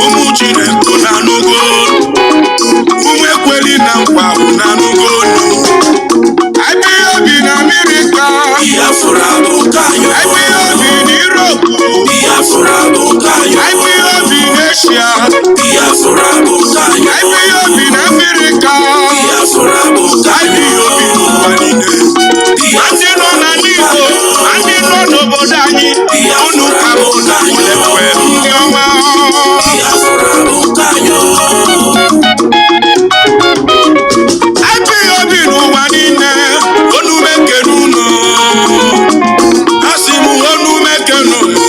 Ụmụ Chineke na-anụgo. Ụmụ ekweli na nkwa na-anụgo. IPOB na Amerika. Biafra bụ kanyo. IPOB na Europe. Biafra bụ kanyo. IPOB na Asia. Biafra bụ kanyo. IPOB na Africa. IPOB n'ụwa niile. Ndị nọ na n'Igbo, ndị nọ n'obodo anyị, unu ka bụ na lekwe ndị ọma. IPOB n'ụwa niile, onu mekere unu. Asị m onu mekere unu.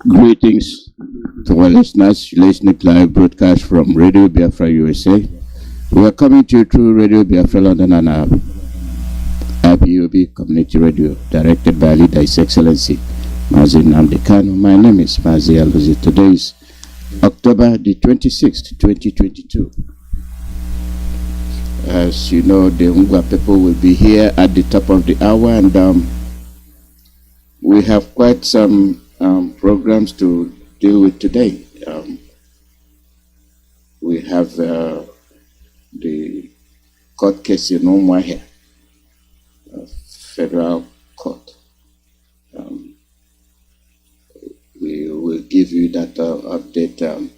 Greetings to our listeners listening to live broadcast from Radio Biafra USA. We are coming to you through Radio Biafra London and IPOB Community Radio, directed by leader His Excellency Mazi Nnamdi Kanu. My name is Mazi Iyke. Today is October the 26th, 2022. As you know, the Ngwa people will be here at the top of the hour, and we have quite some programs to deal with today. We have the court case in Umwahe, federal court. We will give you that update.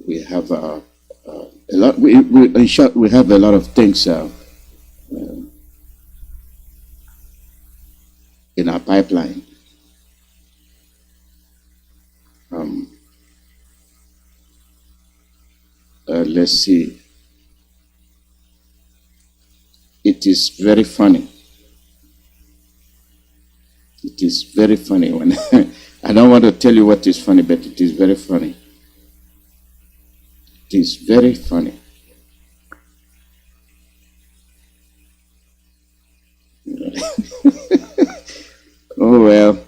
We have a lot. In short, we have a lot of things in our pipeline. Let's see. It is very funny. It is very funny when I don't want to tell you what is funny, but it is very funny. It is very funny. Oh well.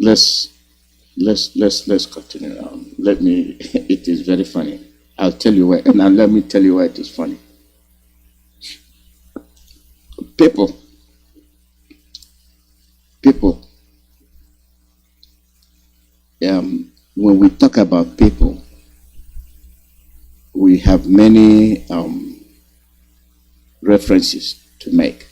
Let's continue on. It is very funny. I'll tell you why. Now let me tell you why it is funny. People, when we talk about people, we have many references to make.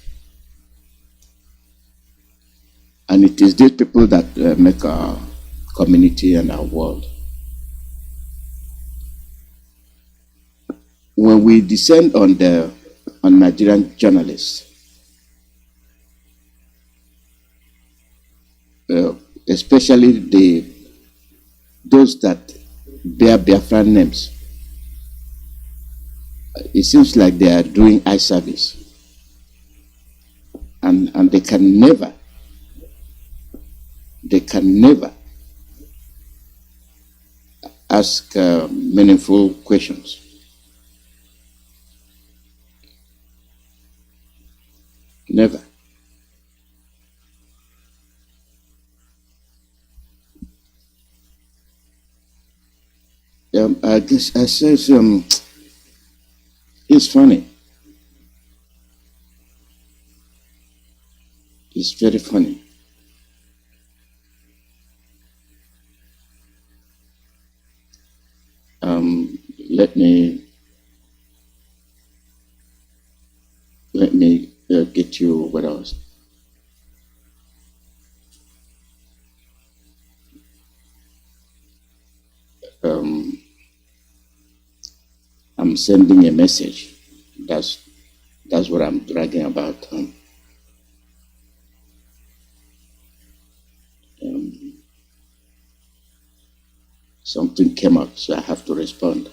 And it is these people that make our community and our world. When we descend on Nigerian journalists, especially those that bear Biafran names, it seems like they are doing eye service, and they can never ask meaningful questions. Never. I guess I says it's funny. It's very funny. Let me get you what else. I'm sending a message. That's what I'm bragging about. Something came up, so I have to respond.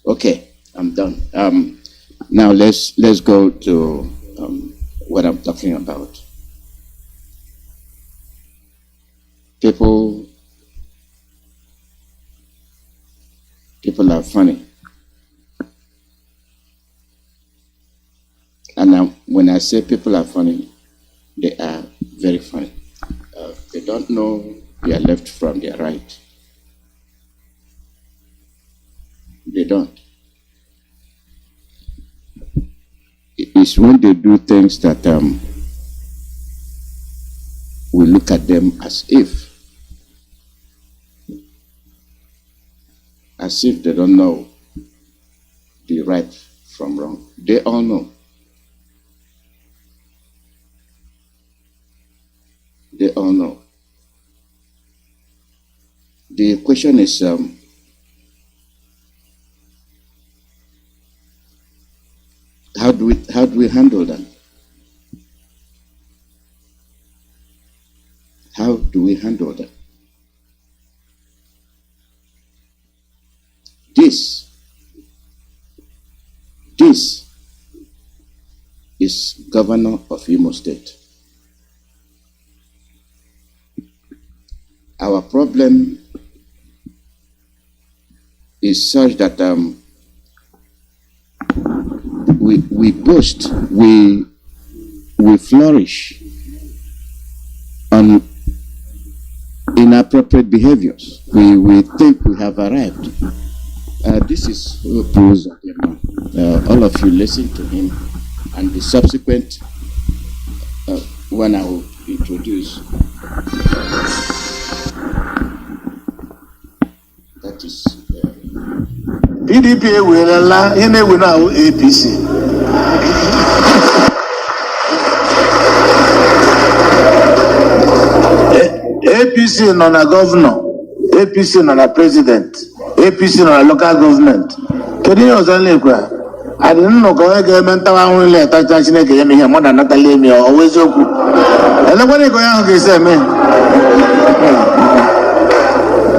Okay, I'm done. Now let's go to what I'm talking about. People are funny. And when I say people are funny, they are very funny. They don't know their left from their right. They don't. You is when they do things that we look at them as if they don't know the right from wrong. They all know. They all know. The question is, how do we handle that? How do we handle that? This is governor of Imo State. Our problem is such that we boast, we flourish on inappropriate behaviors. We think we have arrived. This is all of you listen to him, and the subsequent one I will introduce. That is PDP will allow we now APC. APC non a governor, APC non a president, APC non a local government. Can you understand? I didn't know government will let touch here more than Natalie me always so good. And nobody going to say me.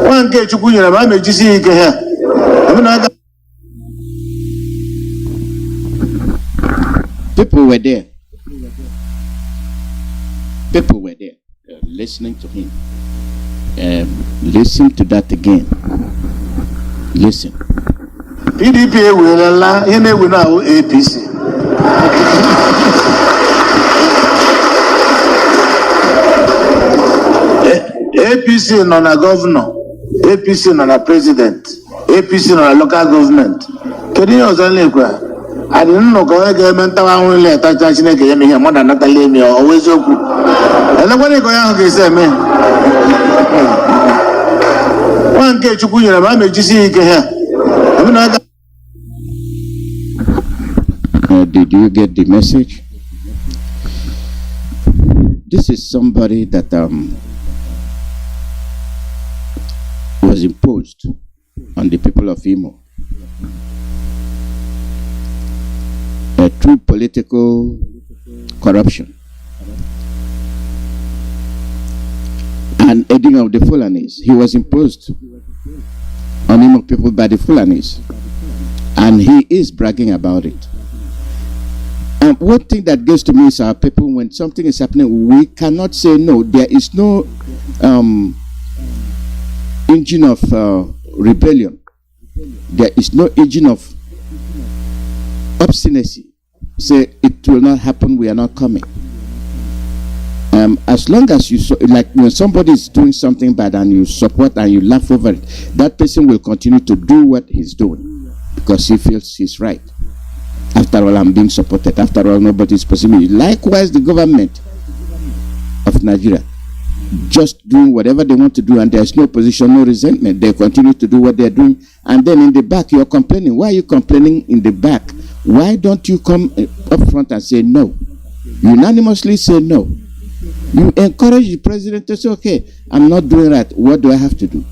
One get you good, I'm a GC here. People were there. People were there listening to him. Listen to that again. Listen. PDP will allow we now APC. APC non a governor, APC non a president, APC non a local government. Can you understand? I didn't know government will let touch here more than Natalie me always so good. And nobody going to say me. One get you good, I'm a GC here. Did you get the message? This is somebody that was imposed on the people of Imo through political corruption and aiding of the Fulanis. He was imposed on Imo people by the Fulanis, and he is bragging about it. And one thing that gets to me is our people, when something is happening, we cannot say no. There is no engine of rebellion. There is no engine of obstinacy. Say it will not happen, we are not coming. As long as you, like when somebody is doing something bad and you support and you laugh over it, that person will continue to do what he's doing because he feels he's right. After all, I'm being supported. After all, nobody is pursuing me. Likewise, the government of Nigeria, just doing whatever they want to do, and there's no opposition, no resentment. They continue to do what they're doing, and then in the back, you're complaining. Why are you complaining in the back? Why don't you come up front and say no? You unanimously say no. You encourage the president to say, okay, I'm not doing right. What do I have to do?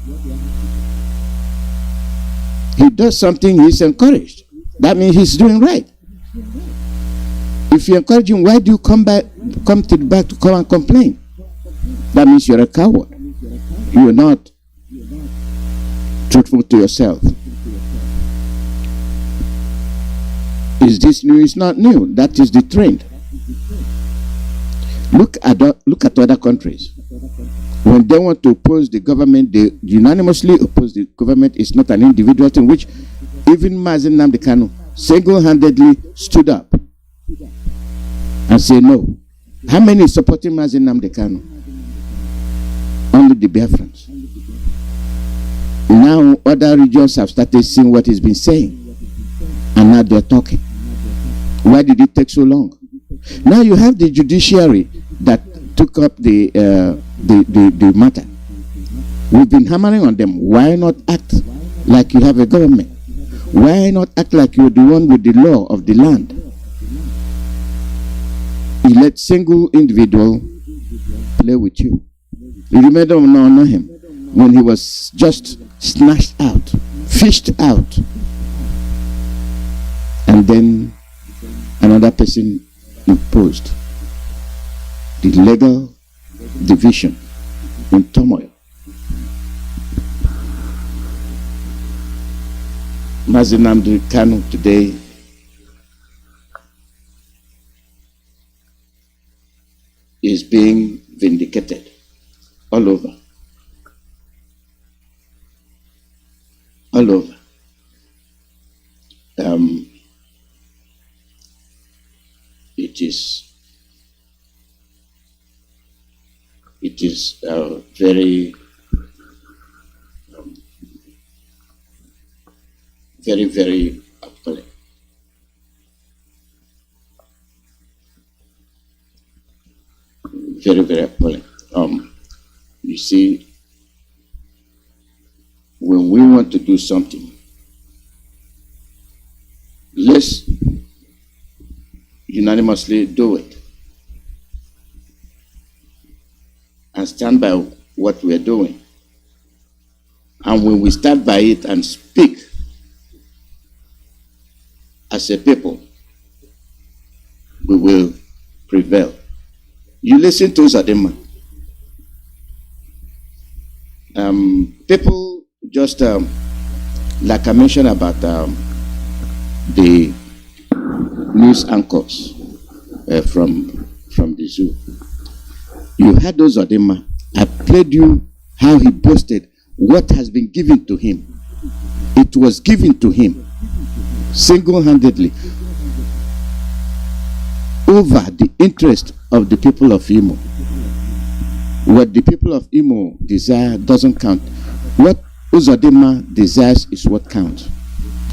He does something, he's encouraged. That means he's doing right. If you encourage him, why do you come to the back to come and complain? That means you're a coward. You are not truthful to yourself. Is this new? It's not new. That is the trend. Look at other countries. When they want to oppose the government, they unanimously oppose the government. It's not an individual thing, which even Mazi Nnamdi Kanu single-handedly stood up and said no. How many is supporting Mazi Nnamdi Kanu? Only the Biafrans. Now other regions have started seeing what he's been saying, and now they're talking. Why did it take so long? Now you have the judiciary that took up the matter. We've been hammering on them. Why not act like you have a government? Why not act like you're the one with the law of the land? You let single individual play with you. You remember him when he was just snatched out, fished out, and then another person imposed the legal division in turmoil. Mazi Nnamdi Kanu today is being vindicated all over. All over. It is very, very appalling. Very, very appalling. You see, when we want to do something, let's unanimously do it and stand by what we're doing. And when we stand by it and speak as a people, we will prevail. You listen to Zadema. People just, like I mentioned about the news anchors from the zoo. You heard those Zadema. I played you how he boasted what has been given to him. It was given to him single-handedly over the interest of the people of Imo. What the people of Imo desire doesn't count. What Uzodimma desires is what counts.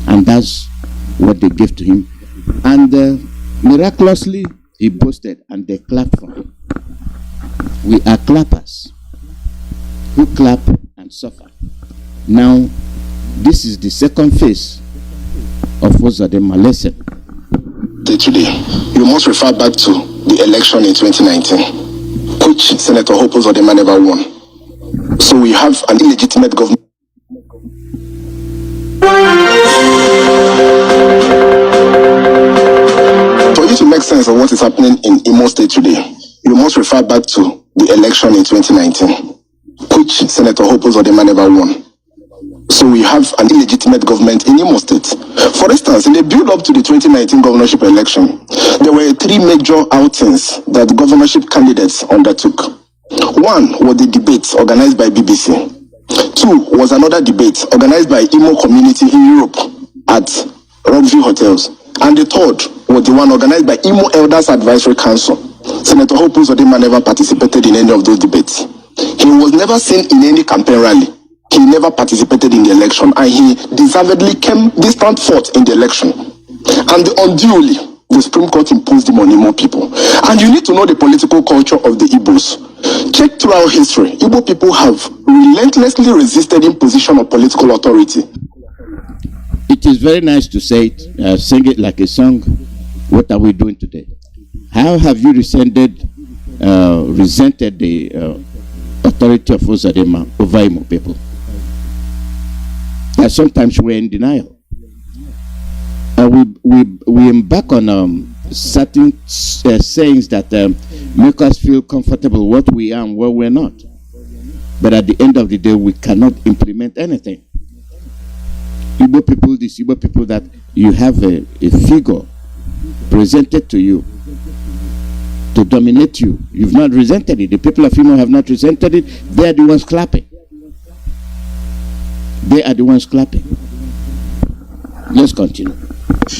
And that's what they gave to him. And miraculously, he boasted and they clapped for him. We are clappers who clap and suffer. Now, this is the second phase of Uzodimma lesson. Today, you must refer back to the election in 2019, which Senator Hope Uzodimma never won. So we have an illegitimate government. For you to make sense of what is happening in Imo State today, you must refer back to the election in 2019, which Senator Hope Uzodimma never won. So we have an illegitimate government in Imo State. For instance, in the build-up to the 2019 governorship election, there were three major outings that the governorship candidates undertook. One was the debate organized by BBC. Two was another debate organized by Imo community in Europe at Rockview Hotels. And the third was the one organized by Imo Elders Advisory Council. Senator Hope Uzodimma never participated in any of those debates. He was never seen in any campaign rally. He never participated in the election, and he deservedly came distant fourth in the election. And unduly, the Supreme Court imposed him on Imo people. And you need to know the political culture of the Igbos. Check throughout history, Igbo people have relentlessly resisted imposition of political authority. It is very nice to say it, sing it like a song. What are we doing today? How have you resented the authority of Uzodimma over Imo people? Sometimes we're in denial. We embark on certain sayings that make us feel comfortable what we are and what we're not. But at the end of the day, we cannot implement anything. Igbo people, these Igbo people that you have a figure presented to you to dominate you. You've not resented it. The people of Imo have not resented it. They are the ones clapping. They are the ones clapping. Let's continue.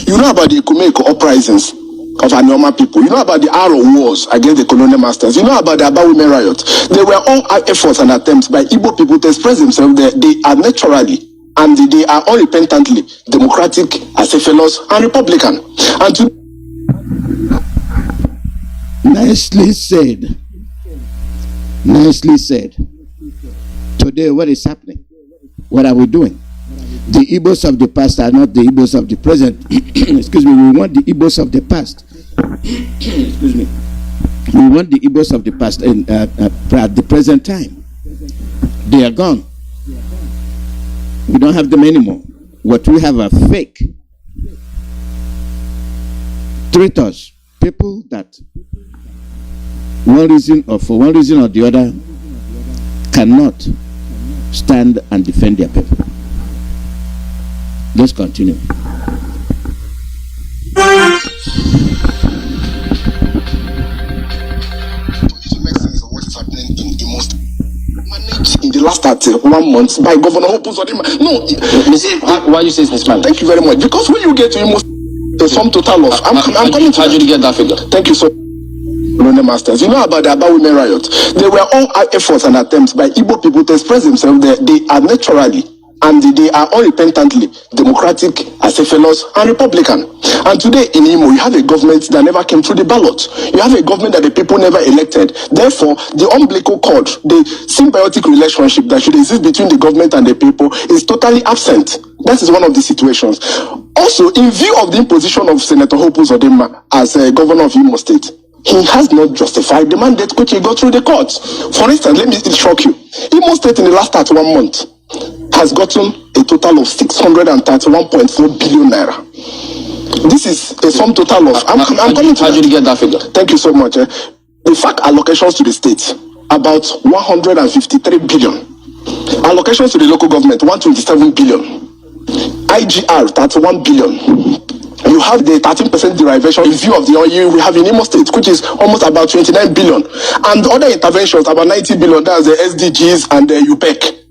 You know about the Ikumeko uprisings of Anioma people. You know about the Aro wars against the colonial masters. You know about the Aba women riot. They were all efforts and attempts by Igbo people to express themselves. They are naturally and they are unrepentantly democratic, acephalous, and Republican. And Nicely said. Nicely said. Today, what is happening? What are we doing? The Igbos of the past are not the Igbos of the present. Excuse me, we want the Igbos of the past. Excuse me. We want the Igbos of the past and at the present time. They are gone. We don't have them anymore. What we have are fake traitors, people that one reason or for one reason or the other cannot stand and defend their people. Let's continue. In the last 1 month by Governor Hope Uzodimma. No, you see, why you say this, man? Thank you very much. Because when you get to Imo, the sum total of I'm coming to. How did you get that figure? Thank you so much. Masters, you know about the Aba Women riot. They were all efforts and attempts by Igbo people to express themselves. They are naturally and they are unrepentantly democratic, acephalous, and Republican. And today in Imo, you have a government that never came through the ballot. You have a government that the people never elected. Therefore, the umbilical cord, the symbiotic relationship that should exist between the government and the people is totally absent. That is one of the situations. Also, in view of the imposition of Senator Hope Uzodimma as governor of Imo State, he has not justified the mandate which he got through the courts. For instance, let me shock you. Imo State in the last 31 months has gotten a total of 631.4 billion naira. This is a sum total of. I'm coming to. How did you get that figure? Thank you so much. The fact allocations to the states about 153 billion. Allocations to the local government 127 billion. IGR 31 billion. You have the 13% derivation in view of the oil we have in Imo State, which is almost about 29 billion. And other interventions, about 90 billion, that's the SDGs and the UPEC.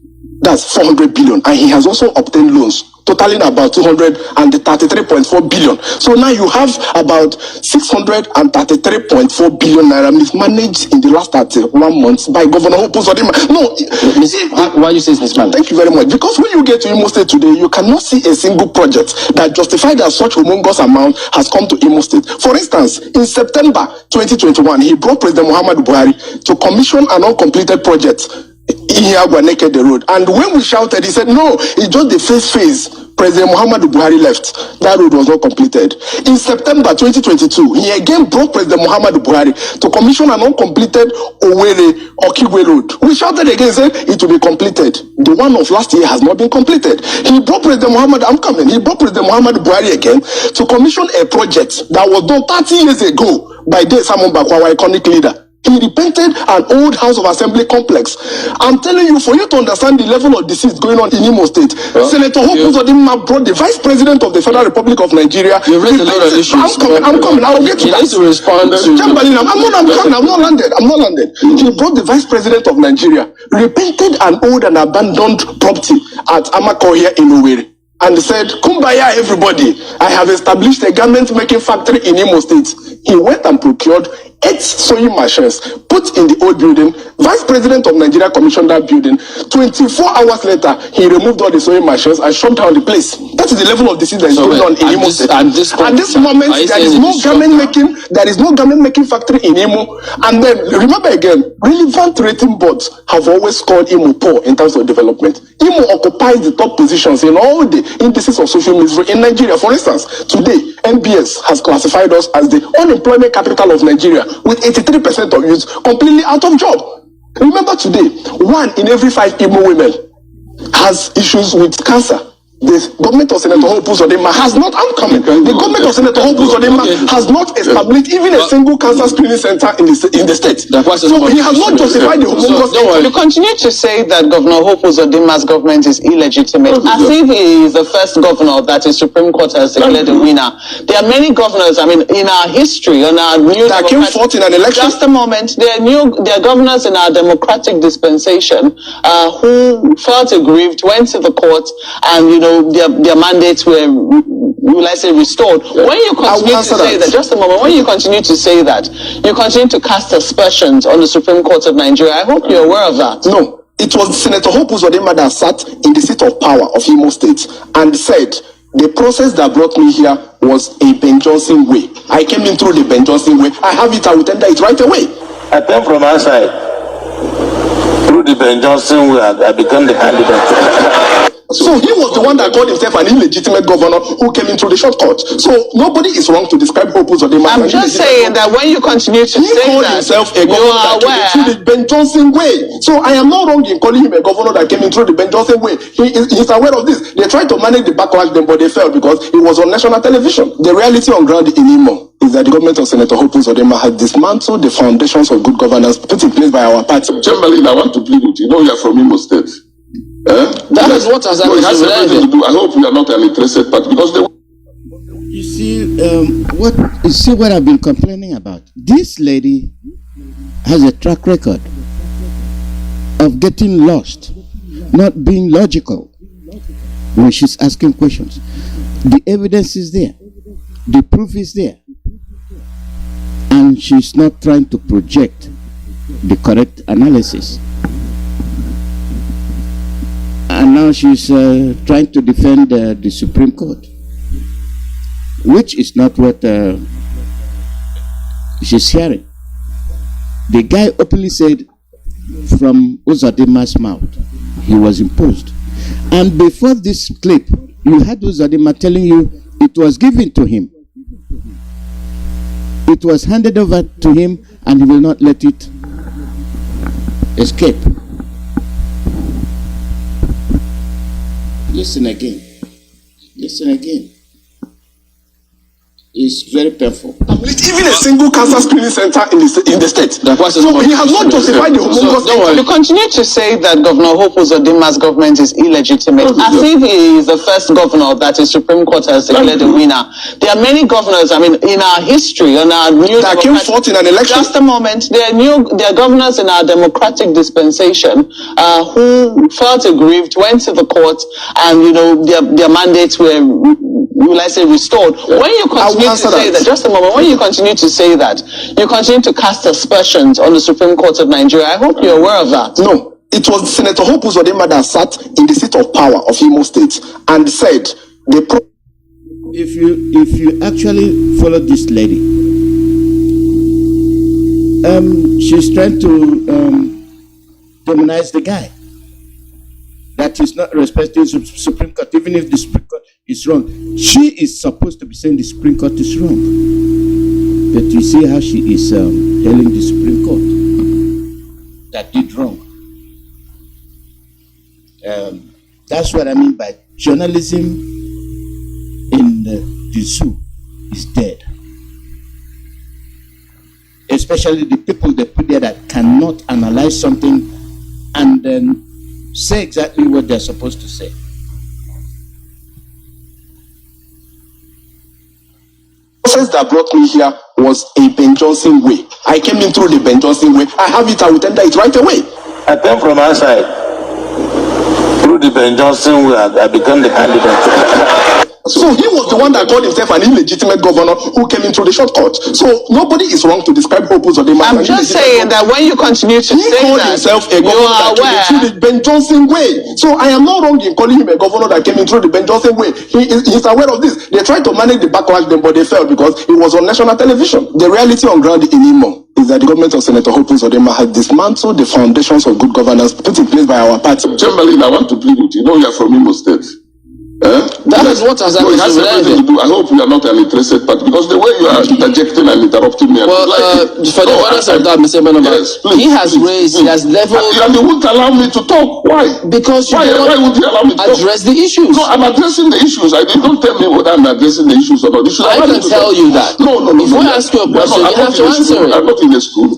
That's 400 billion. And he has also obtained loans totaling about 233.4 billion. So now you have about 633.4 billion naira mismanaged in the last 31 months by Governor Hope Uzodimma. No, you see, why you say this, man? Thank you very much. Because when you get to Imo State today, you cannot see a single project that justified that such humongous amount has come to Imo State. For instance, in September 2021, he brought President Muhammadu Buhari to commission an uncompleted project in Naked the road. And when we shouted, he said, no, it's just the first phase. President Muhammadu Buhari left. That road was not completed. In September 2022, he again brought President Muhammadu Buhari to commission an uncompleted Okigwe road. We shouted again, said it will be completed. The one of last year has not been completed. He brought President Muhammadu Buhari again to commission a project that was done 30 years ago by Simon Bakwa, our iconic leader. He repainted an old House of Assembly complex. I'm telling you, for you to understand the level of deceit going on in Imo State, Senator Hope Uzodimma brought the Vice President of the Federal Republic of Nigeria. You raised a lot of issues. I'm coming. I'll get to that. You need to respond to. I'm not landed. He brought the Vice President of Nigeria, repainted an old and abandoned property at Amako here in Owerri, and said, Kumbaya, everybody. I have established a garment making factory in Imo State. He went and procured 8 sewing machines, put in the old building. Vice President of Nigeria commissioned that building. 24 hours later, he removed all the sewing machines and shut down the place. That is the level of disease that is going on in Imo State. At this moment, there is no garment making factory in Imo. And then, remember again, relevant rating boards have always called Imo poor in terms of development. Imo occupies the top positions in all the indices of social misery in Nigeria. For instance, today, NBS has classified us as the unemployment capital of Nigeria, with 83% of youths completely out of job. Remember today, 1 in every 5 Igbo women has issues with cancer. The government of Senator Hope Uzodimma has not The government of Senator Hope Uzodimma has not established even a single cancer screening center in the state. So he has not justified the homologous. You continue to say that Governor Hope Uzodimma's government is illegitimate, as if he is the first governor that the Supreme Court has declared a winner. There are many governors, in our history, on our new that came forth in an election. Just a moment, there are governors in our democratic dispensation who felt aggrieved, went to the court, and their mandates were, restored. Yeah. When you continue to say that, just a moment, when you continue to say that, you continue to cast aspersions on the Supreme Court of Nigeria. I hope you're aware of that. No, it was Senator Hope Uzodimma that sat in the seat of power of Imo State and said, The process that brought me here was a Ben Johnson way. I came in through the Ben Johnson way. I have it, I will tender it right away. I came from outside. Through the Ben Johnson way, I became the candidate. So he was the one that called himself an illegitimate governor who came in through the shortcut. So nobody is wrong to describe Opus or the man. I'm just saying that when you continue to say called that, himself a governor that came in through the Ben Johnson way. So I am not wrong in calling him a governor that came in through the Ben Johnson way. He's aware of this. They tried to manage the backlash then, but they failed because it was on national television. The reality on ground in Imo is that the government of Senator Opus Odema has dismantled the foundations of good governance put in place by our party. Chamberlain, I want to plead with you. You know you are from Imo State. That is what has happened. It has everything to do. I hope you are not an interested party because they. You see what I've been complaining about. This lady has a track record of getting lost, not being logical when she's asking questions. The evidence is there, the proof is there, and she's not trying to project the correct analysis. And now she's trying to defend the Supreme Court, which is not what she's hearing. The guy openly said from Uzodimma's mouth, he was imposed. And before this clip, you had Uzodimma telling you it was given to him. It was handed over to him and he will not let it escape. Listen again. Listen again. It's very painful. Even a single cancer screening center in the state. So he has not justified the homogeneous. You continue to say that Governor Opus Odimma's government is illegitimate, as if he is the first governor that the Supreme Court has declared a winner. There are many governors, I mean, in our history, in our new that came forth in an election. Just a moment. There are governors in our democratic dispensation who felt aggrieved, went to the court, and their mandates were, will I say, restored. When you continue to say that, just a moment, when you continue to say that, you continue to cast aspersions on the Supreme Court of Nigeria. I hope you're aware of that. No, it was Senator Opus Odimma that sat in the seat of power of Imo State and said if you actually follow this lady, she's trying to demonize the guy. That is not respecting the Supreme Court, even if the Supreme Court is wrong. She is supposed to be saying the Supreme Court is wrong. But you see how she is telling the Supreme Court that did wrong. That's what I mean by journalism in the zoo is dead. Especially the people they put there that cannot analyze something and then say exactly what they're supposed to say. The process that brought me here was a Ben Johnson way. I came in through the Ben Johnson way. I have it, I will tender it right away. I came from outside. Through the Ben Johnson way, I became the candidate. So he was the one that called himself an illegitimate governor who came in through the shortcut. So nobody is wrong to describe Opus Odimma. I'm just saying that when you continue to say that, he called himself a governor that came in through the Ben Johnson way. So I am not wrong in calling him a governor that came in through the Ben Johnson way. He's aware of this. They tried to manage the backlash then, but they failed because it was on national television. The reality on ground in Imo is that the government of Senator Opus Odimma has dismantled the foundations of good governance put in place by our party. Chamberlain, I want to plead with you. You know you are from Imo State. That is what has happened. It has everything to do. I hope you are not an interested party because the way you are interjecting and interrupting me. Well, for the honors of that, Mr. Benova, he has leveled. And you won't allow me to talk. Why? Because why would you allow me to address the issues? No, I'm addressing the issues. You don't tell me whether I'm addressing the issues or not. I can tell you that. No. If we ask you a question, you have to answer it. I'm not in the school.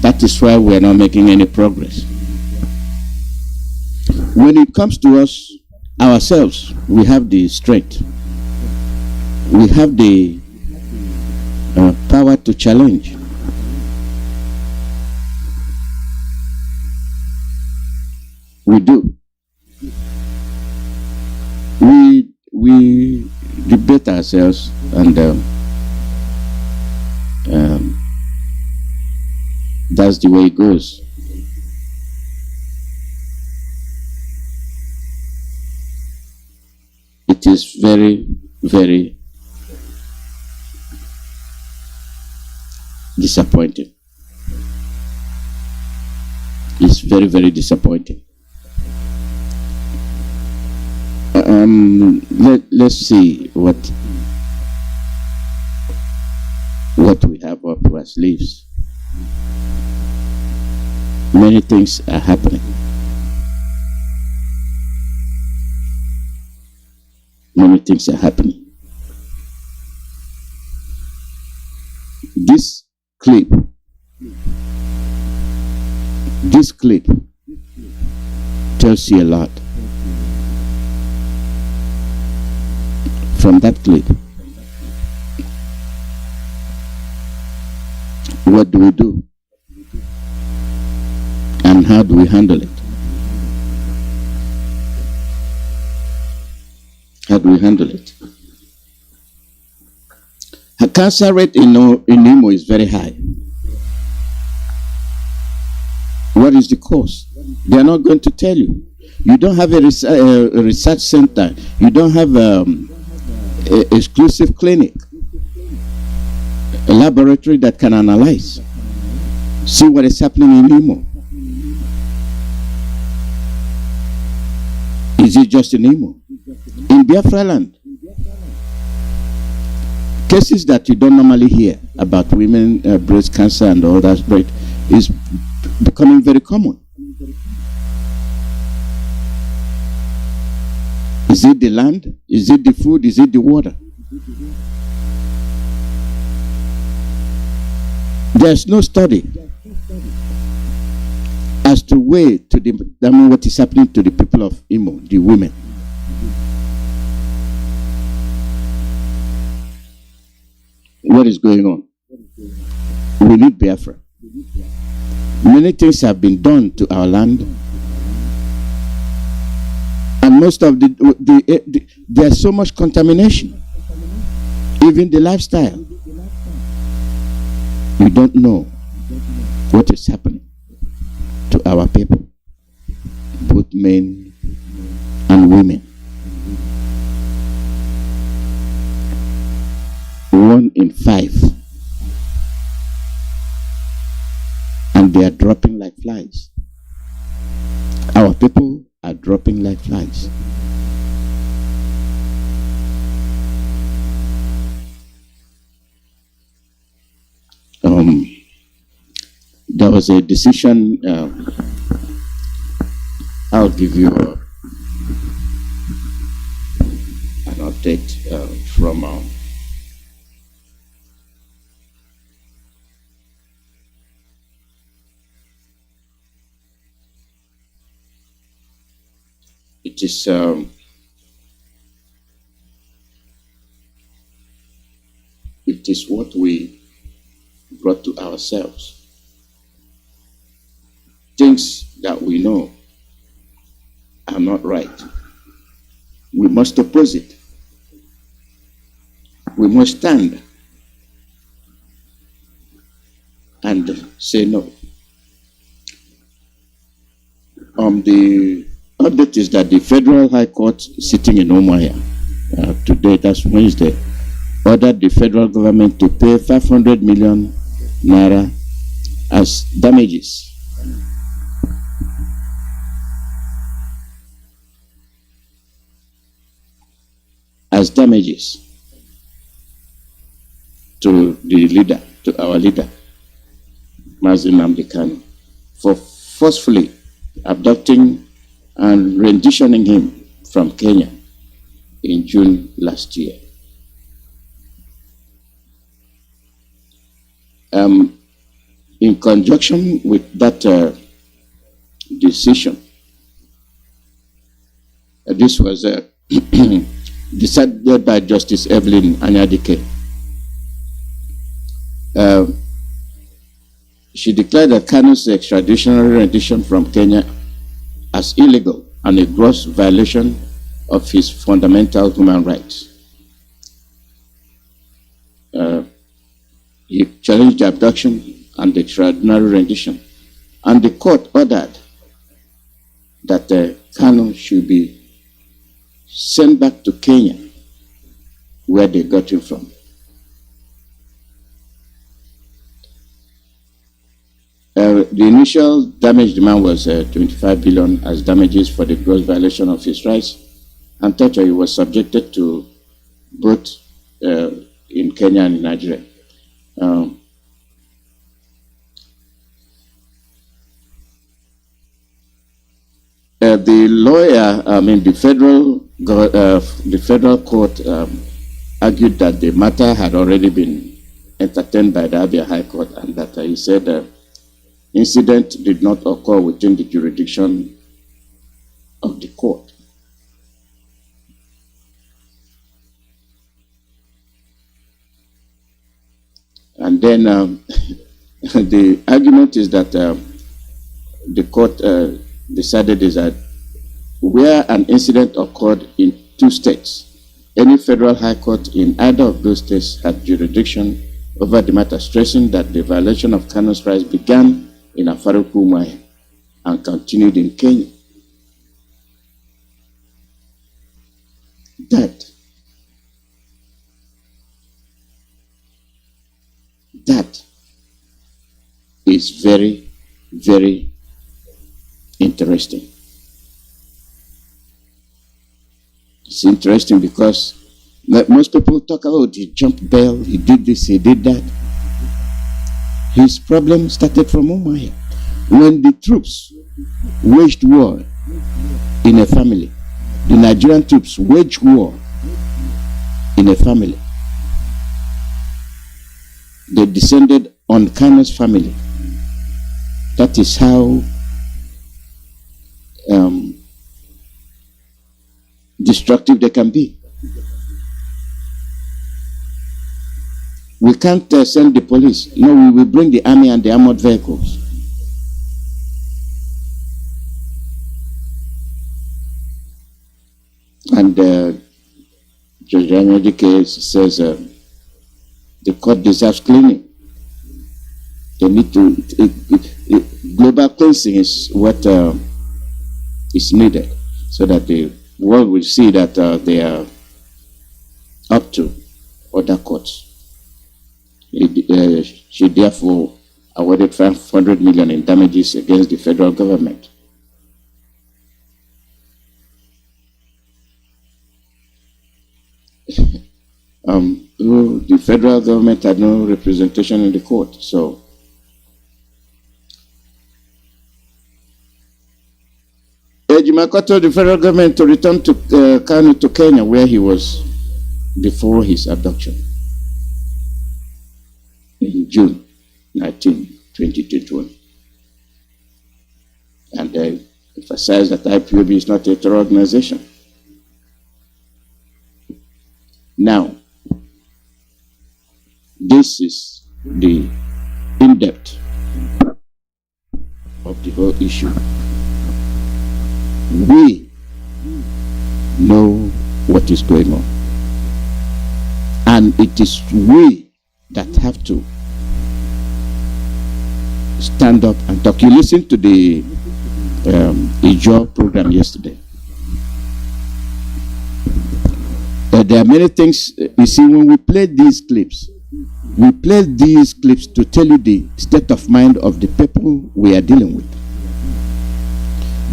That is why we are not making any progress. When it comes to us, ourselves, we have the strength. We have the power to challenge. We do. We debate ourselves and that's the way it goes. It is very, very disappointing. It's very, very disappointing. Let's see what we have up our sleeves. Many things are happening. Many things are happening. This clip tells you a lot. From that clip, what do we do? And how do we handle it? How do we handle it? The cancer rate in Imo is very high. What is the cause? They are not going to tell you. You don't have a research center. You don't have an exclusive clinic, a laboratory that can analyze, see what is happening in Imo. Is it just in Imo? In Biafra land, cases that you don't normally hear about women, breast cancer and all that, right, is becoming very common. Is it the land? Is it the food? Is it the water? There's no study as to way to determine what is happening to the people of Imo, the women. What is going on? We need Biafra. Many things have been done to our land, and most of there's so much contamination, even the lifestyle. We don't know what is happening to our people, both men and women. 1 in 5, and they are dropping like flies. Our people are dropping like flies. There was a decision. I'll give you an update from it is what we brought to ourselves. Things that we know are not right. We must oppose it. We must stand and say no. The update is that the Federal High Court sitting in Umuahia today, that's Wednesday, ordered the federal government to pay 500 million naira as damages. As damages to the leader, to our leader, Mazi Iyke, for forcefully abducting and renditioning him from Kenya in June last year. In conjunction with that decision, this was decided by Justice Evelyn Anyadike. She declared that Kanu's extraditional rendition from Kenya as illegal and a gross violation of his fundamental human rights. He challenged the abduction and the extraordinary rendition, and the court ordered that Kanu should be sent back to Kenya, where they got him from. The initial damage demand was 25 billion as damages for the gross violation of his rights and torture. He was subjected to both in Kenya and in Nigeria. The lawyer, the federal court argued that the matter had already been entertained by the Abia High Court, and that he said incident did not occur within the jurisdiction of the court. And then the argument is that the court decided is that where an incident occurred in two states, any federal high court in either of those states had jurisdiction over the matter, stressing that the violation of Kanu's rights began in Afarukumai and continued in Kenya. That is very, very interesting. It's interesting because most people talk about he jumped bail, he did this, he did that. His problem started from Umuahia. When the troops waged war in a family, the Nigerian troops waged war in a family. They descended on Kanu's family. That is how destructive they can be. We can't send the police. No, we will bring the army and the armored vehicles. And Judge Nnamdi says the court deserves cleaning. They need to, global cleansing is what is needed so that the world will see that they are up to other courts. She therefore awarded 500 million in damages against the federal government. The federal government had no representation in the court, so Ejimaka told the federal government to return to Kanu to Kenya, where he was before his abduction in June 19, 2021. And they emphasized that IPOB is not a terror organization. Now, this is the in-depth of the whole issue. We know what is going on. And it is we that have to stand up and talk. You listened to the Ipob program yesterday. There are many things, you see, when we play these clips to tell you the state of mind of the people we are dealing with.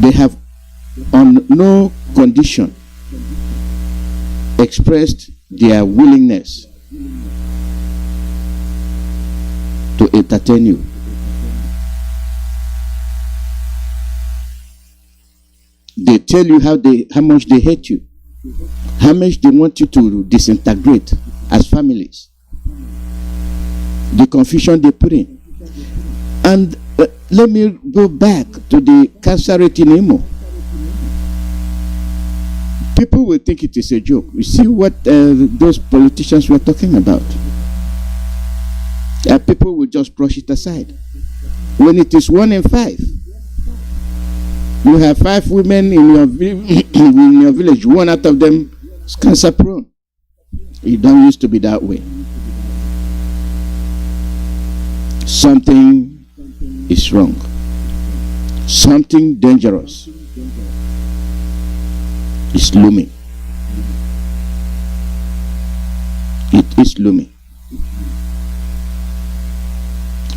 They have on no condition expressed their willingness to entertain you. They tell you how much they hate you, how much they want you to disintegrate as families, the confusion they put in. And let me go back to the cancer rate in Imo. People will think it is a joke. You see what those politicians were talking about. People will just brush it aside. When it is 1 in 5, you have 5 women in your village, 1 out of them is cancer prone. It don't used to be that way. Something is wrong. Something dangerous is looming. is looming.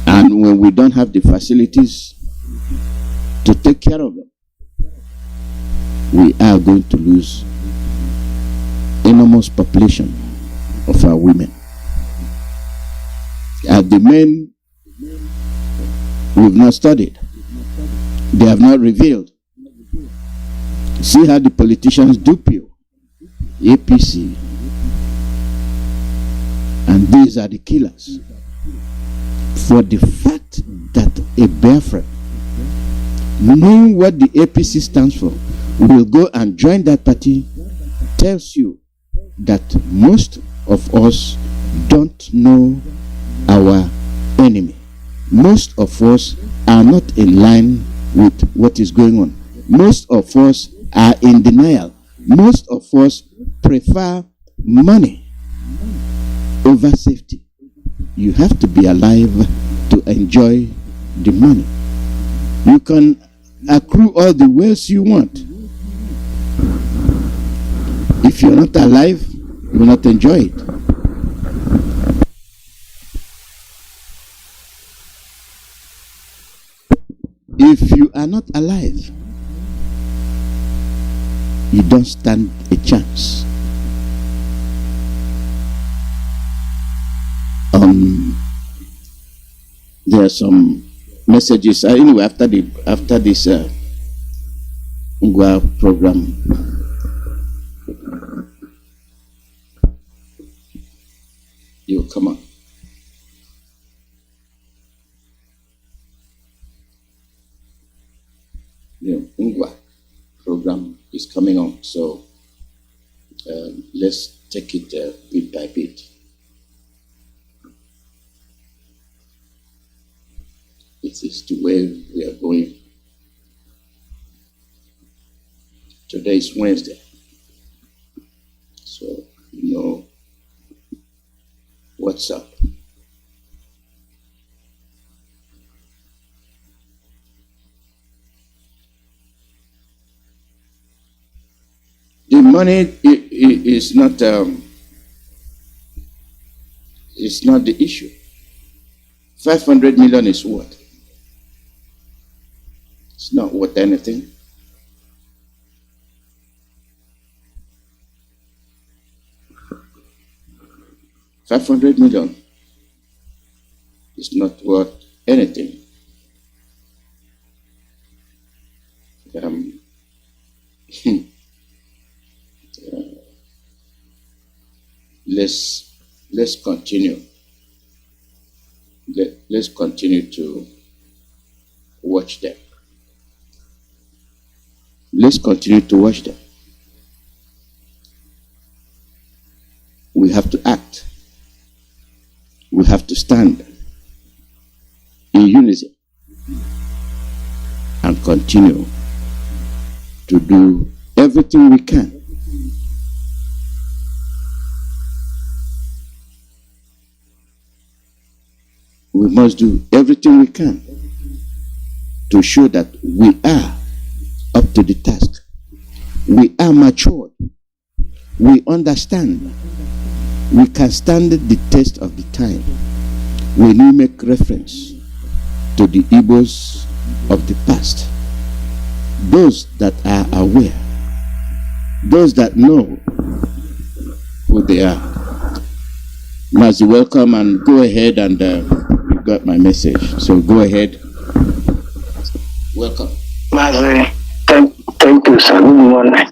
And when we don't have the facilities to take care of them, we are going to lose enormous population of our women. The men, we've not studied. They have not revealed. See how the politicians dupe you. APC. And these are the killers. For the fact that a Biafran, knowing what the APC stands for, will go and join that party, tells you that most of us don't know our enemy. Most of us are not in line with what is going on. Most of us are in denial. Most of us prefer money over safety. You have to be alive to enjoy the money. You can accrue all the wealth you want. If you're not alive, you will not enjoy it. If you are not alive, you don't stand a chance. There are some messages. Anyway, after this Ngwa program, you come on. The Ngwa program is coming on, so let's take it bit by bit. It is the way we are going. Today is Wednesday, so you know what's up. The money is not it's not the issue. 500 million is what? It's not worth anything. $500 million is not worth anything. Let's continue. Let's continue to watch them. Let's continue to watch them. We have to act. We have to stand in unison and continue to do everything we can we must do everything we can to show that we are up to the task. We are matured. We understand. We can stand the test of the time. When we make reference to the Igbos of the past, those that are aware, those that know who they are. Mazi, welcome, and go ahead, and you got my message, so go ahead. Welcome. Mazi, thank you, sir. Good morning.